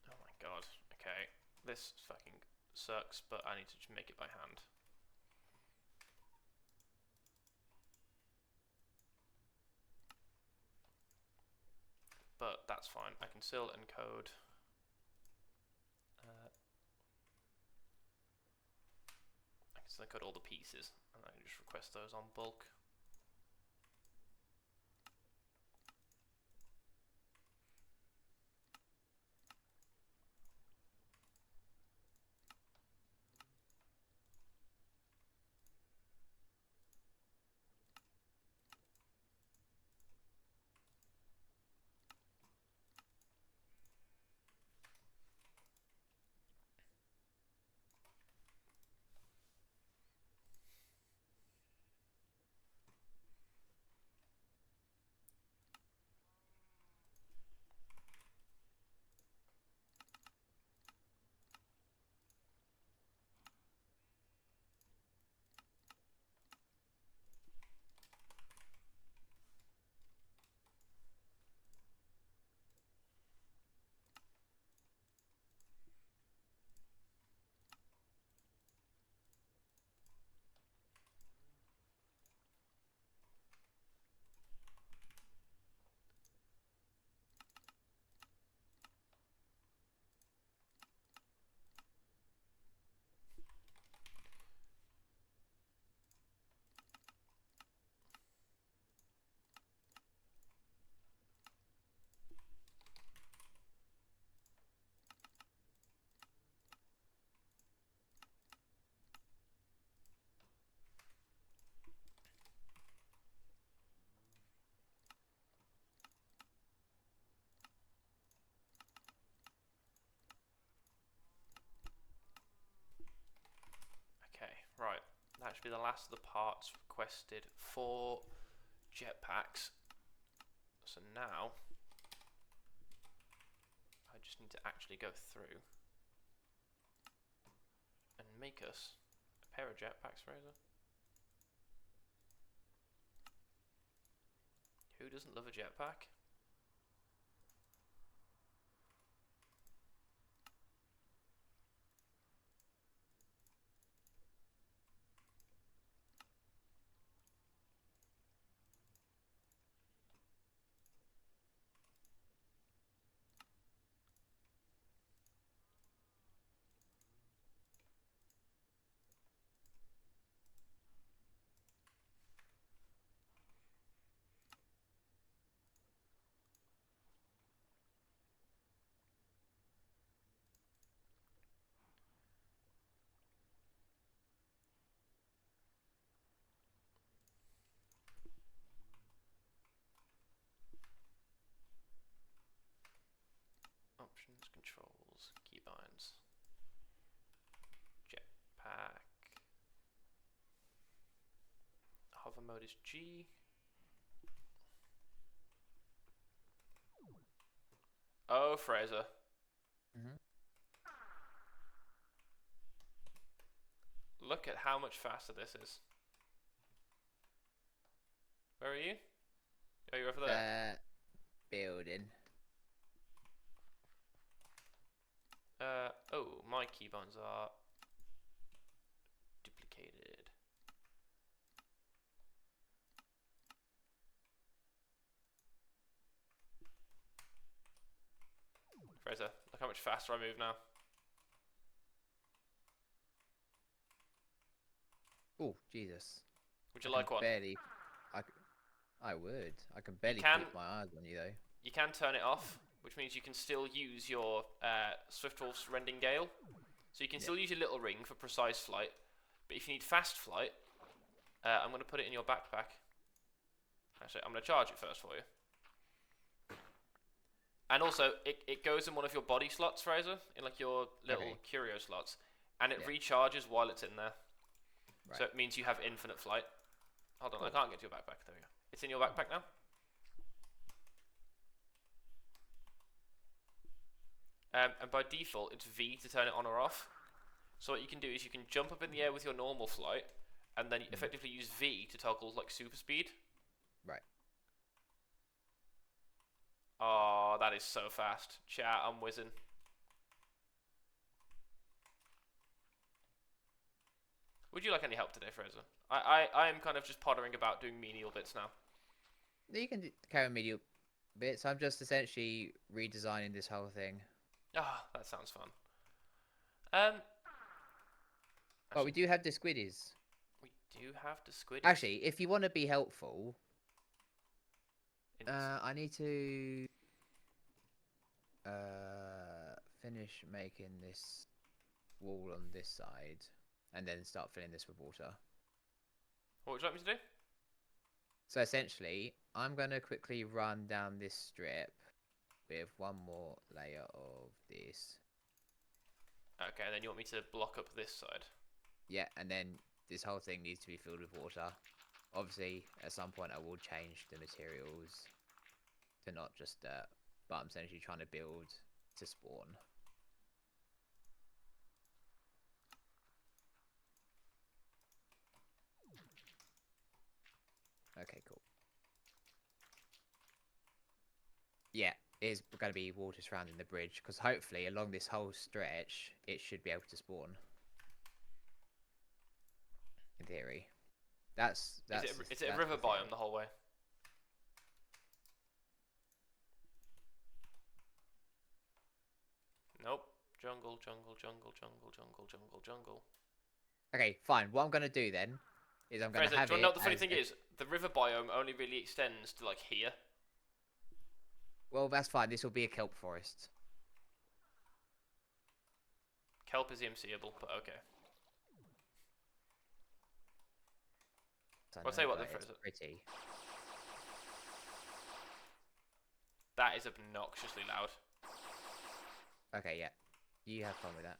Oh my god. Okay, this fucking sucks, but I need to just make it by hand. But that's fine. I can still encode. I can still encode all the pieces, and I can just request those on bulk. Okay, right. That should be the last of the parts requested for jetpacks. So now, I just need to actually go through and make us a pair of jetpacks, Fraser. Who doesn't love a jetpack? mode is G. Oh, Fraser. Look at how much faster this is. Where are you? Oh, you're over there. Building. Oh, my keybinds are duplicated. Fraser, look how much faster I move now. Oh, Jesus. Would you like one? I would. I can barely keep my eyes on you, though. You can turn it off, which means you can still use your Swiftwolf's Rending Gale. So you can still use your little ring for precise flight. But if you need fast flight, I'm going to put it in your backpack. Actually, I'm going to charge it first for you. And also, it goes in one of your body slots, Fraser, in like your little curio slots. And it recharges while it's in there. Right. So it means you have infinite flight. Hold on, I can't get to your backpack. There we go. It's in your backpack now. And by default, it's V to turn it on or off. So what you can do is you can jump up in the air with your normal flight, and then effectively use V to toggle like super speed. Right. Oh, that is so fast. Chat, I'm whizzing. Would you like any help today, Fraser? I am kind of just pottering about doing menial bits now. You can carry menial bits. I'm just essentially redesigning this whole thing. Ah, that sounds fun. But we do have the squiddies. We do have the squiddies. Actually, if you want to be helpful, I need to finish making this wall on this side, and then start filling this with water. What would you like me to do? So essentially, I'm going to quickly run down this strip with one more layer of this. Okay, then you want me to block up this side? Yeah, and then this whole thing needs to be filled with water. Obviously, at some point I will change the materials to not just dirt, but I'm essentially trying to build to spawn. Okay, cool. Yeah, it is going to be water surrounding the bridge, because hopefully along this whole stretch, it should be able to spawn. In theory. Is it a river biome the whole way? Nope. Jungle, jungle, jungle, jungle, jungle, jungle, jungle. Okay, fine. What I'm going to do then is I'm going to have it... Do you know what the funny thing is? The river biome only really extends to, like, here. Well, that's fine. This will be a kelp forest. Kelp is MCable, but okay. I'll tell you what, then, Fraser. Pretty. That is obnoxiously loud. Okay, yeah. You have fun with that.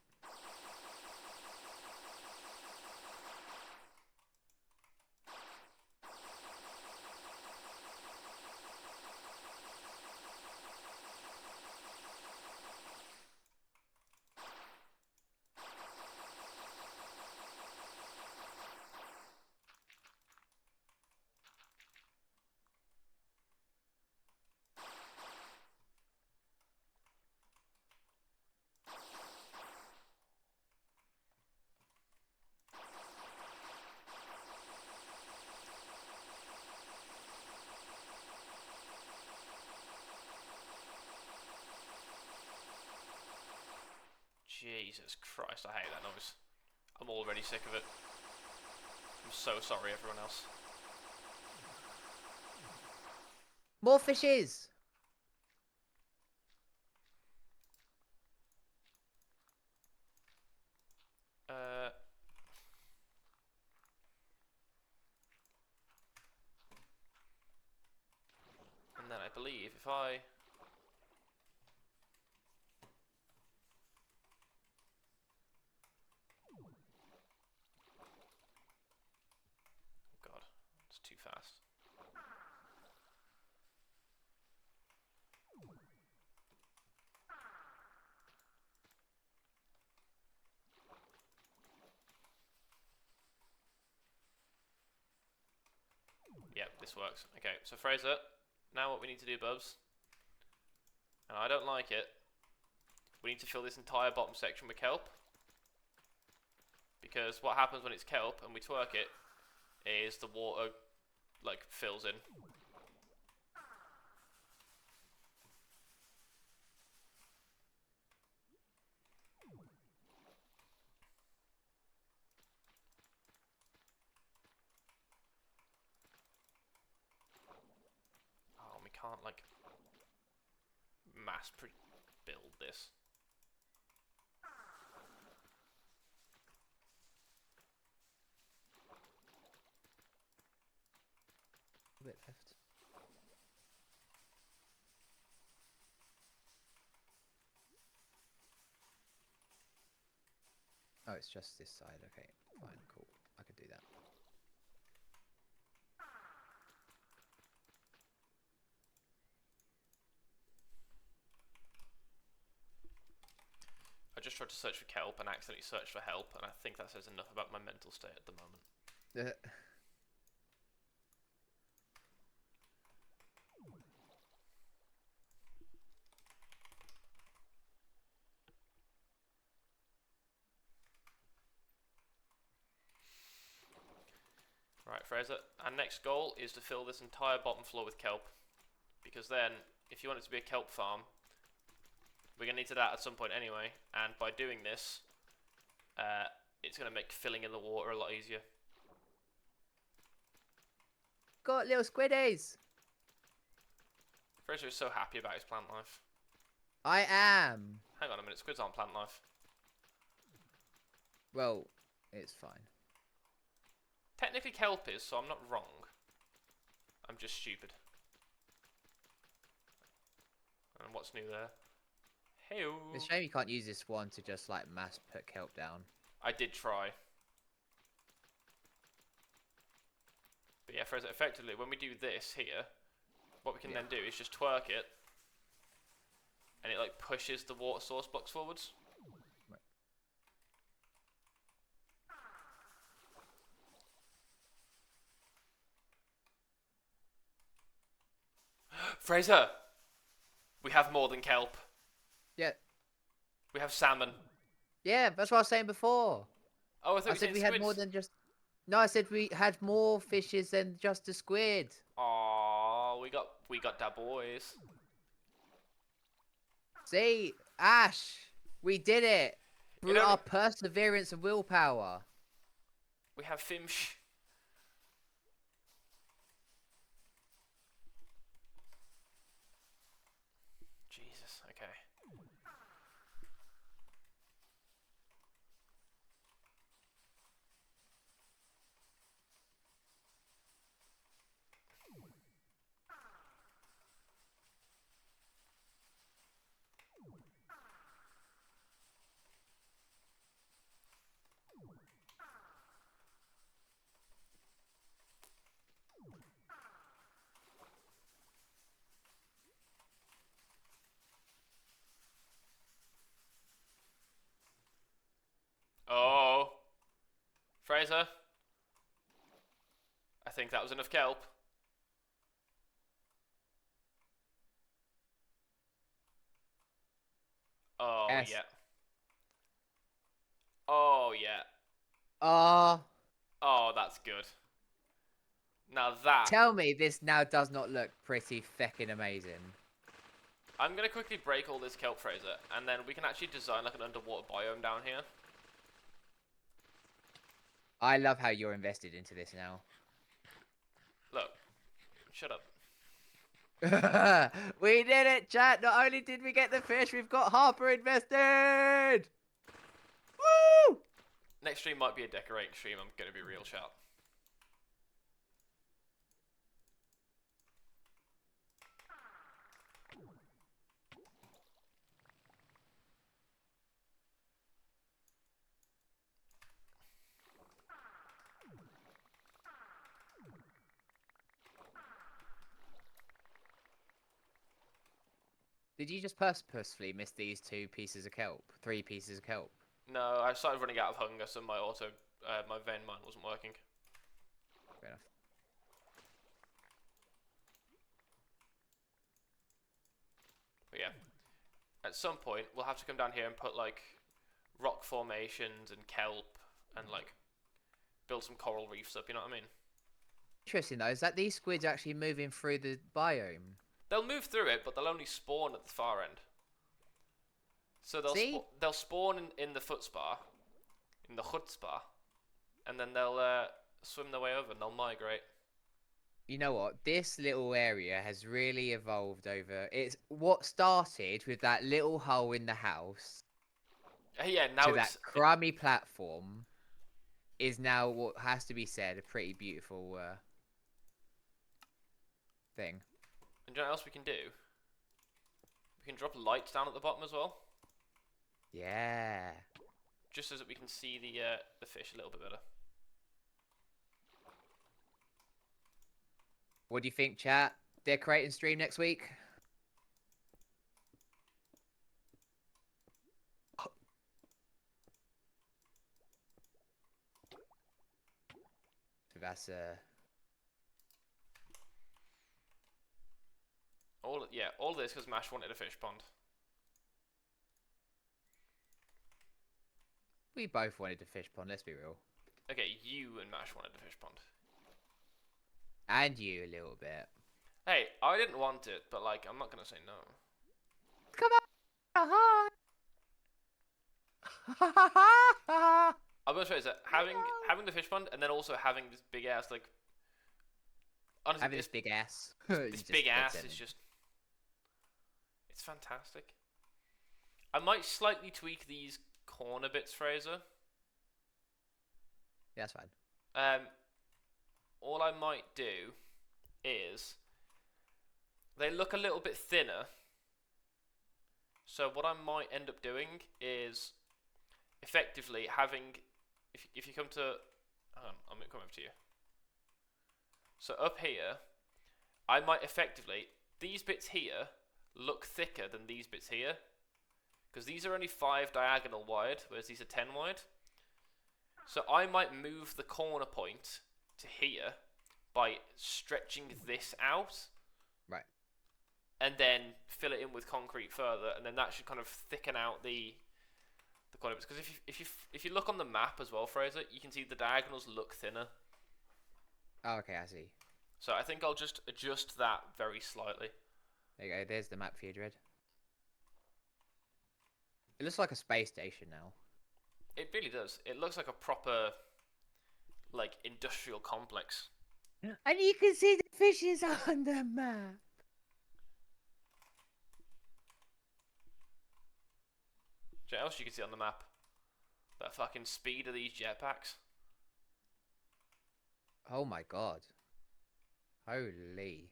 Jesus Christ, I hate that noise. I'm already sick of it. I'm so sorry, everyone else. More fishes! And then I believe if I... God, it's too Yep, this works. Okay, so Fraser, now what we need to do, Bubs, and I don't like it, we need to fill this entire bottom section with kelp. Because what happens when it's kelp and we twerk it is the water, like, fills in. Oh, we can't, like, build this. A bit left. Oh, it's just this side. Okay, fine, cool. I could do that. I just tried to search for kelp and accidentally searched for help, and I think that says enough about my mental state at the moment. Right, Fraser, our next goal is to fill this entire bottom floor with kelp. Because then, if you want it to be a kelp farm, we're going to need to that at some point anyway. And by doing this, it's going to make filling in the water a lot easier. Got little squiddies! Fraser is so happy about his plant life. I am! Hang on a minute, squids aren't plant life. Well, it's fine. Technically kelp is, so I'm not wrong. I'm just stupid. And what's new there? Hey-o. It's a shame you can't use this one to just like mass put kelp down. I did try. But yeah, Fraser, effectively, when we do this here, what we can then do is just twerk it, and it like pushes the water source blocks forwards. Right. Fraser! We have more than kelp. Yeah. We have salmon. Yeah, that's what I was saying before. Oh, I thought I said we had more than just... No, I said we had more fishes than just a squid. Aww, we got da boys. See, Ash, we did it. Through our perseverance and willpower. We have fish. Jesus, okay. Oh. Fraser. I think that was enough kelp. Oh, Yes. yeah. Oh, yeah. Oh, that's good. Now that... Tell me this now does not look pretty feckin' amazing. I'm going to quickly break all this kelp, Fraser, and then we can actually design like an underwater biome down here. I love how you're invested into this now. Look. Shut up. We did it, chat! Not only did we get the fish, we've got Harper invested! Woo! Next stream might be a decorating stream, I'm going to be real chat. Did you just purposefully miss these 2 pieces of kelp? 3 pieces of kelp? No, I started running out of hunger, so my vein mine wasn't working. Fair enough. at some point we'll have to come down here and put like rock formations and kelp and like build some coral reefs up. You know what I mean? Interesting though, is that these squids are actually moving through the biome? They'll move through it, but they'll only spawn at the far end. So they'll spawn in the footspa, in the chutzpah, and then they'll swim their way over and they'll migrate. You know what? This little area has really evolved over. It's what started with that little hole in the house. Yeah, now to that crummy platform is now what has to be said a pretty beautiful thing. And you know what else we can do? We can drop lights down at the bottom as well. Yeah. Just so that we can see the fish a little bit better. What do you think, chat? Decorating stream next week? So that's all this because Mash wanted a fish pond. We both wanted a fish pond, let's be real. Okay, you and Mash wanted a fish pond. And you a little bit. Hey, I didn't want it, but like, I'm not gonna say no. Come on! Hi! I'm gonna say that having the fish pond and then also having this big ass like. Honestly, having this big ass. This big ass is just. It's fantastic. I might slightly tweak these corner bits, Fraser. Yeah, that's fine. All I might do is they look a little bit thinner. So what I might end up doing is effectively having, if you come to, I'm gonna come over to you. So up here, I might effectively, these bits here look thicker than these bits here. Because these are only 5 diagonal wide, whereas these are 10 wide. So I might move the corner point to here by stretching this out. Right. And then fill it in with concrete further, and then that should kind of thicken out the corner bits. Because if you look on the map as well, Fraser, you can see the diagonals look thinner. Oh, okay, I see. So I think I'll just adjust that very slightly. There you go, there's the map for you, Dread. It looks like a space station now. It really does. It looks like a proper, like, industrial complex. And you can see the fishes on the map. What else you can see on the map? The fucking speed of these jetpacks. Oh my god. Holy.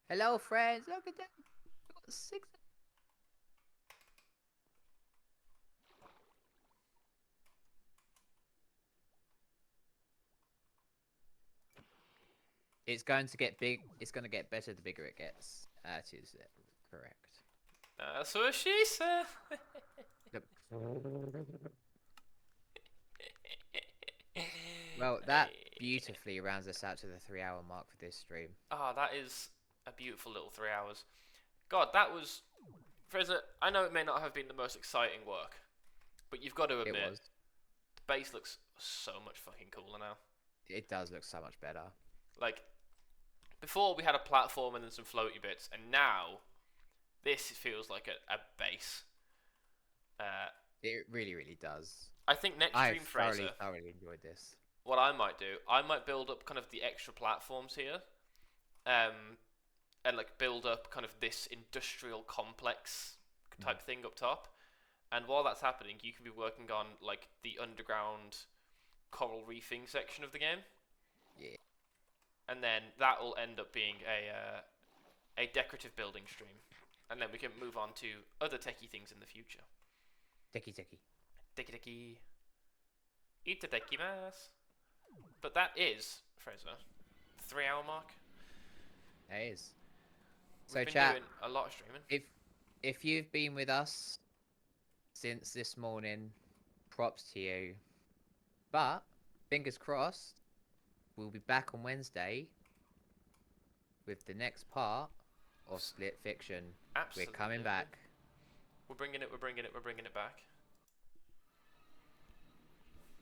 Hello, friends. Look at that. We've got 6. It's going to get big. It's going to get better the bigger it gets. That is correct. That's what she said. Well, that beautifully rounds us out to the 3-hour mark for this stream. Ah, that is a beautiful little 3 hours. God, that was... Fraser, I know it may not have been the most exciting work, but you've got to admit, It was. The base looks so much fucking cooler now. It does look so much better. Like, before we had a platform and then some floaty bits, and now this feels like a base. It really, really does. I think next stream, Fraser, thoroughly enjoyed this. what I might do, I might build up kind of the extra platforms here, and like build up kind of this industrial complex type thing up top. And while that's happening, you can be working on like the underground coral reefing section of the game. Yeah. And then that will end up being a decorative building stream, and then we can move on to other techie things in the future. Techie. Techie. Itadakimasu. But that is, Fraser, the 3-hour mark. It is. We've So been chat, doing a lot of streaming. if you've been with us since this morning, props to you. But fingers crossed, we'll be back on Wednesday with the next part or Split Fiction. Absolutely. We're coming back. We're bringing it back.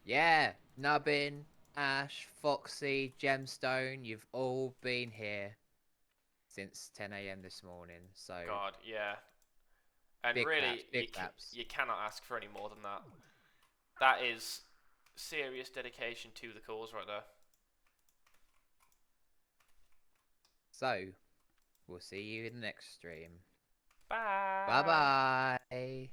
Yeah, Nubbin, Ash, Foxy, Gemstone, you've all been here since 10 a.m. this morning. So God, yeah. And big really, claps. you cannot ask for any more than that. That is serious dedication to the cause right there. So, we'll see you in the next stream. Bye. Bye-bye.